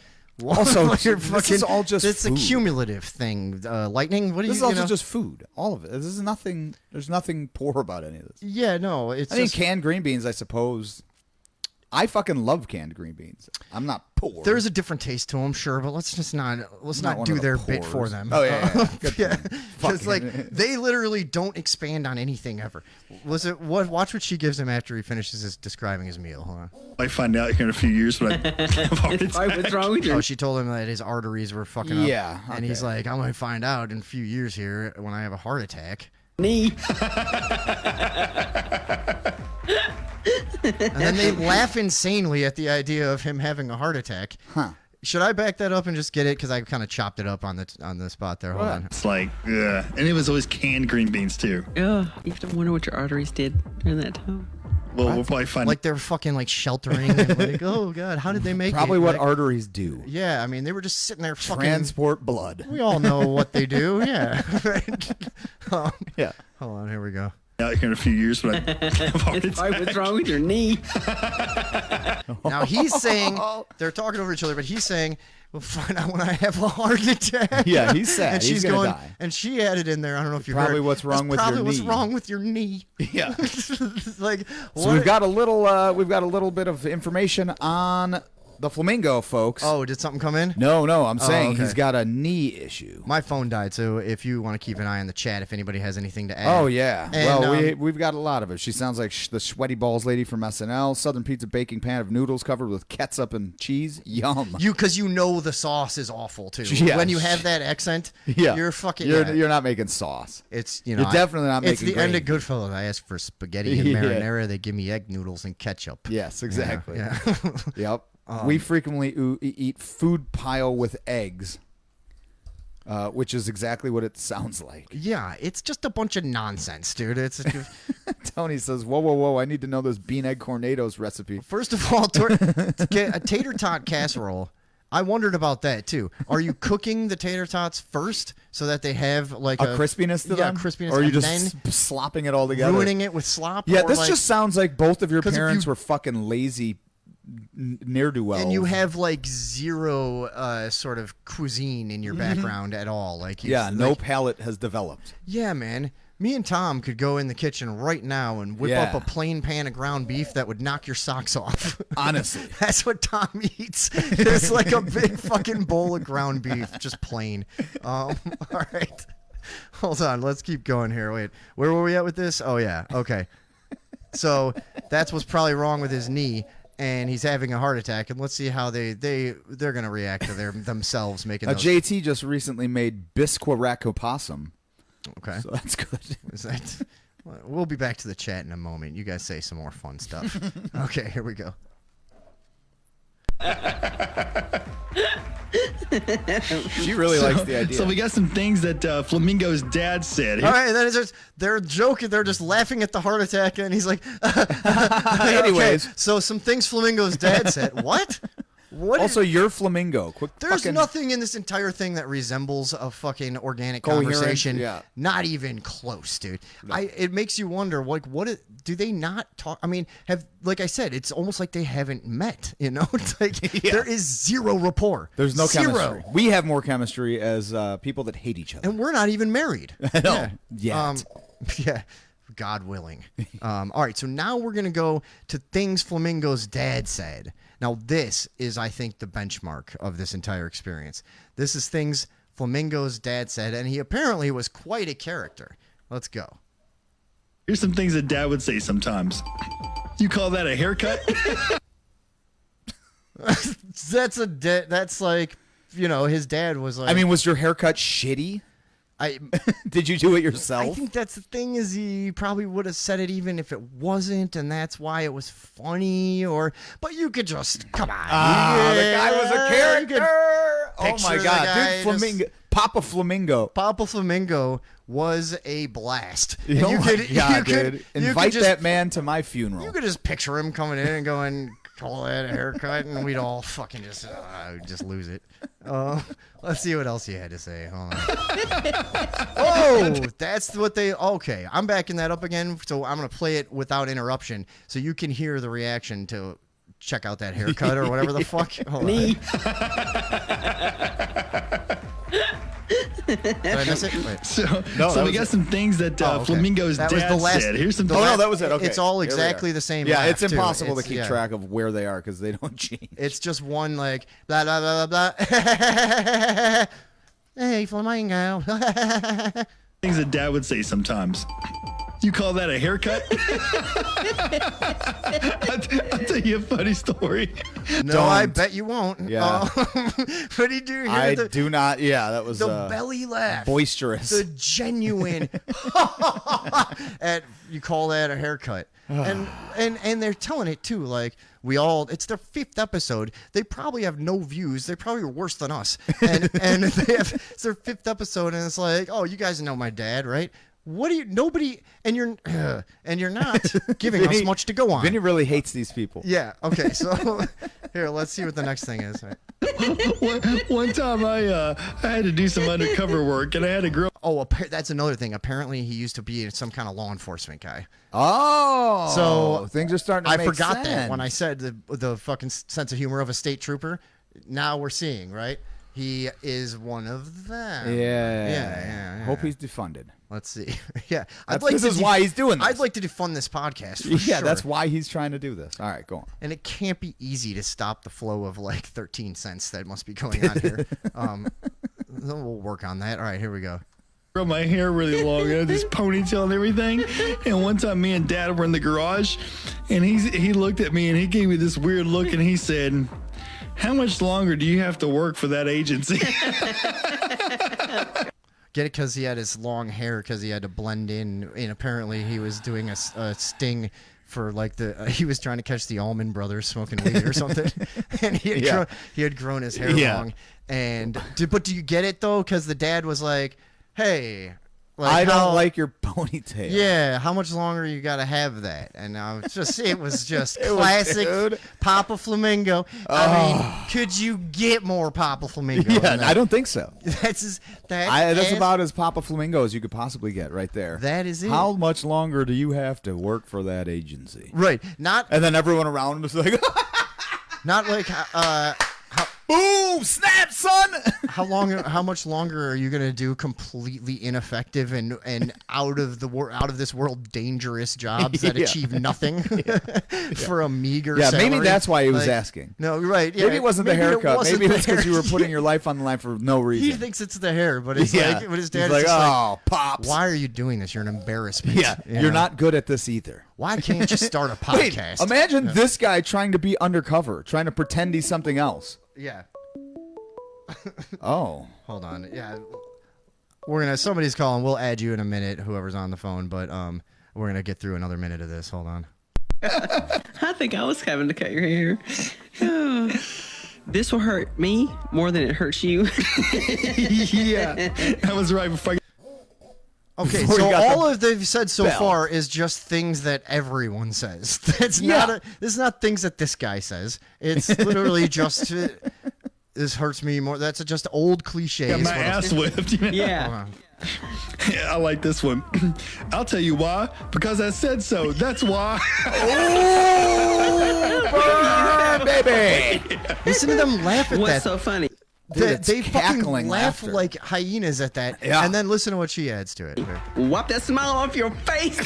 Also, Your this is all just it's a food. cumulative thing. Lightning. What do This you? is also you know? just food. All of it. This is nothing. There's nothing poor about any of this. Yeah, no. It's I mean, just canned green beans, I suppose. I fucking love canned green beans. I'm not poor. there's a different taste to them, sure, but let's Not not one do of the their bit for poors. them. Oh, yeah. Good yeah. point. Because like Fucking- they literally don't expand on anything ever. Was it what? Watch what she gives him after he finishes describing his meal. Huh? find out here in a few years when I have a heart It's probably attack. what's wrong with your Oh, she told him that his arteries were fucking up. Yeah, And he's okay. like, I'm going to find out in a few years here when I have a heart attack. knee. And then they laugh insanely at the idea of him having a heart attack. Huh. Should I back that up and just get it? Because I kind of chopped it up on the spot there. Hold What? on. It's like, ugh. And it was always canned green beans too. Ugh. You have to wonder what your arteries did during that time. Well, we'll probably find Like they're fucking like sheltering. And like, oh, God, how did they make Probably it? what Like, arteries do. Yeah, I mean, they were just sitting there fucking. Transport blood. We all know what they do. Yeah. Right? Yeah. Hold on, here we go. out here in a few years when I have a heart It's probably what's wrong with your knee. Now he's saying they're talking over each other, but he's saying we'll find out when I have a heart attack. Yeah, he's sad. And He's she's gonna going, die. and she added in there. I don't know if you Probably heard. what's wrong "That's with your probably what's knee." wrong with your knee. Yeah. Like So we've got a little bit of information on The flamingo, folks. Oh, did something come in? No, I'm saying okay. he's got a knee issue. My phone died, so if you want to keep an eye on the chat, if anybody has anything to add. Oh, yeah. And, well, we've got a lot of it. She sounds like the sweaty balls lady from SNL. Southern pizza baking pan of noodles covered with ketchup and cheese. Yum. Because you know the sauce is awful, too. Yeah. When you have that accent, Yeah. you're fucking... You're not making sauce. It's, you know... You're definitely not It's making the end of gravy. Goodfellas. I ask for spaghetti and Yeah. marinara. They give me egg noodles and ketchup. Yes, exactly. Yeah. Yep. We frequently eat food pile with eggs, which is exactly what it sounds like. Yeah, it's just a bunch of nonsense, dude. It's Tony says, whoa, I need to know this bean egg cornados recipe. First of all, a tater tot casserole. I wondered about that too. Are you cooking the tater tots first so that they have like A crispiness to them? crispiness, Or are you and just then slopping it all together? ruining it with slop? Yeah, or this like, just sounds like both of your 'cause if parents you- were fucking lazy ne'er-do-wells. and you have like zero sort of cuisine in your background at all. Like no like, palate has developed. yeah, man. Me and Tom could go in the kitchen right now and whip up a plain pan of ground beef that would knock your socks off. Honestly. That's what Tom eats. It's like a big fucking bowl of ground beef, just plain. All right. Hold on. Let's keep going here. Wait. Where were we at with this? Oh, yeah. Okay. So that's what's probably wrong with his knee, and he's having a heart attack. And let's see how they're going to react to themselves making those. JT just recently made Bisquirac opossum. Okay. So that's good. Is that? We'll be back to the chat in a moment. You guys say some more fun stuff. Okay, here we go. She really likes the idea. So we got some things that Flamingo's dad said. All right, and then it's just they're joking, they're just laughing at the heart attack, and he's like, Anyways. okay, so some things Flamingo's dad said. What? What? Also, you're flamingo. Quick. There's fucking, nothing in this entire thing that resembles a fucking organic Coherent, conversation. yeah. Not even close, dude. It makes you wonder, like, do they not talk? I mean, like I said, it's almost like they haven't met. You know, it's like there is zero rapport. There's no zero. chemistry. We have more chemistry as people that hate each other. And we're not even married. No. Yet. Yeah. God willing. All right, so now we're going to go to things Flamingo's dad said. Now, this is, I think, the benchmark of this entire experience. This is things Flamingo's dad said, and he apparently was quite a character. Let's go. Here's some things that dad would say sometimes. You call that a haircut? That's like, you know, his dad was like... I mean, was your haircut shitty? Did you do it yourself? I think that's the thing is he probably would have said it even if it wasn't, and that's why it was funny. But you could just come on. The guy was a character. Oh my picture the god, guy dude! Flamingo, Papa Flamingo. Papa Flamingo was a blast. And Oh my god, could dude! Invite that man to my funeral. You could just picture him coming in and going, "Call that a haircut," and we'd all fucking just lose it. Let's see what else he had to say. Hold on. Oh, that's what they. Okay, I'm backing that up again. So I'm gonna play it without interruption, so you can hear the reaction to check out that haircut or whatever the fuck. Hold on. Did I miss it? Wait. So we got some things that Oh, okay. Flamingo's That was dad the last- said. Here's some the Oh things. no, that was it. Okay, It's all here we exactly are. the same. Yeah, laugh, it's too. impossible to It's- keep yeah. track of where they are because they don't change. It's just one like blah blah blah blah blah. Hey, Flamingo. Things that dad would say sometimes. You call that a haircut? I'll tell you a funny story. No, Don't. I bet you won't. Yeah. But he do hear I the, do not. Yeah, that was the belly laugh. boisterous. The genuine. You call that a haircut. and they're telling it too. Like it's their 5th episode. They probably have no views. They probably are worse than us. And it's their 5th episode, and it's like, oh, you guys know my dad, right? What do you? Nobody, and you're not giving us much to go on. Vinny really hates these people. Yeah. Okay. So here, let's see what the next thing is. Right. One time I had to do some undercover work, and I had a girl. Oh, that's another thing. Apparently, he used to be some kind of law enforcement guy. Oh, So things are starting to I make forgot sense. that when I said the fucking sense of humor of a state trooper. Now we're seeing, right? He is one of them. Yeah. Hope he's defunded. Let's see. Yeah, This is why he's doing this. I'd like to defund this podcast. For Yeah, sure. that's why he's trying to do this. All right, go on. And it can't be easy to stop the flow of like 13 cents that must be going on here. We'll work on that. All right, here we go. Grow my hair really long, this ponytail and everything. And one time, me and Dad were in the garage, and he looked at me and he gave me this weird look, and he said, "How much longer do you have to work for that agency?" Get it? Because he had his long hair, because he had to blend in, and apparently he was doing a sting for like he was trying to catch the Allman Brothers smoking weed or something, and he had grown his hair long. And but do you get it though? Because the dad was like, "Hey, like, I don't like your ponytail." Yeah, how much longer you got to have that? And it was just classic Papa Flamingo. I mean, could you get more Papa Flamingo? Yeah, I don't think so. That's about as Papa Flamingo as you could possibly get right there. That is it. How much longer do you have to work for that agency? Right. And then everyone around him is like, not like boom, snap, son. How much longer are you gonna do completely ineffective and out of this world dangerous jobs that achieve nothing for a meager salary? Maybe that's why he was asking. No, right. Yeah, maybe it wasn't the haircut. Maybe it's because you were putting your life on the line for no reason. He thinks it's the hair, but it's like, but his dad's like, just "Oh, Pops, why are you doing this? You're an embarrassment." Yeah, you're not good at this either. Why can't you start a podcast? Wait, imagine this guy trying to be undercover, trying to pretend he's something else. Yeah. Oh. Hold on. Yeah. Somebody's calling. We'll add you in a minute, whoever's on the phone, but we're going to get through another minute of this. Hold on. I think I was having to cut your hair. This will hurt me more than it hurts you. Yeah. That was right before Okay, so all of they've said so far is just things that everyone says. This is not things that this guy says. It's literally just this hurts me more. That's just old cliches. Got my ass whipped. You know? Yeah. I like this one. I'll tell you why. Because I said so. That's why. Oh, baby! Listen to them laugh at that. What's so funny? They fucking laugh laughter. like hyenas at that, Yeah. and then listen to what she adds to it. Wipe that smile off your face.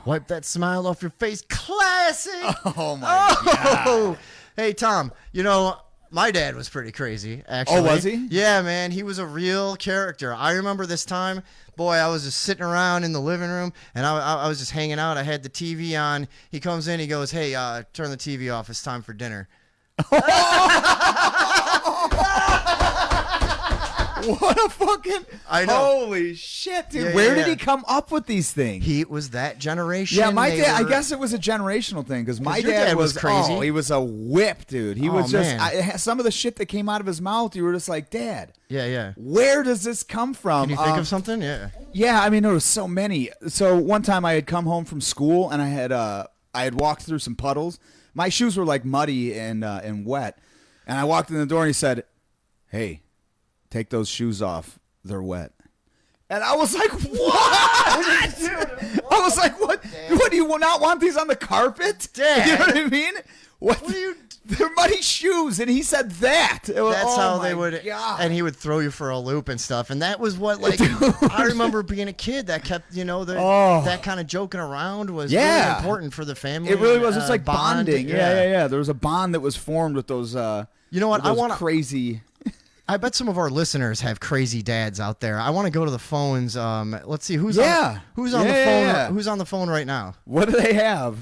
Wipe that smile off your face. Classic. Oh my God. Hey Tom, my dad was pretty crazy, actually. Oh, was he? Yeah, man, he was a real character. I remember this time, boy, I was just sitting around in the living room, and I was just hanging out. I had the TV on. He comes in, he goes, "Hey, turn the TV off. It's time for dinner." What a fucking... I know. Holy shit, dude. Yeah, Where yeah, did he come up with these things? He was that generation. Yeah, my dad, I guess it was a generational thing, because my your dad was crazy. Oh, he was a whip, dude. He was just... some of the shit that came out of his mouth, you were just like, Dad, Yeah. where does this come from? Can you think of something? Yeah. Yeah, I mean, there was so many. So one time I had come home from school, and I had walked through some puddles. My shoes were like muddy and wet. And I walked in the door, and he said, "Hey, take those shoes off. They're wet." And I was like, "What?" Dude, I was like, "What? Damn. What, do you not want these on the carpet?" Dad. You know what I mean? What are you... They're muddy shoes, and he said that. That's how they would, God. And he would throw you for a loop and stuff. And that was what, like, I remember being a kid that kept, that kind of joking around was really important for the family. It really was. It's like bond. bonding. Yeah. There was a bond that was formed with those. You know what? I want crazy. I bet some of our listeners have crazy dads out there. I want to go to the phones. Let's see who's on the phone. Yeah. Who's on the phone right now? What do they have?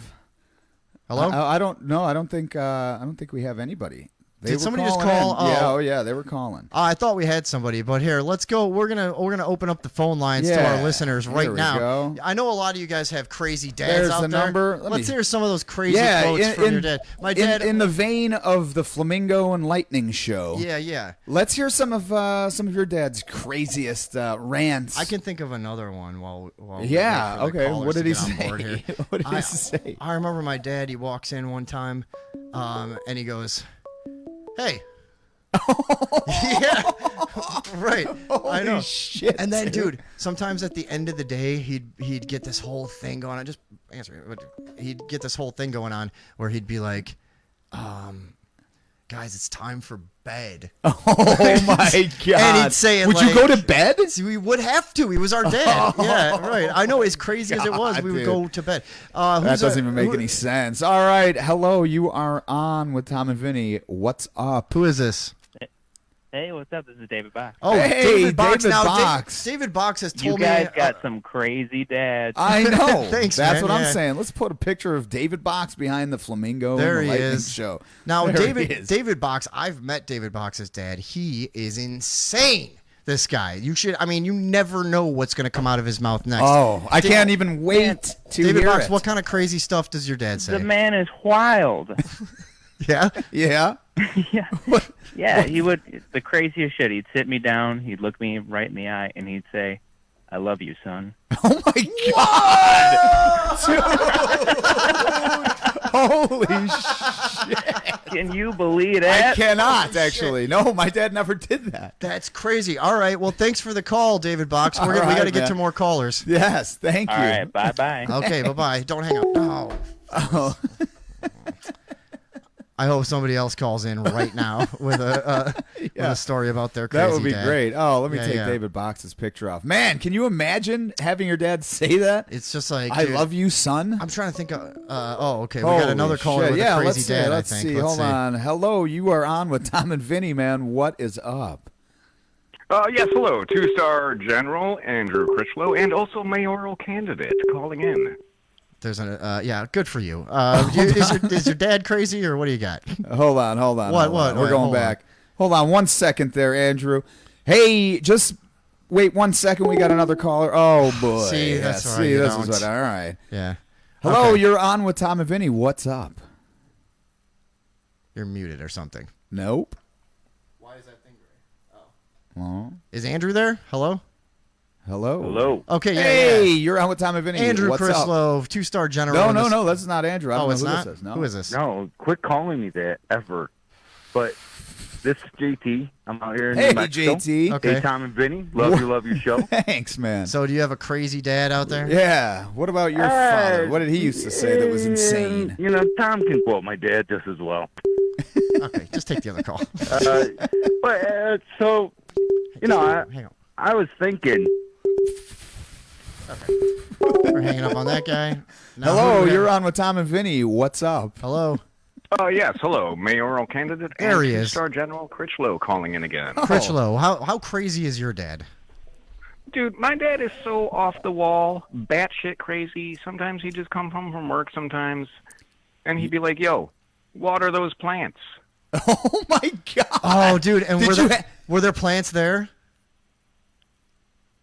Hello? I don't know. I don't think we have anybody. Did somebody just call? Yeah, they were calling. I thought we had somebody, but here, let's go. We're gonna open up the phone lines to our listeners right now. Go. I know a lot of you guys have crazy dads There's out the there. number. Let's hear some of those crazy quotes from your dad. My dad, in the vein of the Flamingo and Lightning show. Yeah. Let's hear some of your dad's craziest rants. I can think of another one while yeah. we wait for the Okay. callers What did to he get on say? board here. What did he say? I remember my dad. He walks in one time, and he goes, "Hey." Yeah, right. I know. Shit, and then, dude, sometimes at the end of the day, he'd get this whole thing going on. Just answer it. He'd get this whole thing going on where he'd be like, guys, it's time for bed. Oh my God! And he'd say, "Would you go to bed?" See, we would have to. He was our dad. Yeah, right. I know. As crazy as it was, we would go to bed. That doesn't even make any sense. All right, hello. You are on with Tom and Vinny. What's up? Who is this? Hey, what's up? This is David Box. Oh, hey, David Box. David Now, Box. David Box has You told me. guys got some crazy dads. I know. Thanks, That's man, what I'm yeah. saying. Let's put a picture of David Box behind the flamingo There in the he lightning is. show. Now, There he is. David Box. I've met David Box's dad. He is insane. This guy. You should. I mean, you never know what's going to come out of his mouth next. Oh, I can't even wait to David hear Box, it. what kind of crazy stuff does your dad say? The man is wild. Yeah. Yeah. yeah. Yeah, he would. The craziest shit. He'd sit me down. He'd look me right in the eye, and he'd say, "I love you, son." Oh my God! Holy shit! Can you believe that? I cannot actually. No, my dad never did that. That's crazy. All right. Well, thanks for the call, David Box. All We right, got to get man. to more callers. Yes, thank you. All right, bye-bye. Okay. Bye-bye. Don't hang up. Oh. Oh. I hope somebody else calls in right now with with a story about their crazy That would be dad. great. Oh, let me Yeah, take yeah. David Box's picture off. Man, can you imagine having your dad say that? It's just like, I dude, love you, son. I'm trying to think of. Okay. We got another caller shit. with Yeah, a let's crazy see. dad. Let's I think. see. Let's Hold see. on. Hello, you are on with Tom and Vinny, man. What is up? Yes, hello. Two-star General Andrew Critchlow and also mayoral candidate calling in. There's a yeah. Good for you. Is your dad crazy or what do you got? Hold on. What? Hold on. What? We're All right, going hold back. Hold on 1 second there, Andrew. Hey, just wait 1 second. We got another caller. Oh boy. See, that's yeah, all right, See, you this don't. is what. All right. Yeah. Hello, Okay. you're on with Tom and Vinny. What's up? You're muted or something. Nope. Why is that thing gray? Oh. Is Andrew there? Hello. Hello. Hello. Okay. Yeah. Hey, yeah. you're on with Tom and Vinny. Andrew What's up? Crislow, two-star general. No, that's not Andrew. I don't Oh, know it's who not. this is. No. Who is this? No, quit calling me that ever. But this is JT. I'm out here in Hey, New Mexico. JT. Okay. Hey, Tom and Vinny. Love your show. Thanks, man. So, do you have a crazy dad out there? Yeah. What about your father? What did he used to say that was insane? You know, Tom can quote my dad just as well. Okay, just take the other call. So, you know, Hang on. I was thinking. We're hanging up on that guy. Now, Hello, who do we you're have? on with Tom and Vinny. What's up? Hello. Yes, hello. Mayoral candidate There and he is. two-star General Critchlow calling in again. Critchlow, how crazy is your dad? Dude, my dad is so off the wall, batshit crazy. Sometimes he'd just come home from work sometimes, and he'd be like, yo, water those plants. Oh my God! Oh, dude, and Did were there plants there?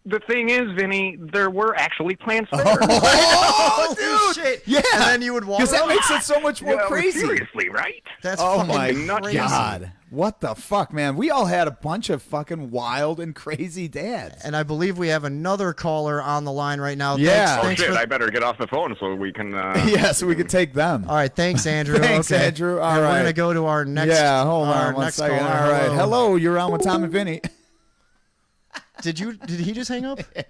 The thing is, Vinny, there were actually plants there. Oh, Holy dude! shit. Yeah, And then you would water because that them? makes it so much more Yeah, crazy. Seriously, right? That's Oh fucking my crazy. God! What the fuck, man? We all had a bunch of fucking wild and crazy dads. And I believe we have another caller on the line right now. Yeah. Thanks Shit, for I better get off the phone so we can... Yeah, so we could take them. All right, thanks, Andrew. Thanks, okay. Andrew. All and right. We're gonna go to our next. Yeah, hold our on 1 next second. caller. All right, hello, you're on with Tom and Vinny. Did he just hang up? Yeah.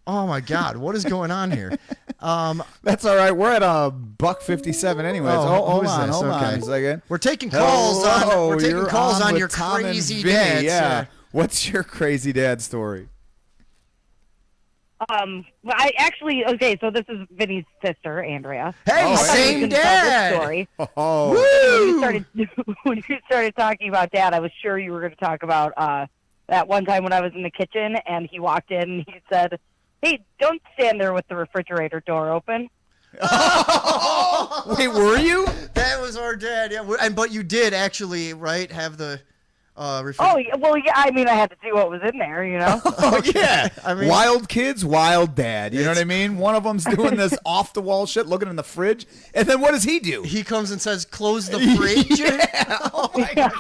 Oh my God, what is going on here? That's all right. We're at $1.57 anyways. Oh, Hold who's on, this? hold on Okay. a second. We're taking calls on. Hello, We're taking you're calls on with your Tom and crazy Vinny, dads. Yeah. What's your crazy dad story? Well, I actually so this is Vinny's sister, Andrea. Hey, Oh, same You can tell dad. this story. Oh, When you started talking about dad, I was sure you were going to talk about that one time when I was in the kitchen and he walked in and he said, "Hey, don't stand there with the refrigerator door open." wait, were you? That was our dad. Yeah, but you did actually, right? Have the Oh, yeah, well, yeah. I mean, I had to see what was in there, you know. Oh yeah, I mean- wild kids, wild dad. You know what I mean? One of them's doing this off the wall shit, looking in the fridge, and then what does he do? He comes and says, "Close the fridge." Oh my God!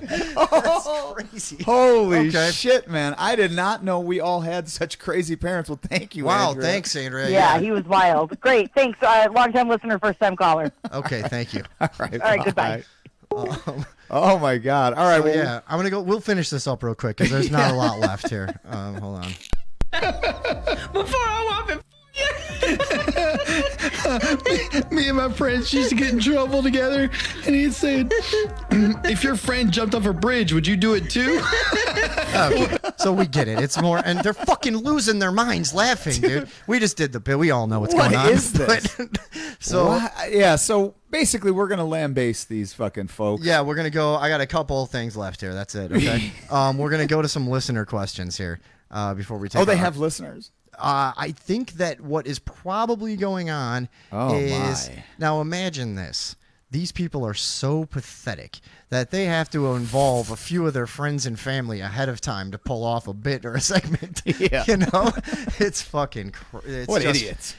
That's crazy. Holy Okay. shit, man! I did not know we all had such crazy parents. Well, thank you. Wow, Andrea. thanks, Andrea. Yeah, he was wild. Great, thanks. Long time listener, first time caller. Okay, thank you. All right, All right, goodbye. Oh my God! All right, So, well, yeah, I'm gonna go. We'll finish this up real quick because there's not a lot left here. Hold on. Before I walk in. Me and my friends used to get in trouble together, and he'd say, if your friend jumped off a bridge, would you do it too? Okay, so we get it. It's more, and they're fucking losing their minds laughing, dude. We just did the bit. We all know what's going on. What is this? So yeah, so basically we're gonna lambaste these fucking folks. yeah, we're gonna go. I got a couple things left here. That's it. Okay. We're gonna go to some listener questions here before we take. Oh, they have listeners. I think that what is probably going on is my. now imagine this. These people are so pathetic that they have to involve a few of their friends and family ahead of time to pull off a bit or a segment. Yeah. You know, it's fucking. What idiots!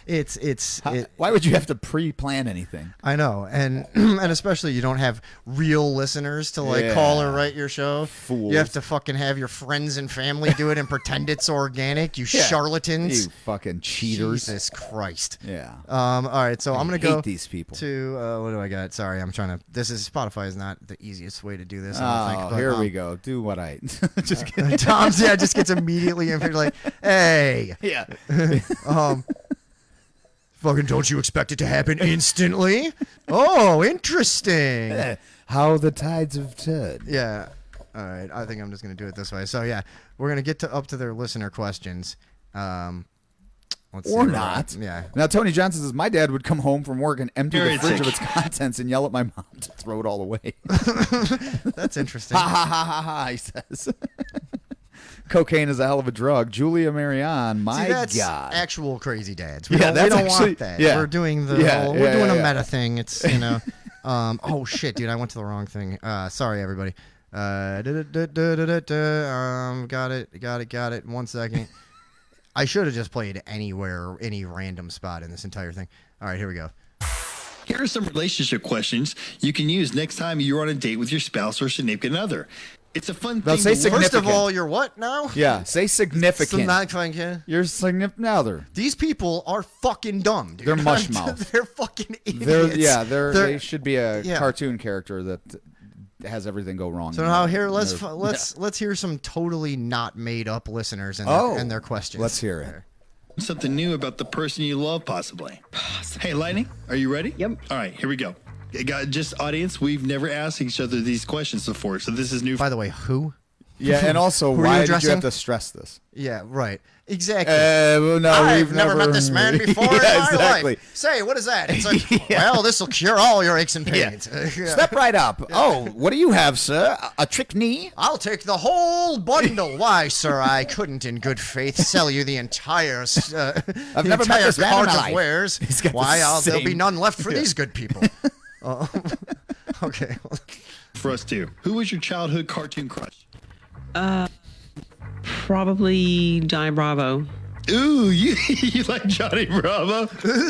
Why would you have to pre-plan anything? I know, and and especially you don't have real listeners to like call or write your show. Fools. You have to fucking have your friends and family do it and pretend it's organic. You charlatans. You fucking cheaters. Jesus Christ. Yeah. All right, so I'm gonna go these people. to what do I got? Sorry, I'm trying to. This is Spotify is not the easiest way to do this. I don't think, but, here we go. Do what I just kidding. Tom's just gets immediately in like, hey, Yeah. fucking don't you expect it to happen instantly? Oh, interesting. How the tides have turned. Yeah. All right. I think I'm just gonna do it this way. So yeah, we're gonna get up to their listener questions. Let's Or see. not. Yeah. Now, Tony Johnson says, my dad would come home from work and empty the Heretic. fridge of its contents and yell at my mom to throw it all away. That's interesting. Ha ha ha ha ha, he says. Cocaine is a hell of a drug. Julia Marianne, my See, that's God. actual crazy dads. Yeah, We don't that's actually- want that. yeah. We're doing the Yeah, whole, yeah, we're doing yeah, a yeah. meta thing. It's oh shit, dude, I went to the wrong thing. Sorry everybody. Got it. 1 second. I should have just played anywhere, any random spot in this entire thing. All right, here we go. Here are some relationship questions you can use next time you're on a date with your spouse or significant other. It's a fun Now thing. say to learn. First of significant. all, you're what now? Yeah, say significant. Your significant other. These people are fucking dumb, dude. They're mushmouth. They're fucking idiots. They should be a yeah. cartoon character that has everything go wrong. So now here, let's hear some totally not made up listeners and their questions. Let's hear it. Something new about the person you love, possibly. Hey, Lightning, are you ready? Yep. All right, here we go. Just audience, we've never asked each other these questions before, so this is new. By the way, who? Yeah, and also, Who are you why did you addressing? have to stress this? Yeah, right. Exactly. Well, no, I've we've never met this man before in my exactly. life. Say, what is that? It's like, well, this will cure all your aches and pains. Yeah. Step right up. Oh, what do you have, sir? A trick knee? I'll take the whole bundle. Why, sir? I couldn't, in good faith, sell you the entire, I've never met this man in cart my of life. wares. He's got the Why, there'll be same- none left for these good people. Okay. For us, too. Who was your childhood cartoon crush? Probably Johnny Bravo. Ooh, you like Johnny Bravo? Ew.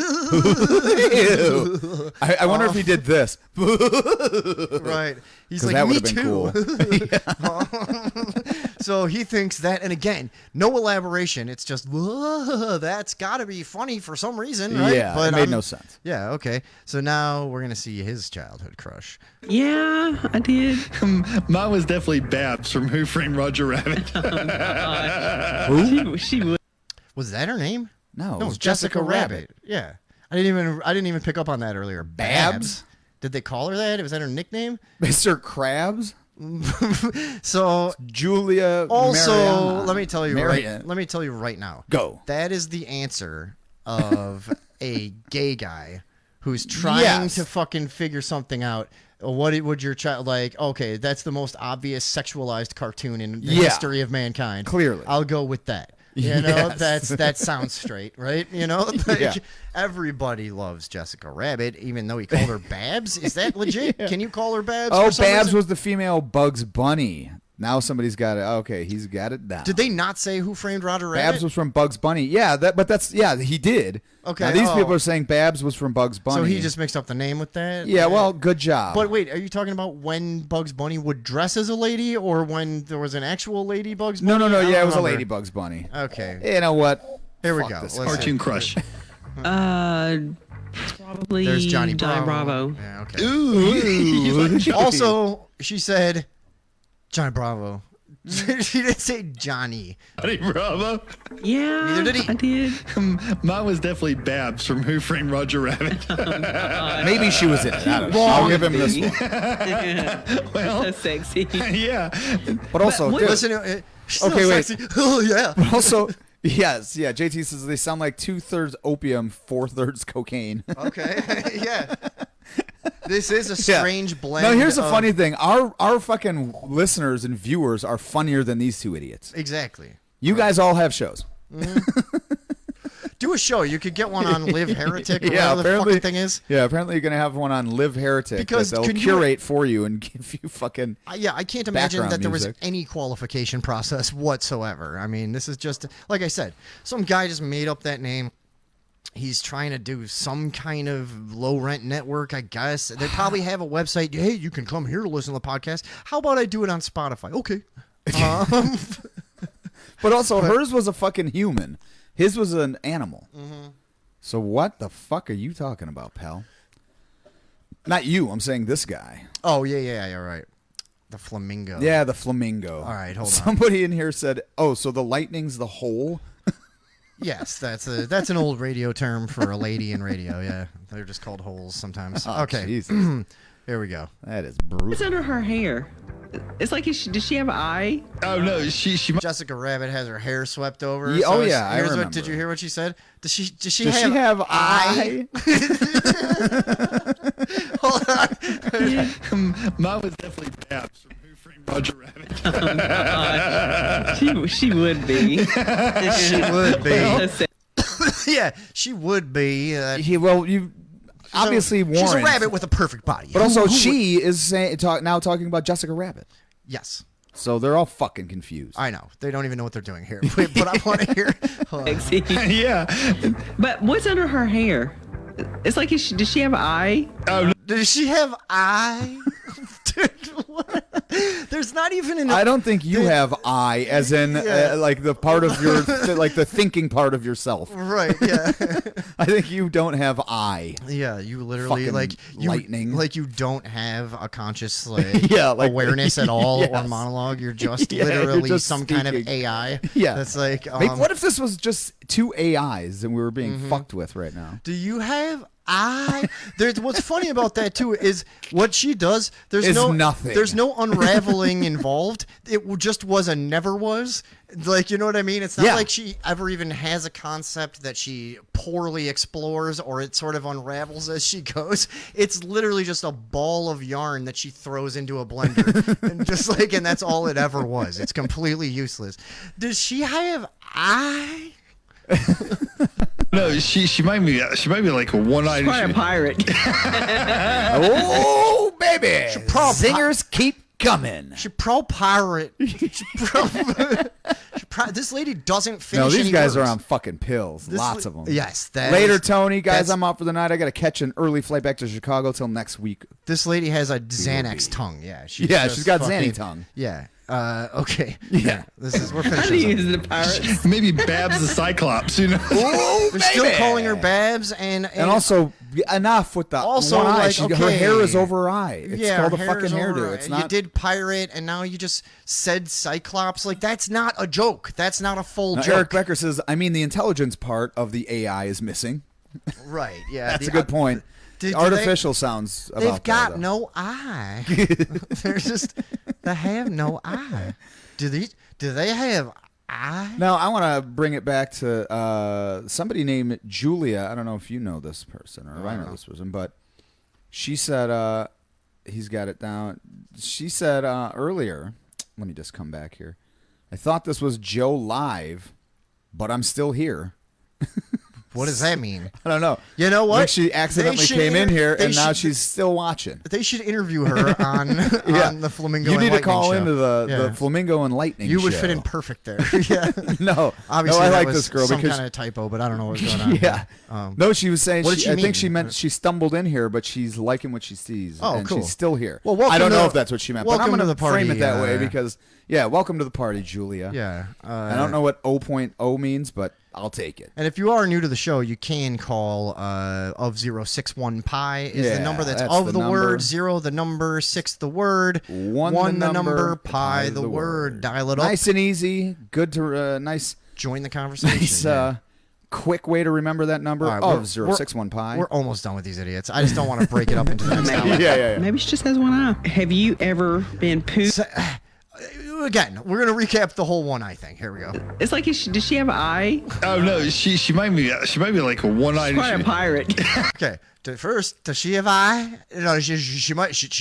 I wonder if he did this. Right. He's 'Cause like, that me would've been too. So he thinks that, and again, no elaboration. It's just, whoa, that's got to be funny for some reason, right? Yeah, it made no sense. Yeah, okay. So now we're going to see his childhood crush. Yeah, I did. Mine was definitely Babs from Who Framed Roger Rabbit. She would. Was that her name? No, No, it was Jessica Rabbit. Yeah. I didn't even pick up on that earlier. Babs? Did they call her that? Was that her nickname? Mr. Krabs? So Julia also, Marianne. let me tell you Marianne. right now. Go. That is the answer of a gay guy who's trying Yes. to fucking figure something out. What would your child like? Okay, that's the most obvious sexualized cartoon in the Yeah. history of mankind. Clearly. I'll go with that. You know, Yes. that sounds straight, right? You know, like, Yeah. everybody loves Jessica Rabbit, even though he called her Babs. Is that legit? Can you call her Babs? Oh, for some Babs reason? was the female Bugs Bunny. Now somebody's got it. Okay, he's got it down. Did they not say Who Framed Roger Rabbit? Babs was from Bugs Bunny. Yeah, he did. Okay, Now, these oh. people are saying Babs was from Bugs Bunny. So he just mixed up the name with that? Yeah, well, good job. But wait, are you talking about when Bugs Bunny would dress as a lady, or when there was an actual lady Bugs Bunny? no. I don't Yeah, it was a remember. lady Bugs Bunny. Okay. You know what? Here we Fuck go. this Let's Cartoon crush. Probably There's Johnny Bravo. Bravo. Yeah, okay. Ooh. Also, she said Johnny Bravo. She didn't say Johnny. Johnny Bravo. Yeah, Neither did he. I did. Mine was definitely Babs from Who Framed Roger Rabbit. Maybe she was in it. I don't know. I'll give him this one. Well, So sexy. yeah. But also, what- dude, Listen, okay, wait. sexy. Oh yeah. But also, yes, yeah. JT says they sound like 2/3 opium, 4/3 cocaine. Okay. Yeah. This is a strange blend. No, here's the of- funny thing: our fucking listeners and viewers are funnier than these two idiots. Exactly. You guys all have shows. Do a show. You could get one on Live Heretic or Yeah, whatever the apparently- fucking thing is. Yeah, apparently you're gonna have one on Live Heretic Because that they'll can you- curate for you and give you fucking. Yeah, I can't imagine background that there was music. any qualification process whatsoever. I mean, this is just, like I said, some guy just made up that name. He's trying to do some kind of low rent network, I guess. They probably have a website. Hey, you can come here to listen to the podcast. How about I do it on Spotify? Okay. But also, hers was a fucking human. His was an animal. Mm-hmm. So what the fuck are you talking about, pal? Not you. I'm saying this guy. Oh, yeah, you're right. The flamingo. Yeah, the flamingo. All right, hold on. Somebody in here said, "Oh, so the lightning's the hole." Yes, that's an old radio term for a lady in radio. Yeah, they're just called holes sometimes. Oh, okay, Jesus. Here we go. That is What's brutal. under her hair? It's like, does she have an eye? Oh no, she Jessica Rabbit has her hair swept over. Yeah, oh, it's- yeah, I here's remember. did you hear what she said? Does she Does she have eye? Hold on. Mine was definitely Babs from Who Framed Roger Rabbit. She would be. She would be. Well, Yeah, she would be. Well, you obviously she's a warrant. rabbit with a perfect body. But also, Who she is saying now talking about Jessica Rabbit. yes, So they're all fucking confused. I know. They don't even know what they're doing here. But I want to hear. Hold on. sexy. Yeah. But what's under her hair? It's like, does she have an eye? Oh no. Does she have eye? Dude, what? There's not even an. I don't think you have I, as in like the part of your, like the thinking part of yourself. Right. Yeah. I think you don't have I. Yeah, you literally Fucking lightning. like you don't have a conscious like, Yeah, like- awareness at all or Yes. monologue. You're just Yeah, you're literally just some kind of speaking. AI. Yeah. that's like. What if this was just two AIs and we were being fucked with right now? Do you have I? There's what's funny about that too is what she does. There's Is no nothing. There's no unraveling involved. It just was a never was. Like, you know what I mean? It's not Yeah. like she ever even has a concept that she poorly explores or it sort of unravels as she goes. It's literally just a ball of yarn that she throws into a blender and just like, and that's all it ever was. It's completely useless. Does she have I? No, she might be like a one-eyed. Probably a pirate. Oh, baby. Pro- Singers keep coming. She pro pirate. This lady doesn't finish. No, these any guys words. are on fucking pills. This Lots la- of them. Yes. that Later, is- Tony. Guys, that's- I'm out for the night. I got to catch an early flight back to Chicago till next week. This lady has a Xanax tongue. Yeah. She's Yeah, just she's got fucking- Xanny tongue. Yeah. Okay. Yeah. We're How do finishing. you something. use the pirates? Maybe Babs the Cyclops, you know. Oh, They're still calling her Babs, and also enough with the Also, one eye. like, Her okay. hair is over her eye. It's yeah, called a hair fucking is over hairdo. it. It's You not. did pirate, and now you just said Cyclops. Like, that's not a joke. That's not a full Now, joke. Eric Becker says, I mean, the intelligence part of the AI is missing. Right. Yeah. That's a good point. do Artificial sounds about They've got that, though. no eye. They have no eye. Do they have eye? Now, I want to bring it back to somebody named Julia. I don't know if you know this person or if I know this person, but she said, he's got it down. She said earlier, let me just come back here. I thought this was Joe Live, but I'm still here. What does that mean? I don't know. You know what? Like she accidentally They should came in here, they and now should- she's still watching. They should interview her on the Flamingo. You and need to Lightning call show. into the Yeah. Flamingo and Lightning You would show. fit in perfect there. Yeah. No, Obviously, no, I that like was this girl some because kind of typo, but I don't know what's going on. yeah. here. No, she was saying. What did she I think mean? she meant she stumbled in here, but she's liking what she sees. Oh, and cool. She's still here. Well, welcome I don't to know the- if that's what she meant, but I'm welcome going to the party, frame it that way because welcome to the party, Julia. Yeah. I don't know what 0.0 means, but I'll take it. And if you are new to the show, you can call of 061 pi is the number that's of the word, 0 the number, 6 the word, 1 the number, pi the word. Dial it up. Nice and easy. Good to nice. Join the conversation. Nice quick way to remember that number. Right, of 061 pi. We're almost done with these idiots. I just don't want to break it up into the next hour. Yeah. Maybe she just has one eye. Have you ever been pooped? Again, we're gonna recap the whole one eye thing. Here we go. It's like, does she have an eye? Oh no, she might be like a one-eyed. She's a pirate. Okay, first, does she have eye? No, she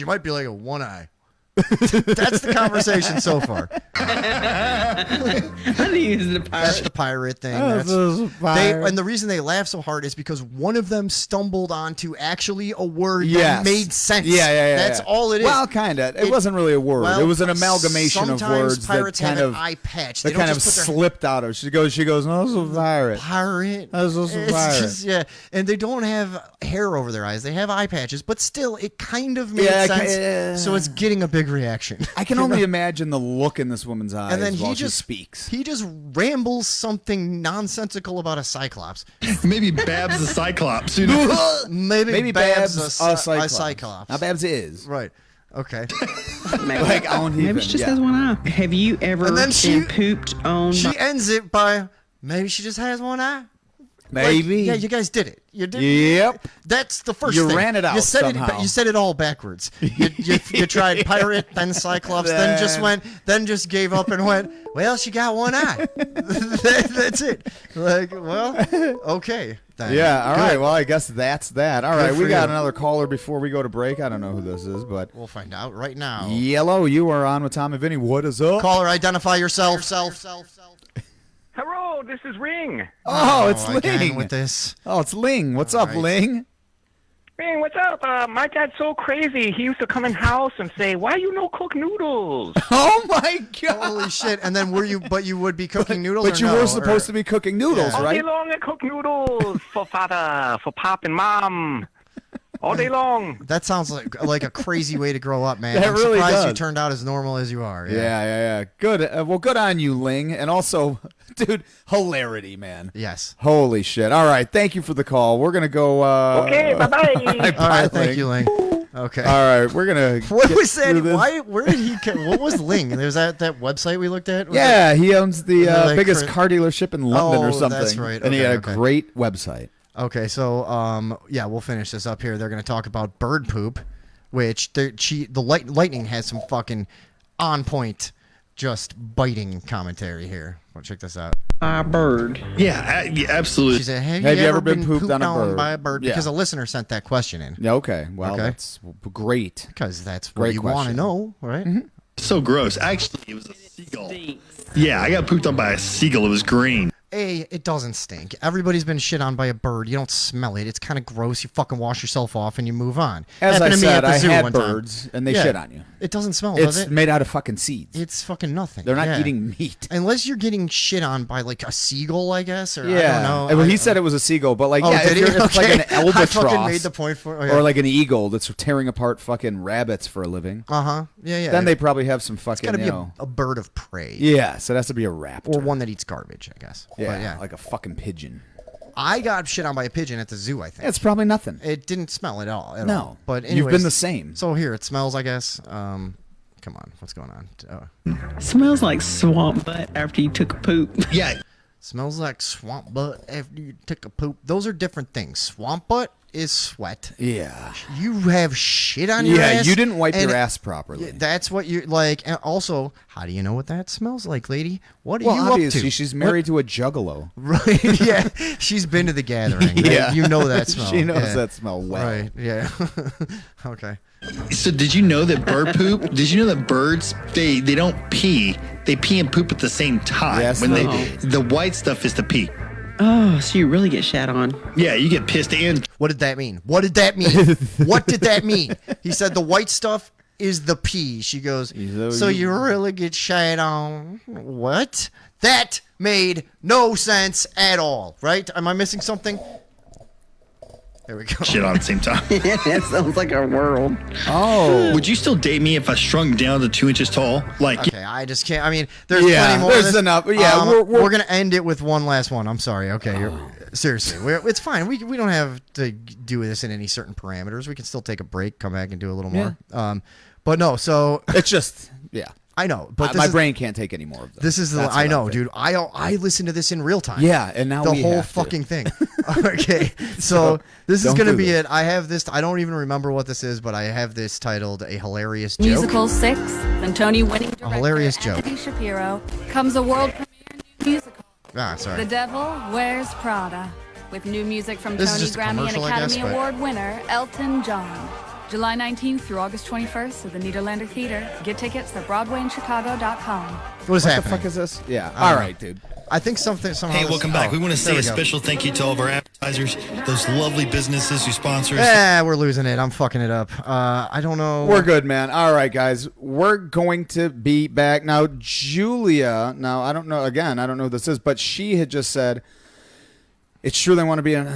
might be like a one eye. That's the conversation so far. I think he's the pirate. That's the pirate thing. And the reason they laugh so hard is because one of them stumbled onto actually a word that made sense. Yeah. That's all it is. Well, kind of. It wasn't really a word. Well, it was an amalgamation of Sometimes words pirates that kind have of an eye patch. that kind of slipped out of. She goes. Oh, it's a pirate. Pirate. That's also It's pirate. just, yeah, and they don't have hair over their eyes. They have eye patches, but still, it kind of made sense. So it's getting a big reaction. I can only imagine the look in this woman's eyes And then while he she just speaks. He just rambles something nonsensical about a cyclops. Maybe Babs the Cyclops. You know? Maybe Babs a cyclops. Now Babs is Right. Okay. Maybe she just has one eye. Have you ever And then been pooped on? She ends it by maybe she just has one eye. Maybe. Like, yeah, you guys did it. You did. Yep. That's the first You thing. ran it out You said somehow. You said it all backwards. You tried pirate, then cyclops, then just gave up and went. Well, she got one eye. That's it. Like, well, okay. Then. Yeah, all Good. right. Well, I guess that's that. All right, Good we for got you. another caller before we go to break. I don't know who this is, but We'll find out right now. Yellow, you are on with Tom and Vinny. What is up? Caller, identify yourself. Hello, this is Ring. Oh, it's again Ling. with this. Oh, it's Ling. What's up, right. Ling? Ring, what's up? My dad's so crazy. He used to come in house and say, "Why you no cook noodles?" Oh my God! Holy shit! And then you would be cooking noodles? But or you no? were supposed to be cooking noodles, All right? day long I cook noodles for father, for pop and mom. All day long. That sounds like a crazy way to grow up, man. That I'm really surprised you does. turned out as normal as you are. Yeah. Good. Well, good on you, Ling. And also, dude, hilarity, man. Yes. Holy shit. All right. Thank you for the call. We're going to go. Okay, bye-bye. All right, thank you, Ling. Okay. All right. We're going to. What was that? Where did he? What was Ling? There's that website we looked at. Was Yeah, he owns the like biggest Chris- car dealership in London or Oh, something. that's right. And he Okay, had a okay. great website. Okay, so yeah, we'll finish this up here. They're going to talk about bird poop, which the lightning has some fucking on point, just biting commentary here. Well, check this out. A bird. Yeah, absolutely. She said, Have you ever been pooped on a bird? by a bird? Yeah. Because a listener sent that question in. Yeah, okay. Well, Okay. that's great. Because that's what Great you want to question. know, right? So gross. Actually, it was a seagull. Yeah, I got pooped on by a seagull. It was green. It doesn't stink. Everybody's been shit on by a bird. You don't smell it. It's kind of gross. You fucking wash yourself off and you move on. As I Happened to me said, at the I zoo had one time. birds, and they Yeah. shit on you. It doesn't smell, does It's it? made out of fucking seeds. It's fucking nothing. They're not Yeah. eating meat. Unless you're getting shit on by like a seagull, I guess, or Yeah. I don't know. Well, he said it was a seagull, but like, Oh, yeah, did he? if it's like Okay. an albatross, I fucking made the point for oh, yeah. or like an eagle that's tearing apart fucking rabbits for a living. Yeah. Then they probably have some It's fucking. got to be you know, a bird of prey. yeah, so it has to be a raptor Or one that eats garbage, I guess. Yeah, But yeah. like a fucking pigeon. I got shit on by a pigeon at the zoo, I think. It's probably nothing. It didn't smell at all. No. all. But You've anyways, been the same. So here, it smells, I guess. Come on. What's going on? Smells like swamp butt after you took a poop. Yeah. Smells like swamp butt after you took a poop. Those are different things. Swamp butt is sweat. Yeah. You have shit on your Yeah, ass. you didn't wipe and your ass properly. That's what you like. And also, how do you know what that smells like, lady? What are Well, you obviously, up to? she's married to a juggalo. Right? Yeah, she's been to the gathering. Right? Yeah. You know that smell. She knows Yeah. that smell well. Right? Yeah. Okay. So did you know that bird poop? Did you know that birds they don't pee? They pee and poop at the same time. Yes, when they the white stuff is the pee. Oh, so you really get shat on. Yeah, you get pissed and What did that mean? What did that mean? What did that mean? He said the white stuff is the pee. She goes, so you really get shat on? What? That made no sense at all, right? Am I missing something? There we go. shit on at the same time. It sounds like our world. Oh. Would you still date me if I shrunk down to 2 inches tall? Like, Okay, I just can't. I mean, there's Yeah, plenty more. there's of this. enough. Yeah, we're gonna end it with one last one. I'm sorry. Okay, seriously, it's fine. We don't have to do this in any certain parameters. We can still take a break, come back, and do a little more. But no. So it's just I know, but my brain can't take any more of this. This is the. I know, dude. I listen to this in real time. Yeah, and now the we whole have to. fucking thing. Okay, so this is don't gonna do be this. it. I have this. I don't even remember what this is, but I have this titled "A Hilarious Joke." Musical 6, and Tony-winning director hilarious joke. Anthony Shapiro comes a world premiere new musical. Ah, sorry. The Devil Wears Prada, with new music from This is Tony, just a Grammy, and commercial, I guess, Academy but- Award winner Elton John. July 19th through August 21st at the Nederlander Theater. Get tickets at BroadwayInChicago.com. What is What happening? the fuck is this? Yeah. I All don't right, dude. I think something. Somehow hey, welcome back. We want to there say a we go. special thank you to all of our advertisers, those lovely businesses who sponsor us. We're losing it. I'm fucking it up. I don't know. We're good, man. All right, guys. We're going to be back. Now, Julia, I don't know, again, I don't know who this is, but she had just said, it's true they want to be in,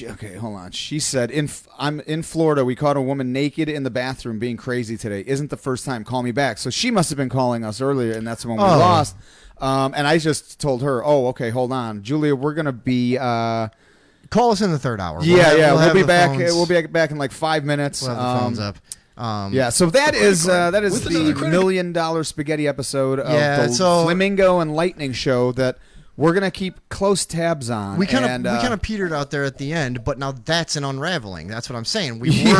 okay, hold on. She said, I'm in Florida. We caught a woman naked in the bathroom being crazy today. Isn't the first time. Call me back. So she must have been calling us earlier, and that's the one we lost. And I just told her, okay, hold on. Julia, we're going to be... Call us in the third hour. We'll be the back. phones- We'll be back in like 5 minutes. We'll have the phones up. Yeah, so that is With another the credit. $1 million spaghetti episode of Yeah, the so- Flamingo and Lightning show that we're gonna keep close tabs on. We kind and, of petered out there at the end, but now that's an unraveling. That's what I'm saying. We Yes.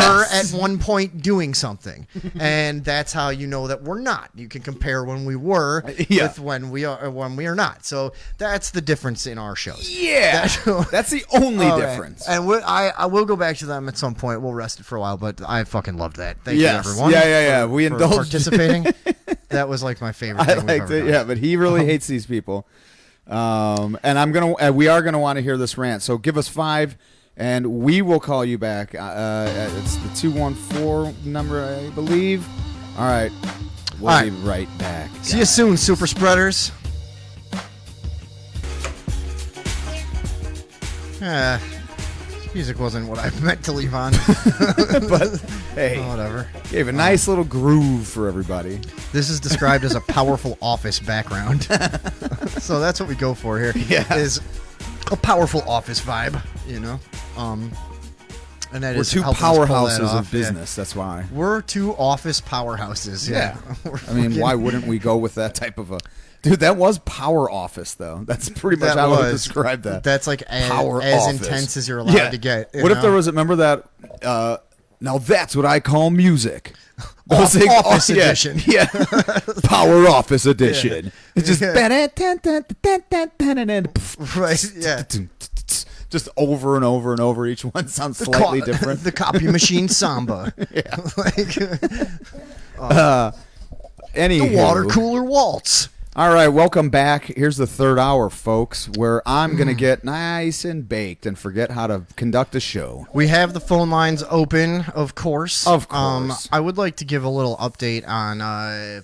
were at one point doing something, and that's how you know that we're not. You can compare when we were Yeah. with when we are not. So that's the difference in our shows. yeah, that's the only All right. difference. And I will go back to them at some point. We'll rest it for a while, but I fucking loved that. Thank Yes. you, everyone. Yeah. We for indulged. participating. That was like my favorite I thing we've liked ever it. done. Yeah, but he really hates these people. And we are gonna want to hear this rant. So give us 5, and we will call you back. It's the 214 number, I believe. All right, we'll All be right. right back. See you soon, super spreaders. Music wasn't what I meant to leave on. But hey, Oh, whatever. gave a nice little groove for everybody. This is described as a powerful office background. So that's what we go for here. Yes. Is a powerful office vibe, you know? And that We're is two helping us pull that powerhouses off, of business. That's why. Yeah. We're two office powerhouses. Yeah. I mean, why wouldn't we go with that type of a... Dude, that was Power Office, though. That's pretty much how I would describe that. That's like Power as Office. intense as you're allowed to get. What if there was... Remember that... now that's what I call music. Office edition. Yeah. Power Office edition. Yeah. It's just... Right, yeah. Just over and over and over. Each one sounds slightly different. The copy machine samba. Yeah. The water cooler waltz. All right, welcome back. Here's the third hour, folks, where I'm going to get nice and baked and forget how to conduct a show. We have the phone lines open, of course. Of course. I would like to give a little update on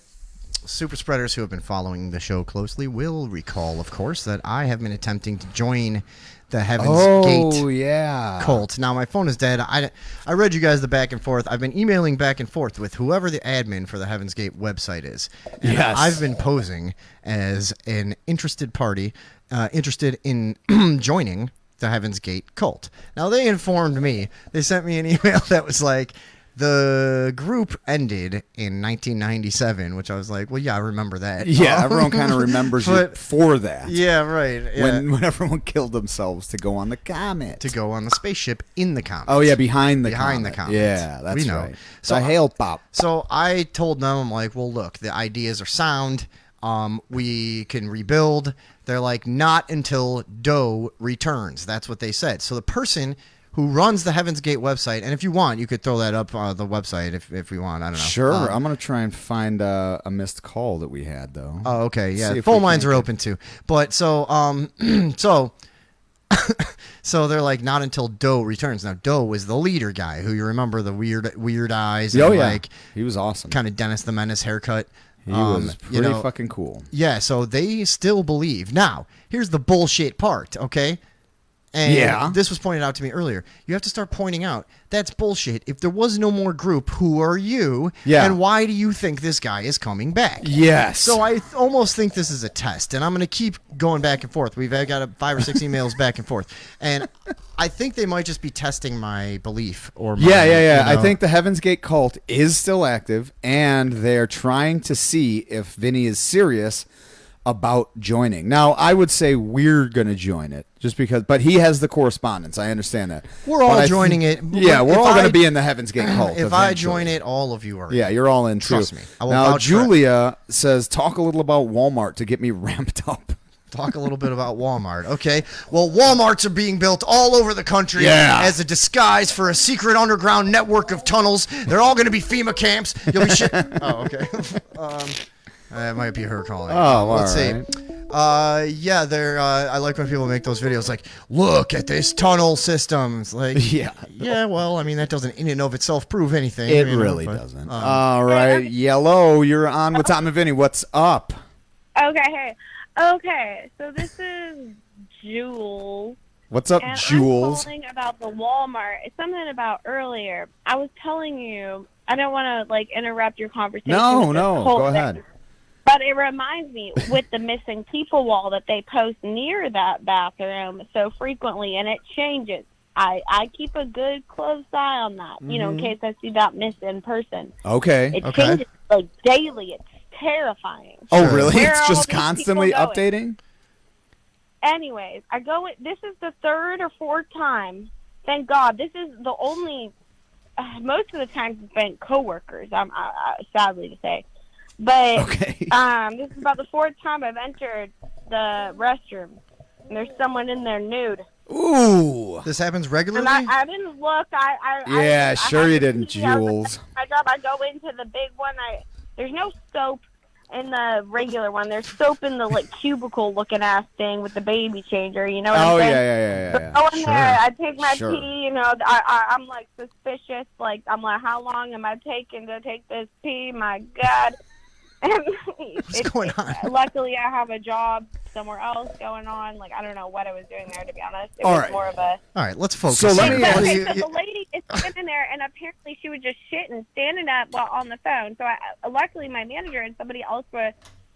super spreaders who have been following the show closely will recall, of course, that I have been attempting to join the Heaven's Gate yeah. cult. Now, my phone is dead. I read you guys the back and forth. I've been emailing back and forth with whoever the admin for the Heaven's Gate website is. And Yes. I've been posing as an interested party, interested in joining the Heaven's Gate cult. Now, they informed me. They sent me an email that was like, the group ended in 1997, which I was like, well, yeah, I remember that. Yeah, everyone kind of remembers you for that. Yeah, right. Yeah. When everyone killed themselves to go on the comet. To go on the spaceship in the comet. Oh, yeah, behind the comet. Yeah, that's We know. right. So the hail pop. So I told them, I'm like, well, look, the ideas are sound. We can rebuild. They're like, not until Doe returns. That's what they said. So the person who runs the Heaven's Gate website, and if you want, you could throw that up on the website if you want. I don't know. Sure. I'm going to try and find a missed call that we had, though. Oh, okay. See Yeah, if phone we lines can- are open too. But so so they're like, not until Doe returns. Now Doe is the leader guy who you remember, the weird eyes. And Oh, yeah. like He was awesome. kind of Dennis the Menace haircut. He was pretty fucking cool. Yeah, so they still believe. Now, here's the bullshit part, okay? And this was pointed out to me earlier. You have to start pointing out, that's bullshit. If there was no more group, who are you? Yeah. And why do you think this guy is coming back? Yes. So I almost think this is a test, and I'm going to keep going back and forth. We've got 5 or 6 emails back and forth. And I think they might just be testing my belief. Or my, Yeah. You know, I think the Heaven's Gate cult is still active, and they're trying to see if Vinny is serious about joining. Now, I would say we're going to join it just because, but he has the correspondence. I understand that. We're all joining it. Yeah, we're all going to be in the Heaven's Gate cult. If I join it, all of you are. Yeah, you're all in too. Trust me. I will now, vouch for it. Julia says, talk a little about Walmart to get me ramped up. Talk a little bit about Walmart. Okay. Well, Walmarts are being built all over the country as a disguise for a secret underground network of tunnels. They're all going to be FEMA camps. You'll be shit. Oh, okay. That might be her calling. Oh, let's see. right. Yeah, they're. I like when people make those videos like, look at this tunnel system. It's like, yeah. Well, I mean, that doesn't in and of itself prove anything. It you know, really but, doesn't. All right, Yellow, you're on with Tom and Vinny. What's up? Okay, so this is Jules. What's up, and Jules? I'm calling about the Walmart. It's something about earlier. I was telling you, I don't want to like interrupt your conversation. No, with this whole go thing, ahead. But it reminds me with the missing people wall that they post near that bathroom so frequently, and it changes. I keep a good close eye on that, you know, in case I see that missing person. Okay. It changes like daily. It's terrifying. Oh, really? Where It's are all just these constantly people going? updating? Anyways, this is the 3rd or 4th time. Thank God. This is the only, most of the times it's been coworkers, sadly to say. But this is about the 4th time I've entered the restroom. And there's someone in there nude. Ooh. This happens regularly? And I didn't look. Yeah, sure you didn't, I was Jules. my job, I go into the big one. There's no soap in the regular one. There's soap in the like cubicle looking ass thing with the baby changer. You know what I'm saying? Yeah. Go in there. I take my Sure. pee. You know, I'm like suspicious. Like I'm like, how long am I taking to take this pee? My God. And What's going on? Luckily, I have a job somewhere else going on. Like I don't know what I was doing there, to be honest. It All was right. more of a. All right, let's focus. So let me here. ask Okay, you. so the lady is sitting there, and apparently she was just shitting, standing up while on the phone. So luckily, my manager and somebody else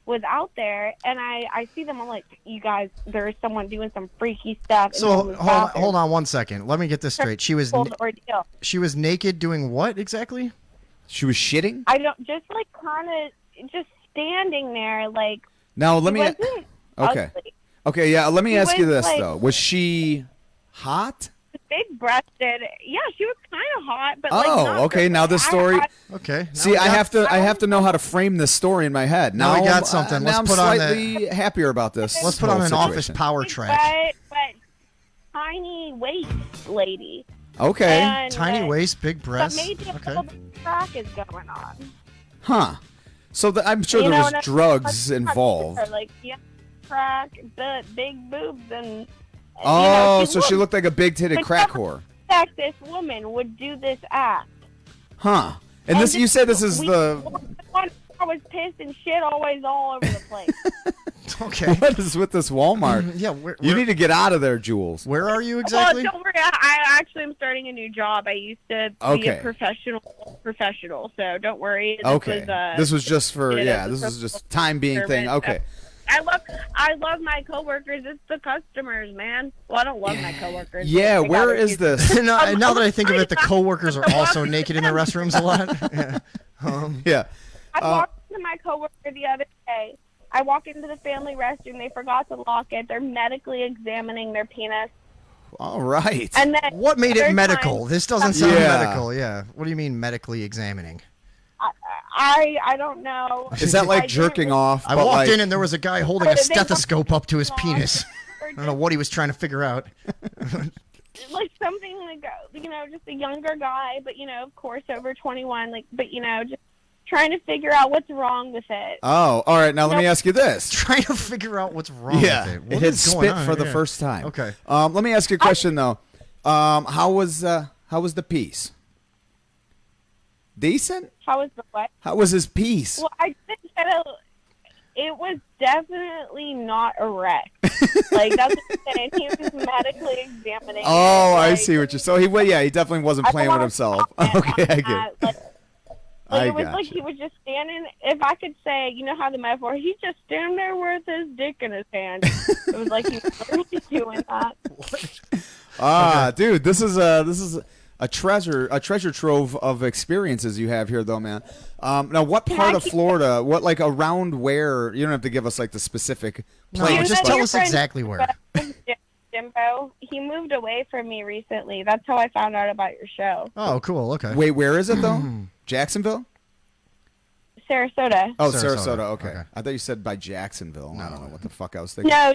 was out there, and I see them. I'm like, you guys, there is someone doing some freaky stuff. So hold on 1 second. Let me get this straight. She was naked doing what exactly? She was shitting? I don't just like kind of just standing there like. Now let me. Wasn't Okay. ugly. Okay. Yeah. Let me She ask you was, this like- though. Was she hot? Big-breasted. Yeah, she was kind of hot, but like Oh, not okay. really. Now this story. Okay. See, I have to know how to frame this story in my head. Now we I'm, got something. now Let's I'm put on slightly happier about this. Let's put on whole an office situation. power track. But tiny waist lady. Okay. And, Tiny waist, big breasts. But maybe a little bit of crack is going on. Huh. So I'm sure You there know was what I mean? drugs Like, involved. Like crack, but big boobs and. Oh, so she looked like a big-titted crack whore. Fact, this woman would do this act. Huh. And this, you said this is the. I was pissed and shit always all over the place. Okay. What is with this Walmart? Yeah, you need to get out of there, Jules. Where are you exactly? Well, don't worry. I actually am starting a new job. I used to be Okay. a professional, so don't worry. Okay. This was just for you know, this was just time being thing. Okay. I love my coworkers. It's the customers, man. Well, I don't love my coworkers. Yeah, They where gotta is use- this? now that I think of it, the coworkers are also naked in the restrooms a lot. Yeah. I walked into my coworker the other day. I walk into the family restroom. They forgot to lock it. They're medically examining their penis. All right. And then What made it other medical? times- This doesn't sound Yeah. medical. Yeah. What do you mean medically examining? I don't know. Is that like I jerking didn't- off? I but walked like- in and there was a guy holding a They- stethoscope up to his penis. I don't know what he was trying to figure out. Like something like, just a younger guy, but of course over 21. Like, but just trying to figure out what's wrong with it. Oh, all right. Now let me ask you this. Trying to figure out what's wrong with it. It What hit is going spit on for the here? first time. Okay. Let me ask you a question though. How was the piece? Decent? How was the what? How was his piece? Well, I did get it was definitely not erect. Like, that's what I'm saying. He was medically examining. Oh, I like, see what you're. So he definitely wasn't playing with himself. Okay, I get it. Like it was like he was just standing. If I could say, you know how the metaphor, he's just standing there with his dick in his hand. It was like he was literally doing that. Dude, this is a treasure trove of experiences you have here, though, man. Now, what part of Florida? What like around where? You don't have to give us like the specific place. No, just tell us exactly where. Jimbo, he moved away from me recently. That's how I found out about your show. Oh, cool. Okay. Wait, where is it though? Jacksonville? Sarasota. Oh, Sarasota. Okay. I thought you said by Jacksonville. No. I don't know what the fuck I was thinking. No,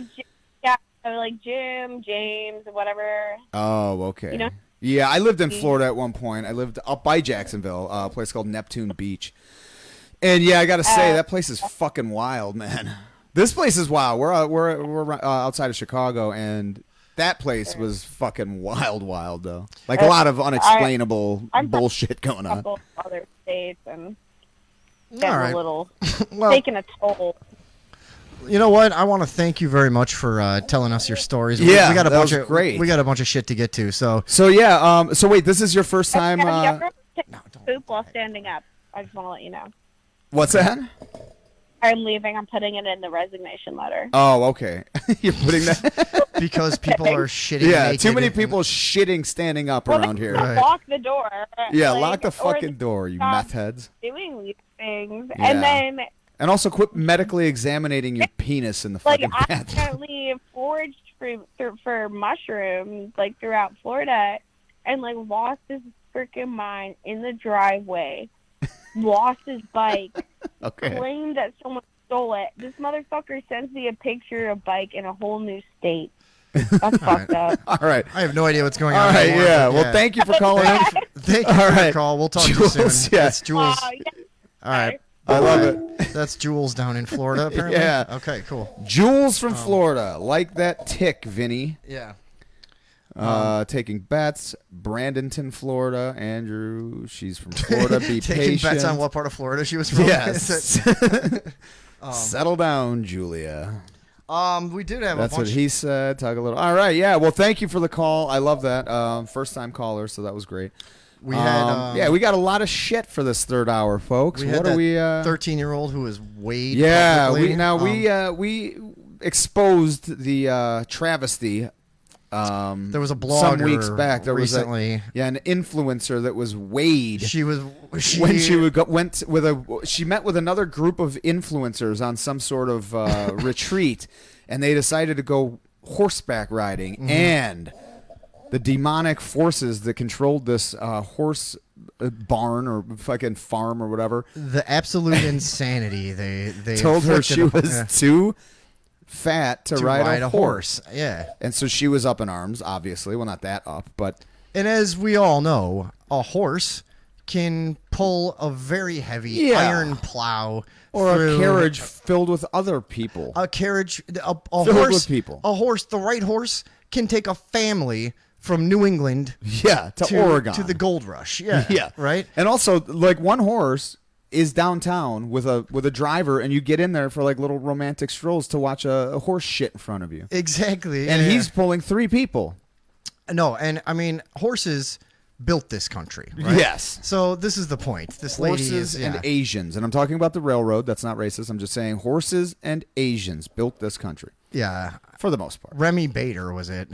like Jim, James, whatever. Oh, okay. You know? Yeah, I lived in Florida at one point. I lived up by Jacksonville, a place called Neptune Beach. And yeah, I got to say, that place is fucking wild, man. This place is wild. We're outside of Chicago, and that place was fucking wild, though. Like a lot of unexplainable bullshit going on. A couple other states and All getting right. a little Well, taking a toll. You know what? I want to thank you very much for telling us your stories. Yeah, we got a that bunch was of great. We got a bunch of shit to get to. So yeah. So wait, this is your first time. Have you ever taken poop while standing up? I just want to let you know. What's that? I'm leaving. I'm putting it in the resignation letter. Oh, okay. You're putting that because people are shitting. Yeah, naked too many and- people shitting standing up around here. Lock the door. Yeah, like, lock the or fucking door, you stop meth heads. Doing these things, Yeah. and then And also quit medically examining your penis in the like fucking I bathroom. accidentally foraged for mushrooms like throughout Florida, and like lost his freaking mind in the driveway. Lost his bike. Okay. Claimed that someone stole it. This motherfucker sends me a picture of a bike in a whole new state. That's fucked up. All right. I have no idea what's going All on. right, anymore, yeah. but Well, thank you for calling in. Thank you All for right. the call. We'll talk Jules, to you soon. yeah. That's Jules. Yeah. All right. I love it. That's Jules down in Florida, apparently. Yeah. Okay, cool. Jules from Florida. Like that tick, Vinny. Yeah. Taking bets. Brandonton, Florida. Andrew, she's from Florida. Be Taking patient. bets on what part of Florida she was from. Yes. Settle down, Julia. We did have That's a bunch. what he said. Talk a little. All right, yeah. Well, thank you for the call. I love that. First time caller, so that was great. We had yeah, we got a lot of shit for this third hour, folks. We had What that are we? 13-year-old who was weighed. Yeah, publicly. we exposed the travesty. There was a blogger some weeks back. There recently. was an influencer that was weighed. She was when she went with she met with another group of influencers on some sort of retreat, and they decided to go horseback riding, and the demonic forces that controlled this horse barn or fucking farm or whatever, the absolute insanity they told her she inflicted was too fat to ride a horse. Yeah. And so she was up in arms, obviously. Well, not that up, but... And as we all know, a horse can pull a very heavy Yeah. iron plow Or through a carriage filled with other people. a carriage, a Filled horse, with people. A horse, the right horse can take a family from New England, to Oregon, to the gold rush. Yeah, yeah, right. And also, like, one horse is downtown with a driver, and you get in there for like little romantic strolls to watch a horse shit in front of you. Exactly, And yeah. he's pulling 3 people. No, and I mean horses built this country. Right? Yes. So this is the point. This lady Horses is and Asians, and I'm talking about the railroad. That's not racist. I'm just saying horses and Asians built this country. Yeah, for the most part. Remy Bader was the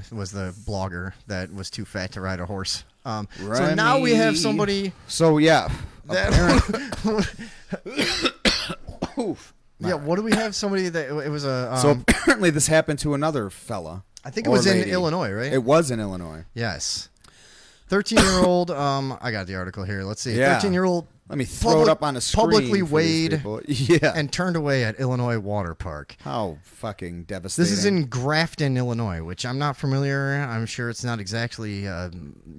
blogger that was too fat to ride a horse. So Remy. now we have somebody. So yeah, yeah. What do we have? Somebody that it was a. So apparently this happened to another fella. I think it or was in lady. Illinois, right? It was in Illinois. Yes. 13-year-old. I got the article here. Let's see. Yeah. 13-year-old. Let me throw it up on a screen. Publicly for these weighed people. Yeah. and turned away at Illinois water park. How fucking devastating. This is in Grafton, Illinois, which I'm not familiar. I'm sure it's not exactly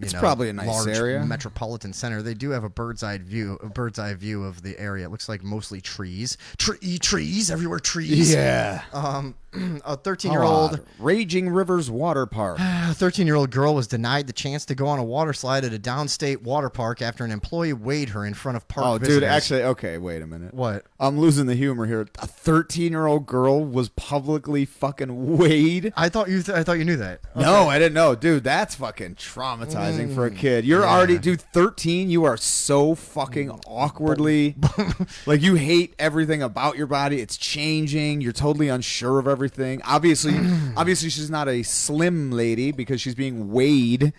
It's probably a nice large area. metropolitan center. They do have a bird's eye view of the area. It looks like mostly trees. Trees everywhere, trees. Yeah. A 13-year-old Raging Rivers Water Park. A 13-year-old girl was denied the chance to go on a water slide at a downstate water park after an employee weighed her in front front of Park Oh, visitors. dude, actually, okay, wait a minute. What? I'm losing the humor here. A 13-year-old girl was publicly fucking weighed. I thought you knew that. No, I didn't know. Dude, that's fucking traumatizing for a kid. You're already, dude, 13, you are so fucking awkwardly, like you hate everything about your body. It's changing. You're totally unsure of everything. Obviously, she's not a slim lady because she's being weighed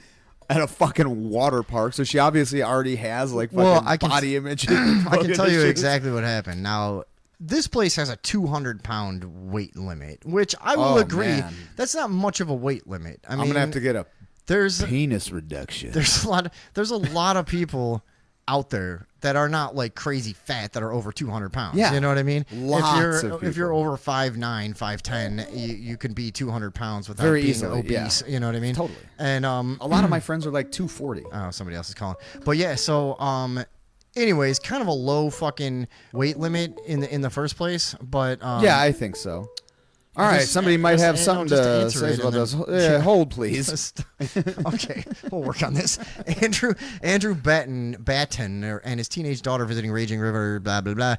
at a fucking water park, so she obviously already has like fucking body image. I can tell you exactly what happened. Now, this place has a 200-pound weight limit, which I will agree, that's not much of a weight limit. I mean, I'm gonna have to get a penis reduction. There's a lot of people out there that are not like crazy fat that are over 200 pounds. Yeah. You know what I mean? Lots of if you're people. over 5'9", 5'10", you can be 200 pounds without Very being easily, obese. yeah. You know what I mean? Totally. And a lot of my friends are like 240. Oh, somebody else is calling. But yeah, so anyways, kind of a low fucking weight limit in the first place. But Yeah, I think so. All right, somebody might have something to say about this. Yeah, hold, please. Okay, we'll work on this. Andrew Batten and his teenage daughter visiting Raging River. Blah blah blah.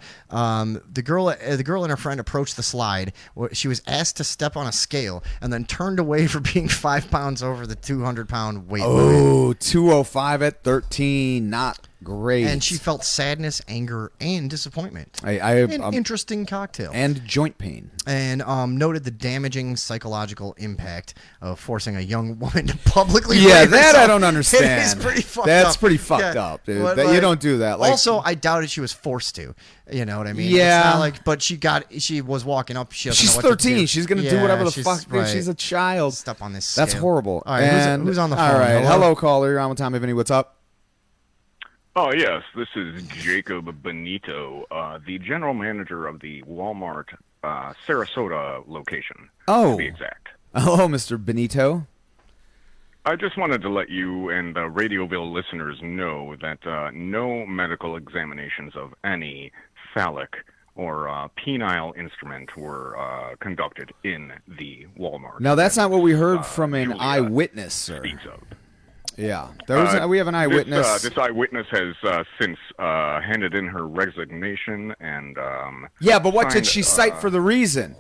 The girl and her friend approached the slide. She was asked to step on a scale and then turned away for being 5 pounds over the 200-pound weight limit. Oh, 205 at 13, not great. And she felt sadness, anger, and disappointment. An interesting cocktail. And joint pain. And noted the damaging psychological impact of forcing a young woman to publicly Yeah, weigh that herself. I don't understand. It is pretty fucked That's up. pretty fucked up, dude. You don't do that. Like, also, I doubted she was forced to. You know what I mean? Yeah. It's not like, but she was walking up. She doesn't she's know what 13. to do. She's going to do whatever the fuck. Dude, she's a child. Step on this That's scale. horrible. All right, and, who's on the phone? All right, hello caller. You're on with Tommy Vinnie. What's up? Oh, yes, this is Jacob Benito, the general manager of the Walmart Sarasota location, to be exact. Hello, Mr. Benito. I just wanted to let you and the Radioville listeners know that no medical examinations of any phallic or penile instrument were conducted in the Walmart. Now, that's not what we heard from an eyewitness, sir. Yeah, we have an eyewitness. This eyewitness has since handed in her resignation and. Yeah, but what did signed, she cite for the reason?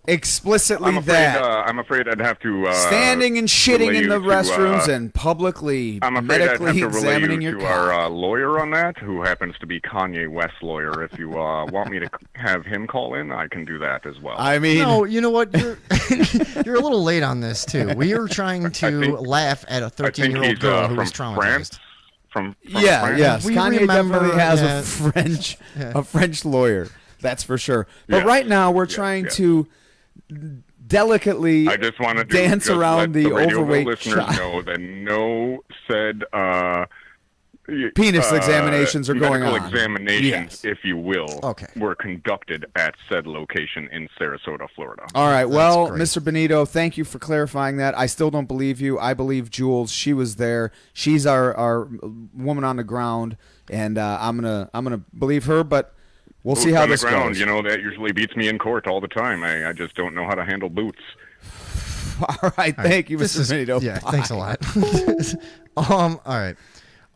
Explicitly I'm afraid I'd have to standing and shitting in the restrooms to, and publicly I'm afraid I'd have medically to relay examining you your to our lawyer on that, who happens to be Kanye West's lawyer. If you want me to have him call in, I can do that as well. I mean, no, you know what? You're a little late on this too. We are trying to laugh at a 13-year-old girl who was traumatized. France. From yes, we Kanye remember, definitely has a French lawyer. That's for sure. But right now we're trying to delicately I just wanted to dance just around let the Radio overweight listeners child. know that no said Penis examinations are going medical on. examinations, if you will, Okay. were conducted at said location in Sarasota, Florida. All right. Well, great. Mr. Benito, thank you for clarifying that. I still don't believe you. I believe Jules. She was there. She's our woman on the ground, and I'm gonna believe her. But we'll see how on the this ground, goes. you know, that usually beats me in court all the time. I just don't know how to handle boots. All right. Thank you, Mr. Benito. Yeah, Bye. thanks a lot. All right.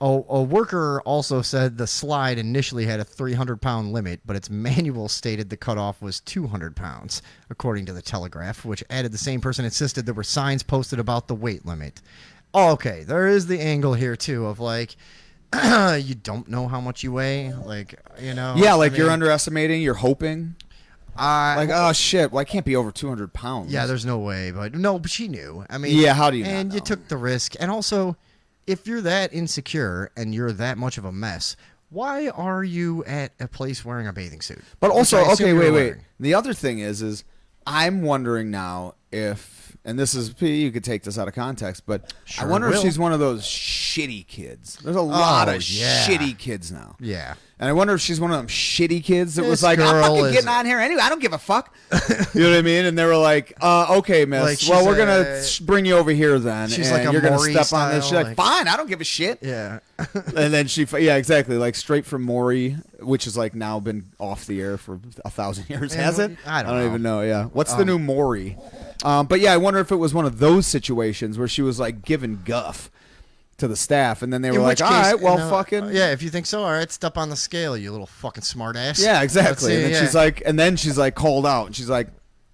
A worker also said the slide initially had a 300-pound limit, but its manual stated the cutoff was 200 pounds, according to the Telegraph, which added the same person insisted there were signs posted about the weight limit. Okay, there is the angle here, too, of like, you don't know how much you weigh, like, you know. Yeah, like you're underestimating. You're hoping. Like, oh shit! Well, I can't be over 200 pounds. Yeah, there's no way, but she knew. I mean, yeah, how do you? And not you know? took the risk, and also, if you're that insecure and you're that much of a mess, why are you at a place wearing a bathing suit? But also, Which I assume okay, you're wait. wearing. The other thing is I'm wondering now if, and this is, you could take this out of context, but Sure I wonder if will. she's one of those shitty kids. There's a lot of yeah. shitty kids now. Yeah. And I wonder if she's one of them shitty kids that This was like, I'm girl fucking is- getting on here anyway. I don't give a fuck. You know what I mean? And they were like, okay, miss. Like, well, she's we're going a- to bring you over here then. She's and like a you're gonna Maury step on this. She's style, like, like- fine, I don't give a shit. Yeah. And then yeah, exactly. Like straight from Maury, which has like now been off the air for 1,000 years. Yeah, Has it? I don't know. even know. Yeah. What's the new Maury? But yeah, I wonder if it was one of those situations where she was like giving guff. to the staff, and then they were In like, which all case, right, well, no, fucking. Yeah, if you think so, all right, step on the scale, you little fucking smartass. Yeah, exactly. Let's see, and then she's like called out, and she's like,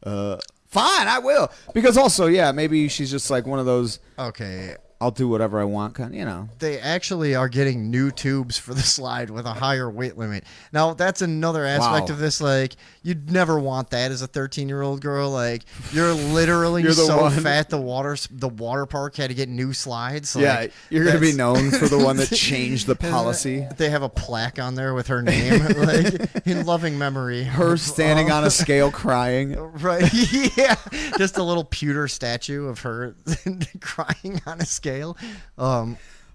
fine, I will. Because also, yeah, maybe she's just like one of those. Okay. I'll do whatever I want, kind of, you know. They actually are getting new tubes for the slide with a higher weight limit. Now, that's another aspect Wow. of this. Like, you'd never want that as a 13-year-old girl. Like, you're literally You're the so one. fat the water park had to get new slides. Yeah, Like, you're going to be that's- known for the one that changed the policy. They have a plaque on there with her name, like, in loving memory. Her of, standing on a scale crying. Right, yeah. Just a little pewter statue of her crying on a scale.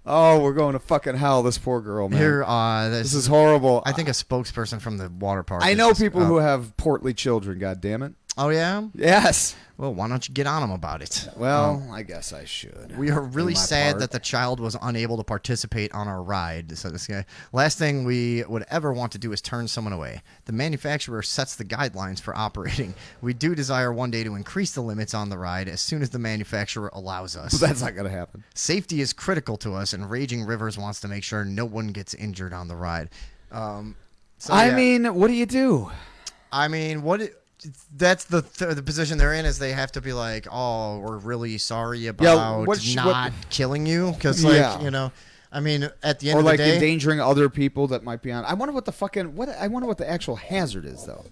Oh, we're going to fucking hell, this poor girl, man. Here, this is horrible. I think a spokesperson from the water park. I is know just- people who have portly children, God damn it. Oh, yeah? Yes. Well, why don't you get on them about it? Well, I guess I should. We are Do really my sad part. that the child was unable to participate on our ride. So this guy, last thing we would ever want to do is turn someone away. The manufacturer sets the guidelines for operating. We do desire one day to increase the limits on the ride as soon as the manufacturer allows us. That's not going to happen. Safety is critical to us, and Raging Rivers wants to make sure no one gets injured on the ride. I mean, what do you do? I mean, that's the position they're in, is they have to be like, oh, we're really sorry about not killing you, because you know, I mean, at the end of the day, endangering other people that might be on. I wonder what the actual hazard is, though.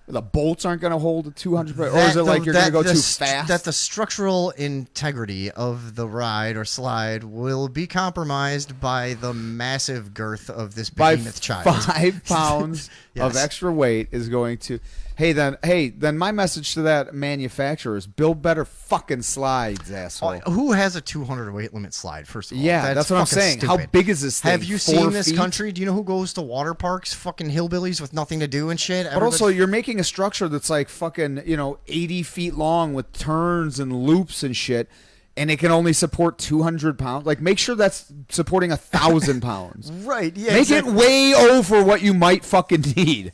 The bolts aren't going to hold a 200, or is it like you're going to go too fast? That the structural integrity of the ride or slide will be compromised by the massive girth of this behemoth child. 5 pounds Yes. of extra weight is going to. Hey, then my message to that manufacturer is build better fucking slides, asshole. Who has a 200 weight limit slide? First of all, Yeah, that's what I'm fucking saying. Stupid. How big is this thing? Have you 4 seen this feet? country? Do you know who goes to water parks? Fucking hillbillies with nothing to do and shit. But also, you're making a structure that's like fucking, 80 feet long with turns and loops and shit, and it can only support 200 pounds. Like, make sure that's supporting 1,000 pounds. Right, yeah. Make exactly. it way over what you might fucking need.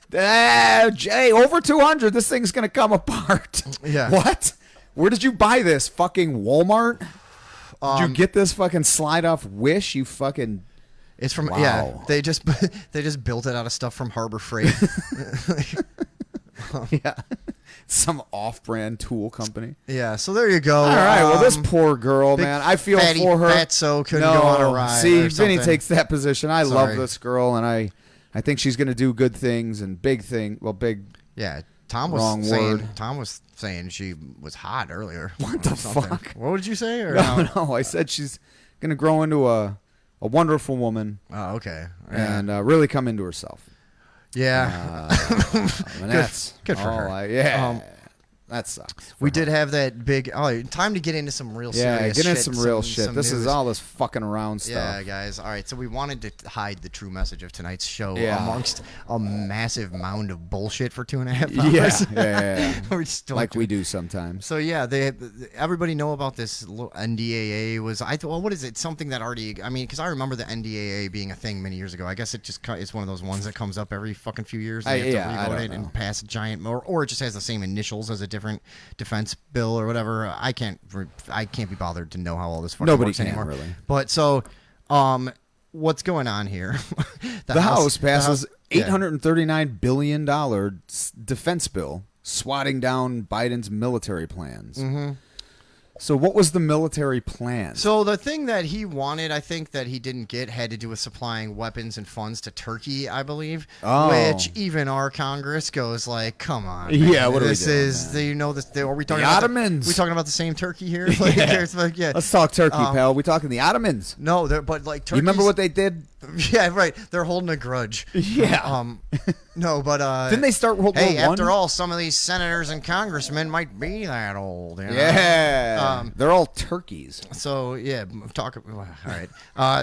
Jay, over 200, this thing's going to come apart. Yeah. What? Where did you buy this? Fucking Walmart? Did you get this fucking slide off Wish? You fucking... It's from Wow. yeah. They just built it out of stuff from Harbor Freight. Yeah. Some off-brand tool company. Yeah. So there you go. All right. Well, this poor girl, big man. I feel fatty for her. fatso couldn't go on a ride. See, or Vinny something. takes that position. I Sorry. love this girl, and I think she's going to do good things and big thing. Well, big. Yeah. Tom Wrong was saying. word. Tom was saying she was hot earlier. What the Something. fuck? What did you say? Or No. I said she's going to grow into a wonderful woman. Oh, okay. Yeah. And really come into herself. Yeah. And that's good for all her. That sucks. We did have that big. Oh, time to get into some real serious get shit. into some real shit. This news. is all this fucking around stuff. Yeah, guys. All right, so we wanted to hide the true message of tonight's show Yeah. amongst a massive mound of bullshit for 2.5 hours. Yeah. We're just Like we do sometimes. So yeah, everybody know about this little NDAA was what is it? Something that already because I remember the NDAA being a thing many years ago. I guess it just it's one of those ones that comes up every fucking few years. And you have to I revote don't it and know. pass a giant or it just has the same initials as a different defense bill or whatever. I can't be bothered to know how all this fucking Nobody works can, anymore. really. But so what's going on here? The House passes yeah. $839 billion defense bill swatting down Biden's military plans. Mm-hmm. So what was the military plan? So the thing that he wanted, I think, that he didn't get had to do with supplying weapons and funds to Turkey, I believe. Oh. Which even our Congress goes like, come on. Man. Yeah, what are we this doing, is, man? you know, this. Are we talking The about Ottomans. we talking about the same Turkey here? Like, Yeah. there's like, yeah. Let's talk Turkey, pal. We talking the Ottomans? No, but like Turkey. You remember what they did? Yeah, right. They're holding a grudge. Yeah. No, but Didn't they start World hey, War I? after all, some of these senators and congresmen might be that old. You know? Yeah. They're all turkeys. So yeah, talk. All right.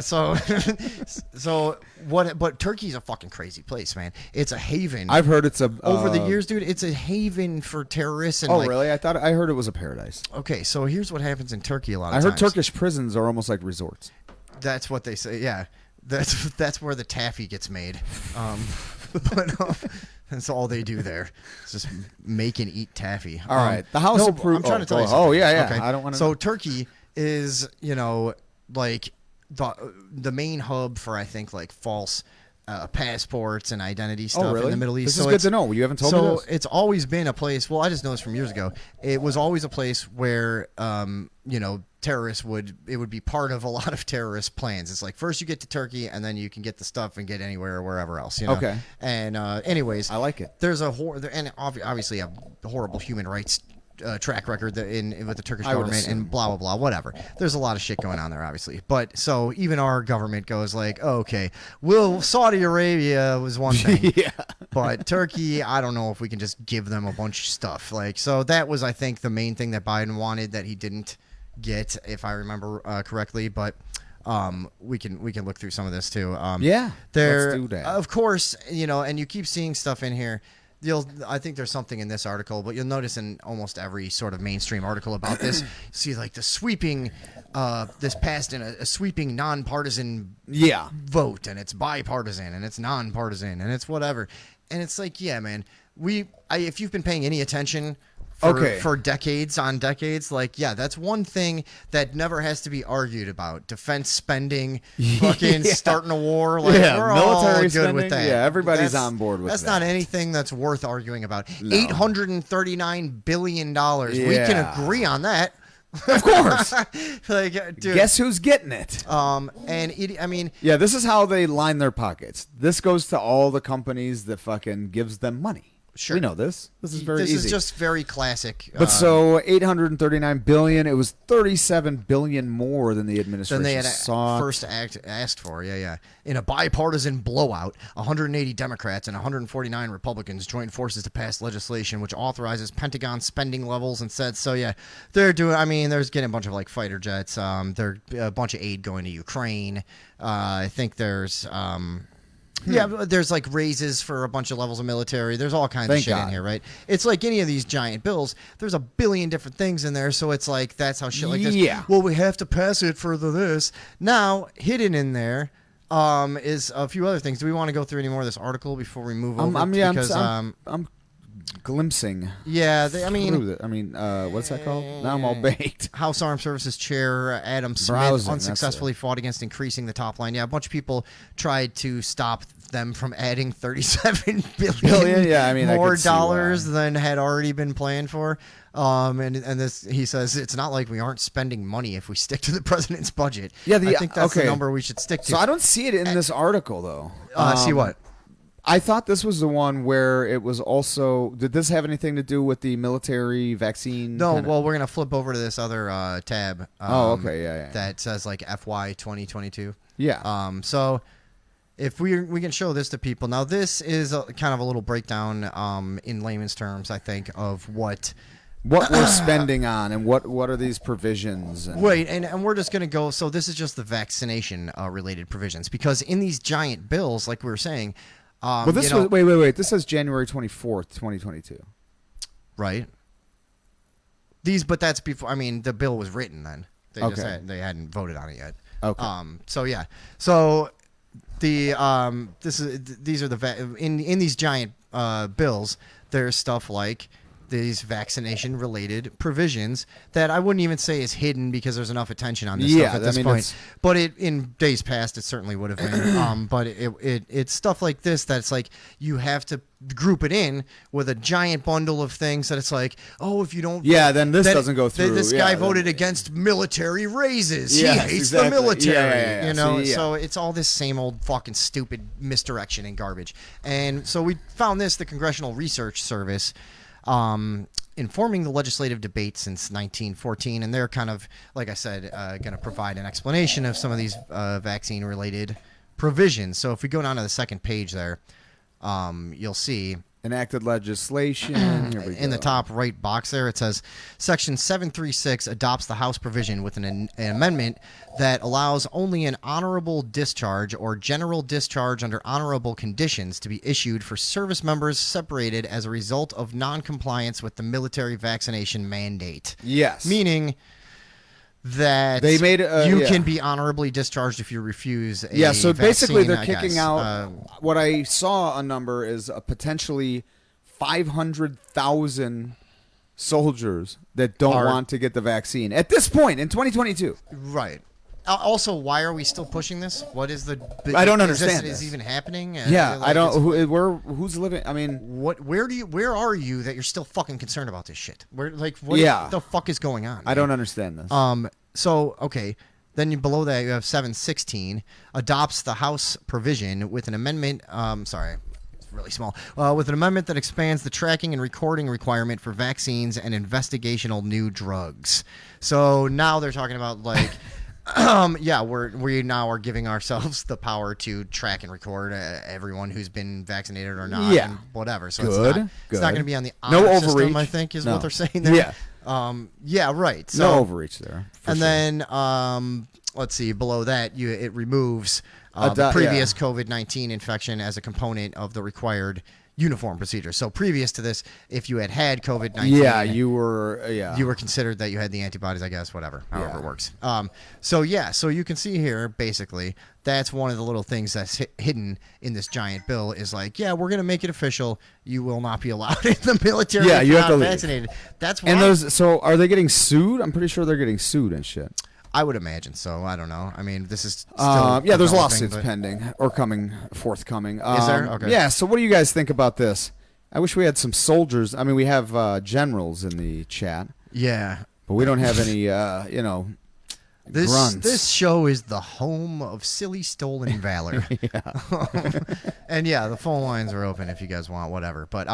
So what? But Turkey's a fucking crazy place, man. It's a haven. I've heard it's a over the years, dude. It's a haven for terrorists. And Oh, like, really? I heard it was a paradise. Okay, so here's what happens in Turkey a lot of I times. heard Turkish prisons are almost like resorts. That's what they say. Yeah, that's where the taffy gets made. That's all they do there. It's just make and eat taffy. All right. The House no, approved. I'm trying to tell you Oh, something. yeah. Okay. I don't want to. So Turkey is, like the main hub for, I think, like false passports and identity stuff in the Middle East. This is good to know. You haven't told me this. So it's always been a place. Well, I just know this from years ago. It was always a place where terrorists would be part of a lot of terrorist plans. It's like first you get to Turkey and then you can get the stuff and get anywhere or wherever else. Okay. And anyways, I like it. There's obviously a horrible human rights track record with the Turkish government and blah blah blah, whatever. There's a lot of shit going on there, obviously. But so even our government goes like, okay, Saudi Arabia was one thing, but Turkey, I don't know if we can just give them a bunch of stuff. Like, so that was, I think, the main thing that Biden wanted that he didn't get, if I remember correctly. But we can look through some of this too. Let's do that. Of course, and you keep seeing stuff in here. I think there's something in this article, but you'll notice in almost every sort of mainstream article about this, you see like the sweeping, this passed in a sweeping nonpartisan vote, and it's bipartisan, and it's nonpartisan, and it's whatever, and it's like, yeah, man, if you've been paying any attention for decades on decades, like, yeah, that's one thing that never has to be argued about. Defense spending, fucking starting a war, like, we're military all good spending, with that. Yeah, everybody's on board with that. That's not anything that's worth arguing about. $839 billion. We can agree on that. Of course. Like, dude. Guess who's getting it? Yeah, this is how they line their pockets. This goes to all the companies that fucking gives them money. Sure. We know this. This is very easy. This is just very classic. But so $839 billion, it was $37 billion more than the administration they had sought. first asked for. Yeah. In a bipartisan blowout, 180 Democrats and 149 Republicans joined forces to pass legislation which authorizes Pentagon spending levels and said, so yeah, they're doing, there's getting a bunch of like fighter jets. There's a bunch of aid going to Ukraine. I think there's there's like raises for a bunch of levels of military. There's all kinds of shit in here, right? It's like any of these giant bills. There's a billion different things in there, so it's like that's how shit like this. Yeah. Well, we have to pass it for this. Now, hidden in there is a few other things. Do we want to go through any more of this article before we move over? I'm glimpsing. Yeah, what's that called? Now I'm all baked. House Armed Services Chair Adam Smith unsuccessfully fought against increasing the top line. Yeah, a bunch of people tried to stop them from adding $37 billion more dollars than had already been planned for. And this, he says, it's not like we aren't spending money if we stick to the president's budget. Yeah, I think that's the number we should stick to. So I don't see it in this article though. See what? I thought this was the one where it was also. Did this have anything to do with the military vaccine? No. Well, we're gonna flip over to this other tab. Yeah. That says like FY 2022. Yeah. So if we can show this to people now, this is kind of a little breakdown in layman's terms, I think, of what we're spending on and what are these provisions. Wait, and we're just gonna go. So this is just the vaccination related provisions, because in these giant bills, like we were saying. Well, this was wait. This says January 24th, 2022. Right. But that's before. The bill was written then. They hadn't voted on it yet. Okay. So yeah. So these are the in these giant bills. There's stuff like these vaccination related provisions that I wouldn't even say is hidden because there's enough attention on this stuff at this point. But in days past, it certainly would have been. But it's stuff like this that's like you have to group it in with a giant bundle of things that it's like, oh, if you don't, then this doesn't go through. This guy voted against military raises. He hates the military. So it's all this same old fucking stupid misdirection and garbage. And so we found the Congressional Research Service. Informing the legislative debate since 1914, and they're kind of, like I said, going to provide an explanation of some of these vaccine-related provisions. So if we go down to the second page there, you'll see enacted legislation. Here we go. In the top right box there, it says Section 736 adopts the House provision with an amendment that allows only an honorable discharge or general discharge under honorable conditions to be issued for service members separated as a result of noncompliance with the military vaccination mandate. Yes. Meaning that they made you can be honorably discharged if you refuse a so basically vaccine, they're kicking out what I saw a number is a potentially 500,000 soldiers that don't want to get the vaccine at this point in 2022. Right. Also, why are we still pushing this? What is the? I don't understand. Is even happening? Yeah, I don't. Who's living? I mean, Where are you that you're still fucking concerned about this shit? What the fuck is going on? I don't understand this. So okay. Then below that you have 716 adopts the House provision with an amendment. Sorry. Really small, with an amendment that expands the tracking and recording requirement for vaccines and investigational new drugs. So now they're talking about like, we now are giving ourselves the power to track and record everyone who's been vaccinated or not, and whatever. So it's not going to be on the honor system, I think, is what they're saying there. Yeah, right. So, no overreach there. And then let's see, below that it removes. The previous COVID-19 infection as a component of the required uniform procedure. So previous to this, if you had COVID-19, you were considered that you had the antibodies, I guess, whatever, however it works. So you can see here, basically, that's one of the little things that's hidden in this giant bill is like, we're going to make it official. You will not be allowed in the military if you're not vaccinated. That's why. And so are they getting sued? I'm pretty sure they're getting sued and shit. I would imagine so. I don't know. I mean, this is still there's lawsuits pending or forthcoming. Is there? Okay. Yeah. So what do you guys think about this? I wish we had some soldiers. I mean, we have generals in the chat. Yeah. But we don't have any, grunts. This show is the home of silly stolen valor. And the phone lines are open if you guys want whatever. But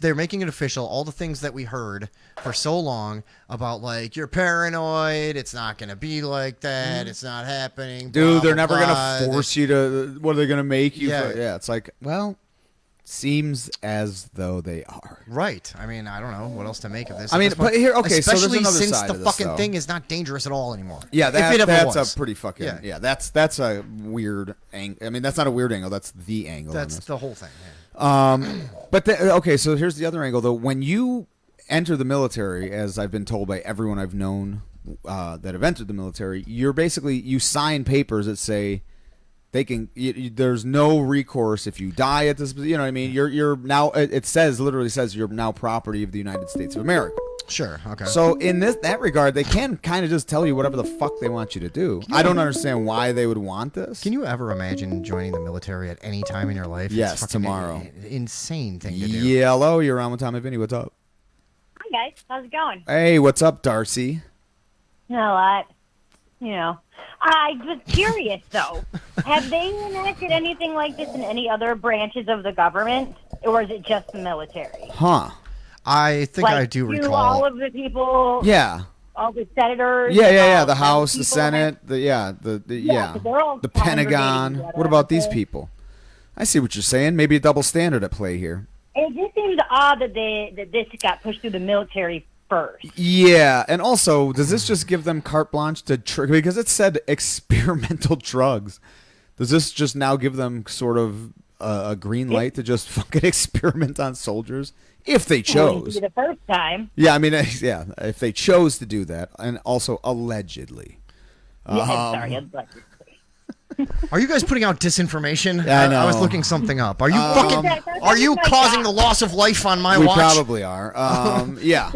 they're making it official. All the things that we heard for so long about, like, you're paranoid, it's not going to be like that, it's not happening. Dude, they're never going to force you to, what are they going to make you? It's like, well, seems as though they are. Right. I mean, I don't know what else to make of this. I mean, but here, okay, so there's especially another since side the of this, fucking though. thing is not dangerous at all anymore. Yeah, that's a pretty fucking, that's a weird angle. I mean, that's not a weird angle, that's the angle. That's the whole thing, okay, so here's the other angle, though. When you enter the military, as I've been told by everyone I've known that have entered the military, you sign papers that say they can. There's no recourse if you die at this. You know what I mean? You're now. It literally says you're now property of the United States of America. Sure. Okay. So in that regard, they can kind of just tell you whatever the fuck they want you to do. I don't understand why they would want this. Can you ever imagine joining the military at any time in your life? Yes, it's tomorrow. An insane thing to do. Hello, you're on with Tom and Vinnie. What's up? Hi guys, how's it going? Hey, what's up, Darcy? Not a lot. I was curious though. Have they enacted anything like this in any other branches of the government, or is it just the military? Huh. I think I do recall. All of the people. Yeah. All the senators. Yeah. The House, the Senate, the the Pentagon. What about these people? I see what you're saying. Maybe a double standard at play here. It just seems odd that this got pushed through the military first. Yeah, and also, does this just give them carte blanche to because it said experimental drugs? Does this just now give them sort of a green light to just fucking experiment on soldiers if they chose? The first time. Yeah, I mean, if they chose to do that, and also allegedly. Allegedly. Are you guys putting out disinformation? Yeah, I know. I was looking something up. Are you Are you causing the loss of life on my watch? We probably are. Yeah.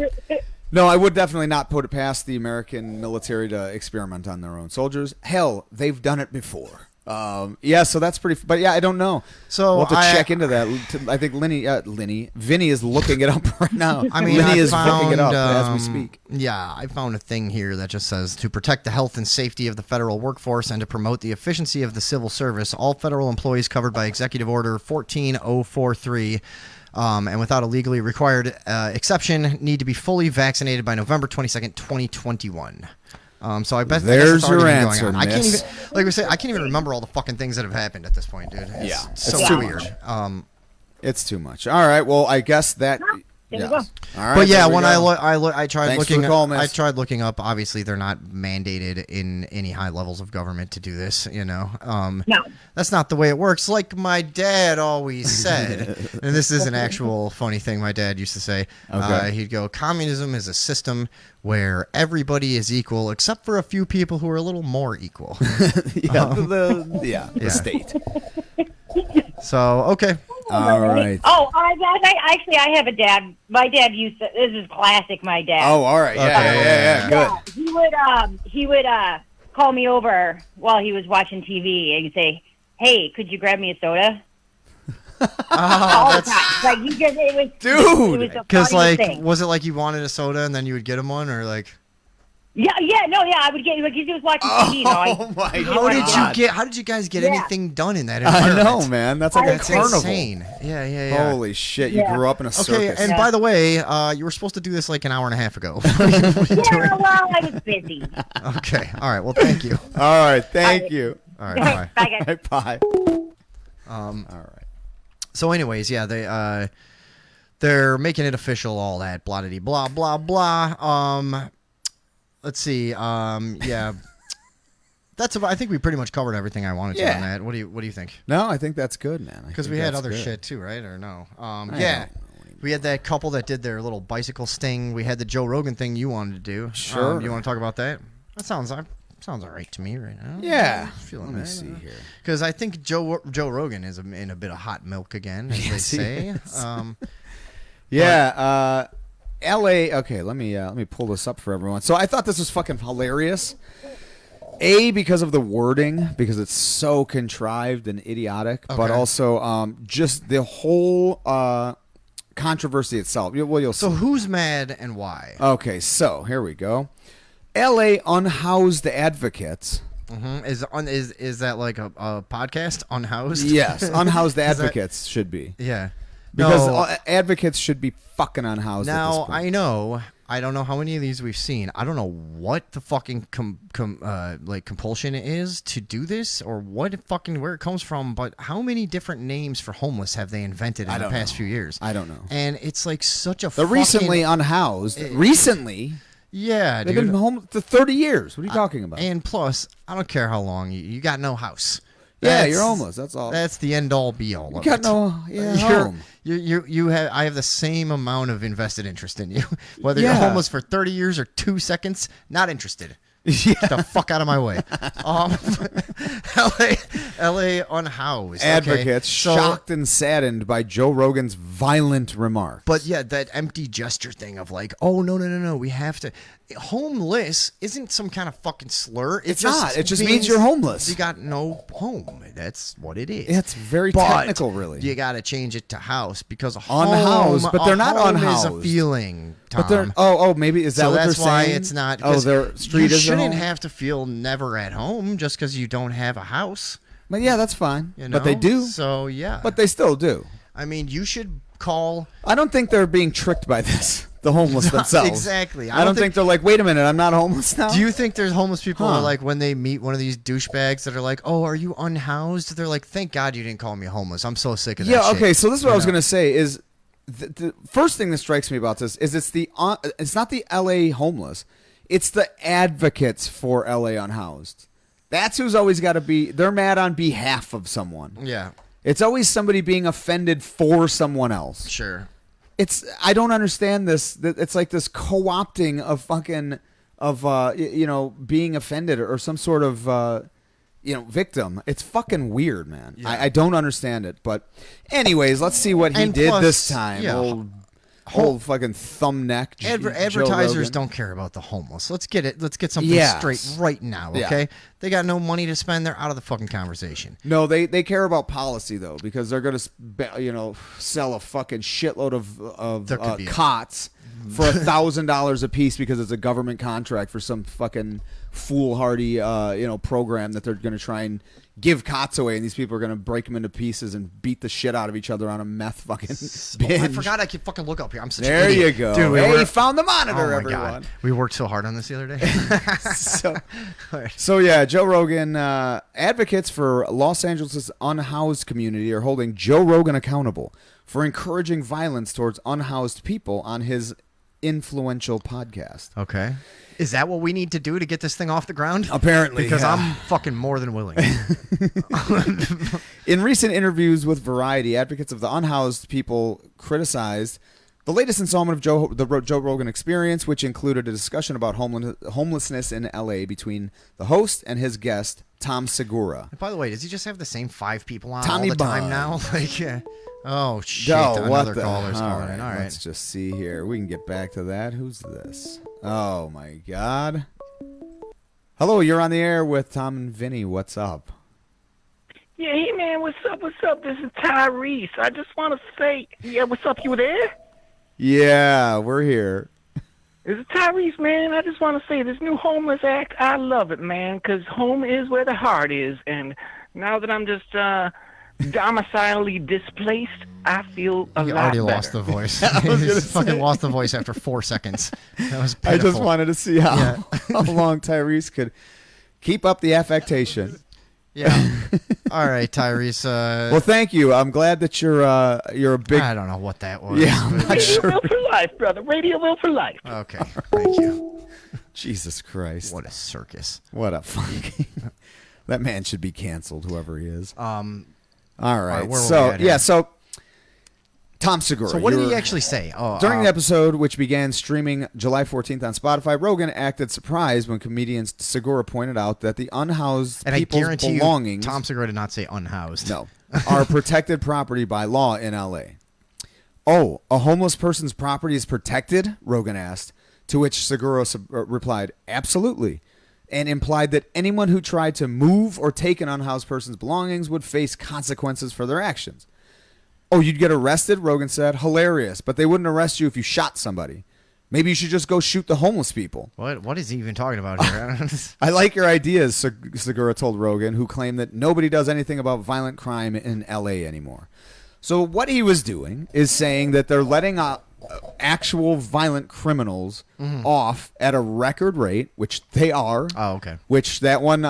No, I would definitely not put it past the American military to experiment on their own soldiers. Hell, they've done it before. So that's pretty. But yeah, I don't know. So we'll have to check into that. I think Vinnie is looking it up right now. I mean, Vinnie is looking it up as we speak. Yeah, I found a thing here that just says to protect the health and safety of the federal workforce and to promote the efficiency of the civil service, all federal employees covered by Executive Order 14043. And without a legally required exception, need to be fully vaccinated by November 22nd, 2021. So I bet there's your answer. I can't even, like we say, I can't even remember all the fucking things that have happened at this point, dude. It's so weird. It's too much. All right. Well, I guess that. There you go. All right, but yeah, when I tried Thanks looking, for the call, miss. I tried looking up. Obviously, they're not mandated in any high levels of government to do this. No, that's not the way it works. Like my dad always said, and this is an actual funny thing my dad used to say. Okay. He'd go, "Communism is a system where everybody is equal, except for a few people who are a little more equal." The state. So okay, All right. Oh, I have a dad. My dad used to. This is classic. My dad. Oh, all right. Yeah. Good. He would call me over while he was watching TV and he'd say, "Hey, could you grab me a soda?" All the time. Like it was, dude. It was Because like, thing. was it like you wanted a soda and then you would get him one, or like? Yeah. I would get like he was watching TV. How did you guys get anything done in that environment? I know, man. That's like a carnival. Insane. Yeah. Holy shit! You grew up in a circus. Okay, and by the way, you were supposed to do this like an hour and a half ago. Well, I was busy. Okay. All right. Well, thank you. All right. Thank you. All right. Bye. Bye, guys. Bye. All right. So, anyways, yeah, they're making it official. All that blah blah blah blah. Let's see. Yeah. That's about, I think we pretty much covered everything I wanted to on that. What do you think? No, I think that's good, man. Because we had other shit too, right? Or no? Yeah. We had that couple that did their little bicycle sting. We had the Joe Rogan thing you wanted to do. Sure. You want to talk about that? That sounds all right to me right now. Yeah. Feeling Let me see here. Because I think Joe Rogan is in a bit of hot milk again, as they say. Yeah. L.A. Okay, let me pull this up for everyone. So I thought this was fucking hilarious. Because of the wording, because it's so contrived and idiotic, but also just the whole controversy itself. Well, you'll see. So who's mad and why? Okay, so here we go. L.A. unhoused advocates. Mm-hmm. Is that like a podcast? Unhoused? Yes, unhoused advocates should be. Yeah. Because advocates should be fucking unhoused. Now, at this point. I know. I don't know how many of these we've seen. I don't know what the fucking compulsion is to do this, or where it comes from. But how many different names for homeless have they invented in the past few years? I don't know. And it's like such a. The recently unhoused. Recently. Yeah, they've dude. been home for 30 years. What are you talking about? And plus, I don't care how long you got no house. Yeah, you're homeless. That's all. That's the end all be all. You got no home. You have. I have the same amount of invested interest in you, whether you're homeless for 30 years or 2 seconds. Not interested. Yeah. Get the fuck out of my way. L.A. unhoused. Advocates shocked and saddened by Joe Rogan's violent remarks. But yeah, that empty gesture thing of like, oh no, we have to. Homeless isn't some kind of fucking slur. It's not. It just means you're homeless. You got no home. That's what it is. It's very technical, really. You got to change it to house because unhoused, but they're not unhoused. Is a feeling, Tom. But they're maybe is that what they're saying? So that's why it's not. Their street you is shouldn't home? have to feel never at home just because you don't have a house. But yeah, that's fine. You know? But they do. So yeah. But they still do. I mean, you should call. I don't think they're being tricked by this. The homeless themselves. Exactly. I don't think they're like, wait a minute, I'm not homeless now. Do you think there's homeless people who are like, when they meet one of these douchebags that are like, oh, are you unhoused? They're like, thank God you didn't call me homeless. I'm so sick of that shit. Yeah, okay, so this is what I was going to say is the first thing that strikes me about this is it's not the LA homeless. It's the advocates for LA unhoused. That's who's always got to be, they're mad on behalf of someone. Yeah. It's always somebody being offended for someone else. Sure. I don't understand this. It's like this co-opting of fucking being offended or some sort of victim. It's fucking weird, man. Yeah. I don't understand it. But anyways, let's see what he did this time. Yeah. Old fucking thumb neck. Advertisers don't care about the homeless. Let's get it. Let's get something straight right now. Okay, Yeah. They got no money to spend. They're out of the fucking conversation. No, they care about policy though, because they're going to sell a fucking shitload of cots for $1,000 a piece because it's a government contract for some fucking foolhardy program that they're going to try and give cots away, and these people are going to break them into pieces and beat the shit out of each other on a meth fucking binge. I forgot I could fucking look up here. I'm such there an idiot. You go. Dude, you found the monitor, oh my everyone. God. We worked so hard on this the other day. So yeah, Joe Rogan, advocates for Los Angeles' unhoused community are holding Joe Rogan accountable for encouraging violence towards unhoused people on his influential podcast. Okay. Is that what we need to do to get this thing off the ground? Apparently. Because I'm fucking more than willing. In recent interviews with Variety, advocates of the unhoused people criticized the latest installment of the Joe Rogan Experience, which included a discussion about homelessness in L.A. between the host and his guest, Tom Segura. By the way, does he just have the same 5 people on Tommy all the time Bond. now? Like, Oh, shit. Oh, what Another the? caller's All calling. right, All right. let's just see here. We can get back to that. Who's this? Oh, my God. Hello, you're on the air with Tom and Vinny. What's up? Yeah, hey man, what's up? What's up? This is Tyrese. I just want to say, yeah, what's up? You there? Yeah, we're here. This is Tyrese, man. I just want to say this new homeless act, I love it, man, because home is where the heart is. And now that I'm just domicilially displaced, I feel a You lot already better. lost the voice. I was You gonna fucking say. lost the voice after 4 seconds. That was I just pitiful. wanted to see how long Tyrese could keep up the affectation. Yeah. All right, Tyrese. Well, thank you. I'm glad that you're a big. I don't know what that was. Yeah, I'm but- not sure. Radioville for life, brother. Radioville for life. Okay, thank you. Jesus Christ. What a circus. What a fucking. That man should be canceled, whoever he is. All right. where were we So at here? yeah. So Tom Segura. So what did you he were- actually say? Oh, During the episode, which began streaming July 14th on Spotify, Rogan acted surprised when comedian Segura pointed out that the unhoused and I people's guarantee belongings you, Tom Segura did not say unhoused. no, are protected property by law in L.A. Oh, a homeless person's property is protected? Rogan asked, to which Segura replied, absolutely, and implied that anyone who tried to move or take an unhoused person's belongings would face consequences for their actions. Oh, you'd get arrested? Rogan said. Hilarious, but they wouldn't arrest you if you shot somebody. Maybe you should just go shoot the homeless people. What is he even talking about here? I like your ideas, Segura told Rogan, who claimed that nobody does anything about violent crime in L.A. anymore. So what he was doing is saying that they're letting actual violent criminals off at a record rate, which they are. Oh, okay. Which that one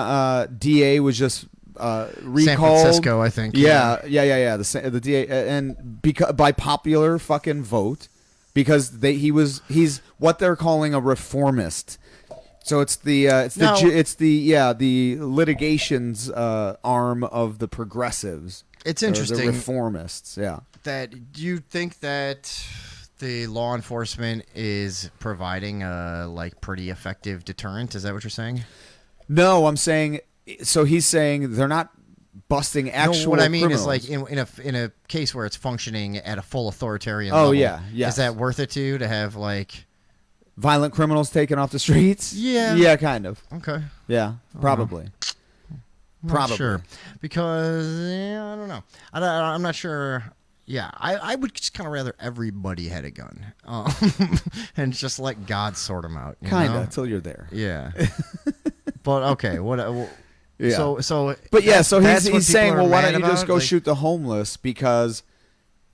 DA was just recalled. San Francisco, I think. Yeah. The DA, and by popular fucking vote, because he's what they're calling a reformist. So it's the litigations arm of the progressives. It's Or interesting. the reformists. Yeah. That do you think that the law enforcement is providing a pretty effective deterrent? Is that what you're saying? No, I'm saying. So he's saying they're not busting actual. No, what I mean criminals. is in a case where it's functioning at a full authoritarian Oh, level. yeah, yes. Is that worth it to you to have violent criminals taken off the streets? Yeah. Yeah, kind of. Okay. Yeah, probably. Not sure, because I don't know. I'm not sure. Yeah, I would just kind of rather everybody had a gun, and just let God sort them out. Kind of until you're there. Yeah. But okay, what? Yeah. So. But yeah, that's so what he's people saying, are well, why mad don't you just about? go shoot the homeless? Because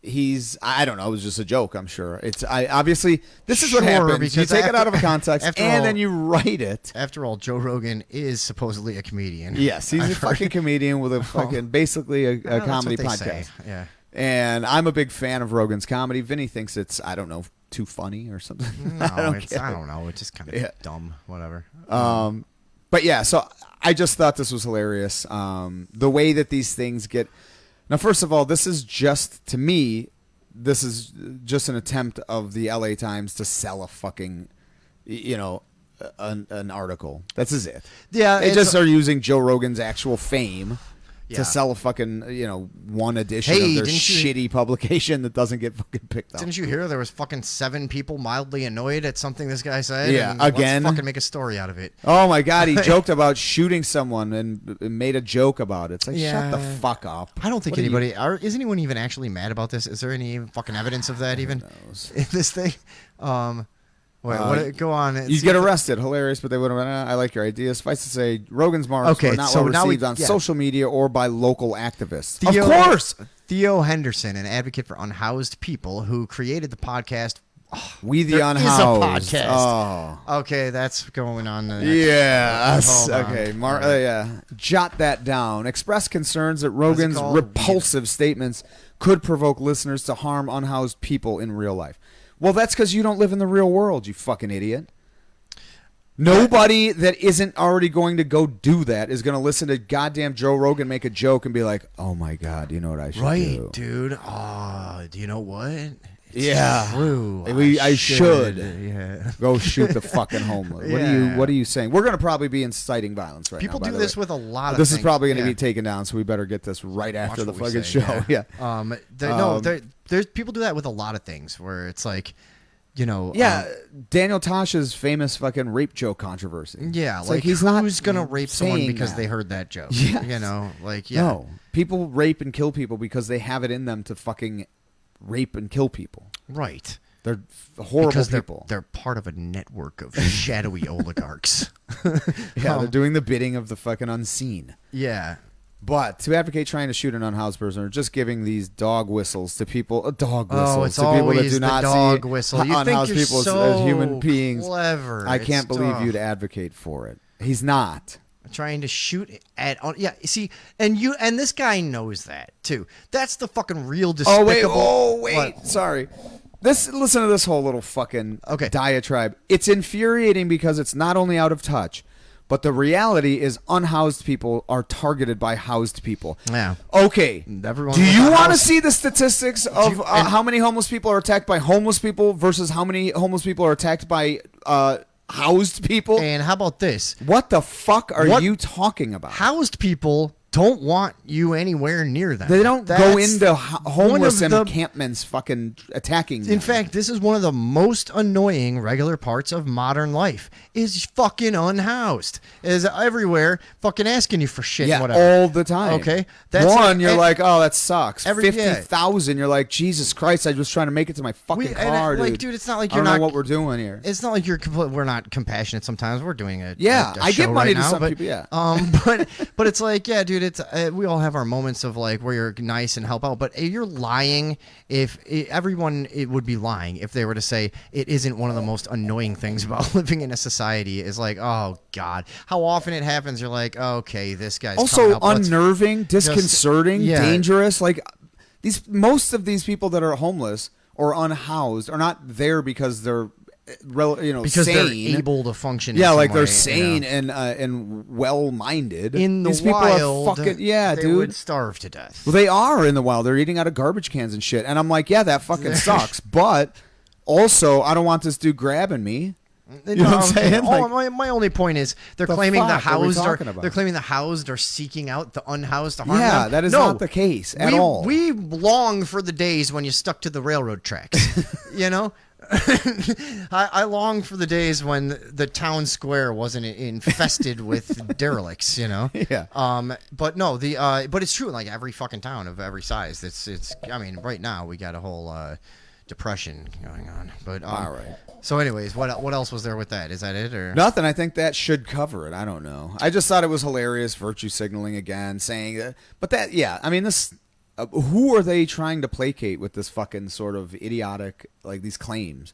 I don't know. It was just a joke. I'm sure. Obviously this is what Sure, happens. You because take it out of a context after and all- then you write it. After all, Joe Rogan is supposedly a comedian. Yes, he's I've a heard. fucking comedian with a fucking basically a Well, that's comedy what they podcast. say, yeah. And I'm a big fan of Rogan's comedy. Vinny thinks it's too funny or something. No, I don't know. It's just kind of dumb. Whatever. But yeah, so I just thought this was hilarious. The way that these things get. Now, first of all, this is just, to me, this is just an attempt of the LA Times to sell a fucking, an article. That's just it. Yeah, They it's- just are using Joe Rogan's actual fame Yeah. to sell a fucking, one edition Hey, of their didn't you- shitty publication that doesn't get fucking picked up. Didn't you hear there was fucking 7 people mildly annoyed at something this guy said? Yeah, and again. Let's fucking make a story out of it. Oh my God, he joked about shooting someone and made a joke about it. It's like, shut the Yeah. fuck up. I don't think What are you- anybody is anyone even actually mad about this? Is there any fucking evidence of that even in this thing? Go on. You get arrested. Hilarious, but they would have. I like your idea. Suffice to say, Rogan's marks Okay, were not so well now received on yeah. social media or by local activists. Theo- Of course, Theo Henderson, an advocate for unhoused people, who created the podcast. We the There Unhoused. is a podcast. Oh. Okay, that's going on. The next Yes. Hold on. Okay. All right. Yeah. Jot that down. Express concerns that Rogan's called? repulsive statements could provoke listeners to harm unhoused people in real life. Well, that's because you don't live in the real world, you fucking idiot. Nobody that isn't already going to go do that is going to listen to goddamn Joe Rogan make a joke and be like, "Oh my God, you know what I should do?" Right, dude. Oh, do you know what? Yeah, true. I should go Yeah. shoot the fucking homeless. Yeah. What are you saying? We're gonna probably be inciting violence right People now. do by the this way. with a lot of This things. is probably gonna Yeah. be taken down, so we better get this right after the Watch what fucking we say, show. Yeah. There's people do that with a lot of things where it's like, you know. Daniel Tosh's famous fucking rape joke controversy. Yeah, It's like he's not who's gonna rape someone saying because that. they heard that joke? Yes. You know, like yeah. No, people rape and kill people because they have it in them to fucking rape and kill people. Right. They're horrible because people. They're part of a network of shadowy oligarchs. Yeah, they're doing the bidding of the fucking unseen. Yeah. But to advocate trying to shoot an unhoused person or just giving these dog whistles to people, dog whistles Oh, it's to people that always do the not dog see whistle. You think unhoused you're people as so human beings. clever. I can't It's believe tough. you'd advocate for it. He's not. Trying to shoot at see, and this guy knows that too. That's the fucking real despicable. Oh wait, What? sorry. Listen to this whole little fucking diatribe. It's infuriating because it's not only out of touch, but the reality is unhoused people are targeted by housed people. Yeah. Okay. Everyone Do with you a want to house- see the statistics of how many homeless people are attacked by homeless people versus how many homeless people are attacked by housed people? And how about this? What the fuck are you talking about? Housed people don't want you anywhere near them. They don't go That's into one homeless of the- encampments fucking attacking them. In fact, this is one of the most annoying regular parts of modern life is fucking unhoused. Is everywhere fucking asking you for shit and whatever. all the time. Okay. You're like, oh, that sucks. Every- yeah. 50,000, you're like, Jesus Christ, I was trying to make it to my fucking car, dude. like, dude, it's not like I you're don't not know what we're doing here. It's not like we're not compassionate sometimes. We're doing it. Yeah, I give money to some people, yeah. But it's like, yeah, dude, it's we all have our moments of like where you're nice and help out, but you're lying if everyone would be lying if they were to say it isn't one of the most annoying things about living in a society is like, oh God, how often it happens. You're like, okay, this guy's Also coming up, let's unnerving, just- disconcerting, yeah. dangerous. Like most of these people that are homeless or unhoused are not there because they're because sane. they're able to function. Yeah, in some like they're way, sane you know? and well-minded. In the These people wild, are fucking they dude. would starve to death. Well, they are in the wild. They're eating out of garbage cans and shit. And I'm like, yeah, that fucking sucks. But also, I don't want this dude grabbing me. You know what I'm saying? My only point is they're the claiming the fuck are we housed talking about? they're claiming the housed are seeking out the unhoused to harm Yeah, them. that is No, not the case at we, all. We long for the days when you stuck to the railroad tracks. You know? I long for the days when the town square wasn't infested with derelicts, you know. Yeah. But no, but it's true in like every fucking town of every size. It's. I mean, right now we got a whole depression going on. But all right. So, anyways, what else was there with that? Is that it or Nothing. I think that should cover it. I don't know. I just thought it was hilarious, virtue signaling again, saying that. But that, yeah. I mean, this. Who are they trying to placate with this fucking sort of idiotic, like these claims?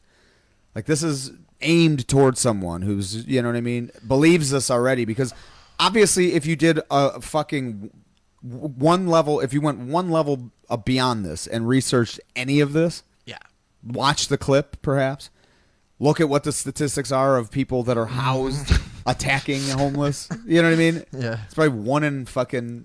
Like this is aimed towards someone who's, you know what I mean, believes this already. Because obviously, if you did a fucking one level, if you went one level beyond this and researched any of this, yeah, watch the clip, perhaps. Look at what the statistics are of people that are housed attacking homeless. You know what I mean? Yeah. It's probably one in fucking,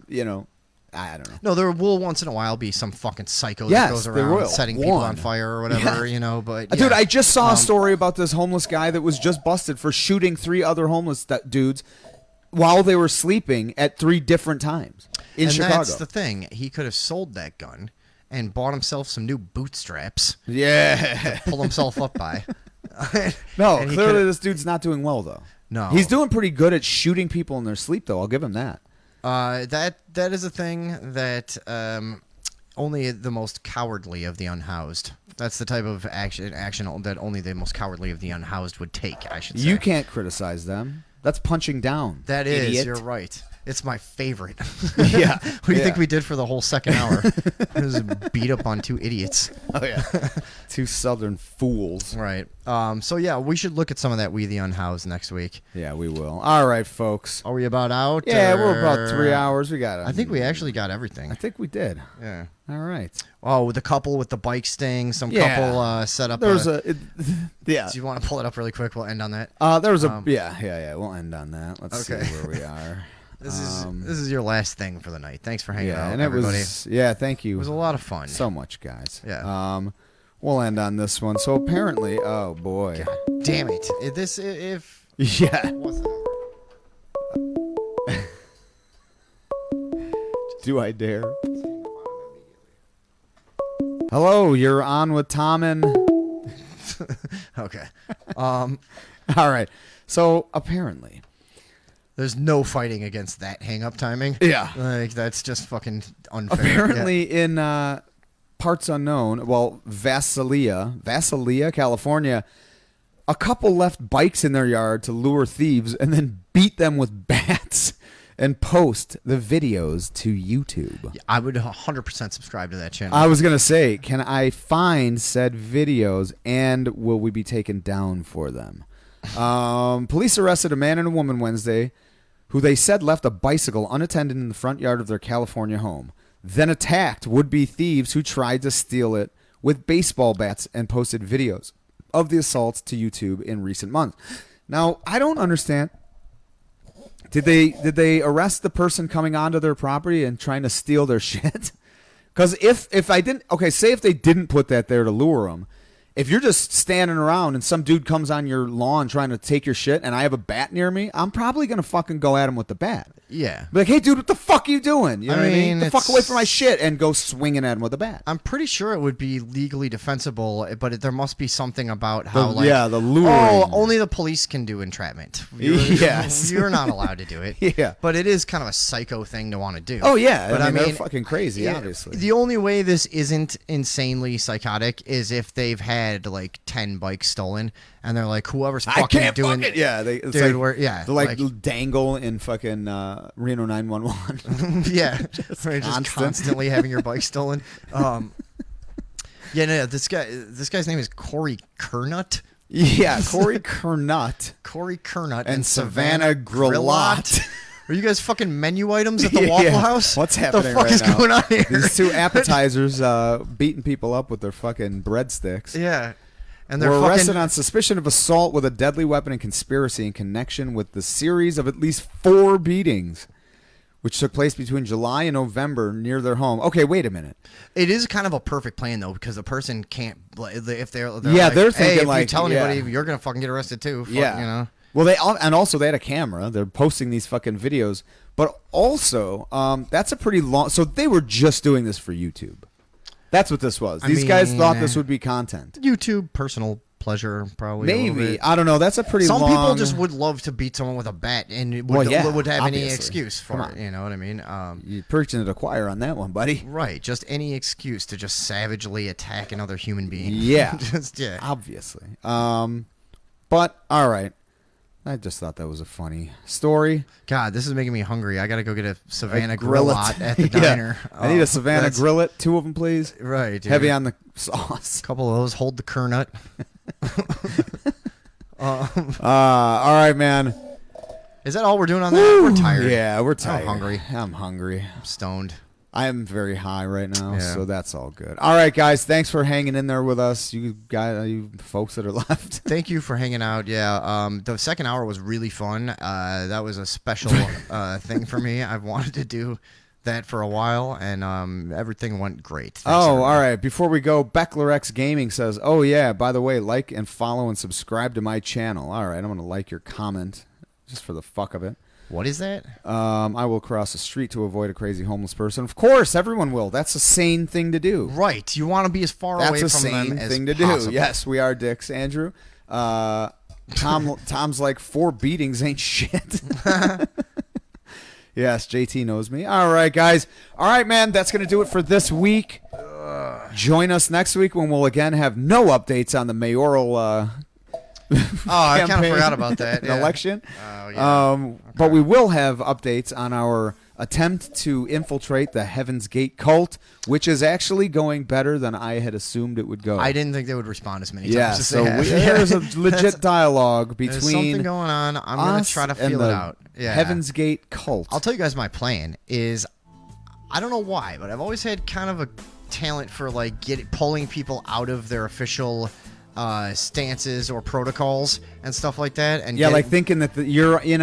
I don't know. No, there will once in a while be some fucking psycho Yes, that goes there around will. setting people One. on fire or whatever, Yeah. but Dude, I just saw a story about this homeless guy that was just busted for shooting 3 other homeless dudes while they were sleeping at 3 different times in Chicago. That's the thing. He could have sold that gun and bought himself some new bootstraps. Yeah. To pull himself up by. No, And he clearly could've- this dude's not doing well, though. No. He's doing pretty good at shooting people in their sleep, though. I'll give him that. That is a thing that only the most cowardly of the unhoused. That's the type of action that only the most cowardly of the unhoused would take, I should say. You can't criticize them. That's punching down. That is, idiot. you're right. It's my favorite. Yeah. What do you think we did for the whole second hour? Just beat up on 2 idiots. Oh, yeah. 2 southern fools. Right. So, yeah, we should look at some of that We the Unhoused next week. Yeah, we will. All right, folks. Are we about out? Yeah, we're or- about 3 hours. We got it. I think we actually got everything. I think we did. Yeah. All right. Oh, the couple with the bike sting. Some Yeah. couple set up. There was yeah. Do you want to pull it up really quick? We'll end on that. There was yeah. We'll end on that. Let's see where we are. This is your last thing for the night. Thanks for hanging out, and everybody. Thank you. It was a lot of fun. So much, guys. Yeah. we'll end on this one. So apparently, oh boy, God damn it! If yeah. Do I dare? Hello, you're on with Tom and. Okay. All right. So apparently, there's no fighting against that hang-up timing. Yeah. Like that's just fucking unfair. Apparently, in parts unknown, well, Visalia, California, a couple left bikes in their yard to lure thieves and then beat them with bats and post the videos to YouTube. I would 100% subscribe to that channel. I was going to say, can I find said videos and will we be taken down for them? Police arrested a man and a woman Wednesday who they said left a bicycle unattended in the front yard of their California home, then attacked would-be thieves who tried to steal it with baseball bats and posted videos of the assaults to YouTube in recent months. Now, I don't understand. Did they arrest the person coming onto their property and trying to steal their shit? Because if I didn't, okay, say if they didn't put that there to lure them, if you're just standing around and some dude comes on your lawn trying to take your shit and I have a bat near me, I'm probably going to fucking go at him with the bat. Yeah. Be like, hey, dude, what the fuck are you doing? You know what I mean? Get the fuck it's- away from my shit and go swinging at him with a bat. I'm pretty sure it would be legally defensible, but there must be something about how, the luring. Oh, only the police can do entrapment. Yes. You're not allowed to do it. Yeah. But it is kind of a psycho thing to want to do. Oh, yeah. But I mean, they're fucking crazy, yeah, obviously. The only way this isn't insanely psychotic is if they've had like 10 bikes stolen and they're like, whoever's fucking I can't doing fuck it. Yeah, it's dude, like, we're, yeah, they're like dangle in fucking Reno 911. yeah, just constantly having your bike stolen. Yeah, no, this guy's name is Corey Kernut. Yeah, Corey Kernut. Corey Kernut and Savannah Grillat. Are you guys fucking menu items at the Waffle House? What's happening The fuck right is now? going on here? These two appetizers beating people up with their fucking breadsticks. Yeah. And were they're arrested fucking on suspicion of assault with a deadly weapon and conspiracy in connection with the series of at least 4 beatings, which took place between July and November near their home. Okay, wait a minute. It is kind of a perfect plan though, because the person can't. If they're Yeah, like, they're hey, thinking if like, you tell yeah. anybody, you're gonna fucking get arrested too. Fuck, Yeah, you know. Well, and also they had a camera. They're posting these fucking videos, but also that's a pretty long. So they were just doing this for YouTube. That's what this was. These guys thought this would be content. YouTube personal pleasure, probably. a little Maybe. bit. I don't know. That's a pretty Some long... people just would love to beat someone with a bat and would, Well, yeah, would have any obviously. excuse for Come it. on. You know what I mean? You're preaching to the choir on that one, buddy. Right. Just any excuse to just savagely attack another human being. Yeah. Just, yeah. Obviously. But, all right. I just thought that was a funny story. God, this is making me hungry. I got to go get a Savannah Grillet. Grillat at the Yeah. diner. I need a Savannah that's- Grillet. 2 of them, please. Right. Dude. Heavy on the sauce. Couple of those. Hold the kernut. All right, man. Is that all we're doing on that? We're tired. Yeah, we're tired. I'm hungry. I'm hungry. I'm stoned. I am very high right now, Yeah. so that's all good. All right, guys. Thanks for hanging in there with us, you guys, you folks that are left. Thank you for hanging out. Yeah, the second hour was really fun. That was a special thing for me. I've wanted to do that for a while, and everything went great. Thanks, Oh, everybody. all right. Before we go, Beckler Gaming says, "Oh yeah, by the way, like and follow and subscribe to my channel." All right, I'm gonna like your comment just for the fuck of it. What is that? I will cross the street to avoid a crazy homeless person. Of course, everyone will. That's a sane thing to do. Right. You want to be as far away That's a from them sane as thing to possible. do. Yes, we are dicks, Andrew. Tom's like 4 beatings ain't shit. Yes, JT knows me. All right, guys. All right, man. That's going to do it for this week. Join us next week when we'll again have no updates on the mayoral Oh, I kind of campaign forgot about that. Yeah. election. Oh, yeah. But we will have updates on our attempt to infiltrate the Heaven's Gate cult, which is actually going better than I had assumed it would go. I didn't think they would respond as many times Yeah, as so they have. there's a legit That's- dialogue There's between something going on. I'm going to us try to and feel the it out. Yeah. Heaven's Gate cult. I'll tell you guys my plan is, I don't know why, but I've always had kind of a talent for like pulling people out of their official stances or protocols and stuff like that. And yeah, like thinking that they're in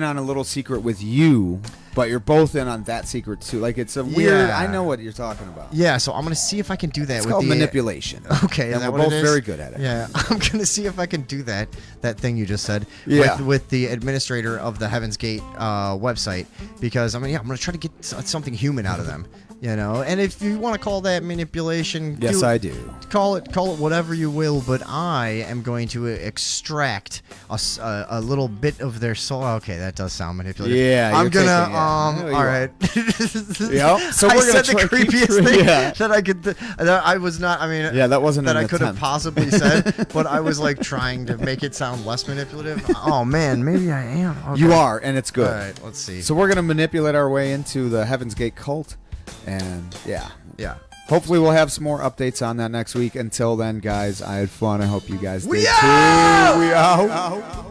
on a little secret with you, but you're both in on that secret too. Like it's a weird. Yeah. I know what you're talking about. Yeah, so I'm gonna see if I can do that. It's with called the manipulation. Okay, and is that we're what both it is? very good at it. Yeah, I'm gonna see if I can do that thing you just said. Yeah. With the administrator of the Heaven's Gate website, because I'm gonna try to get something human out of them. You know, and if you want to call that manipulation, Yes, I do. Call it whatever you will, but I am going to extract a little bit of their soul. Okay, that does sound manipulative. Yeah, I'm you're gonna taking it. all right. Yep. So I we're gonna said the try to keep creepiest through- thing yeah. that I could. That I was not. I mean, Yeah, that wasn't that an I could have attempt. possibly said, but I was like trying to make it sound less manipulative. Oh man, maybe I am. Okay. You are, and it's good. All right, let's see. So we're gonna manipulate our way into the Heaven's Gate cult, and yeah. Hopefully we'll have some more updates on that next week. Until then, guys, I had fun. I hope you guys did too. We out.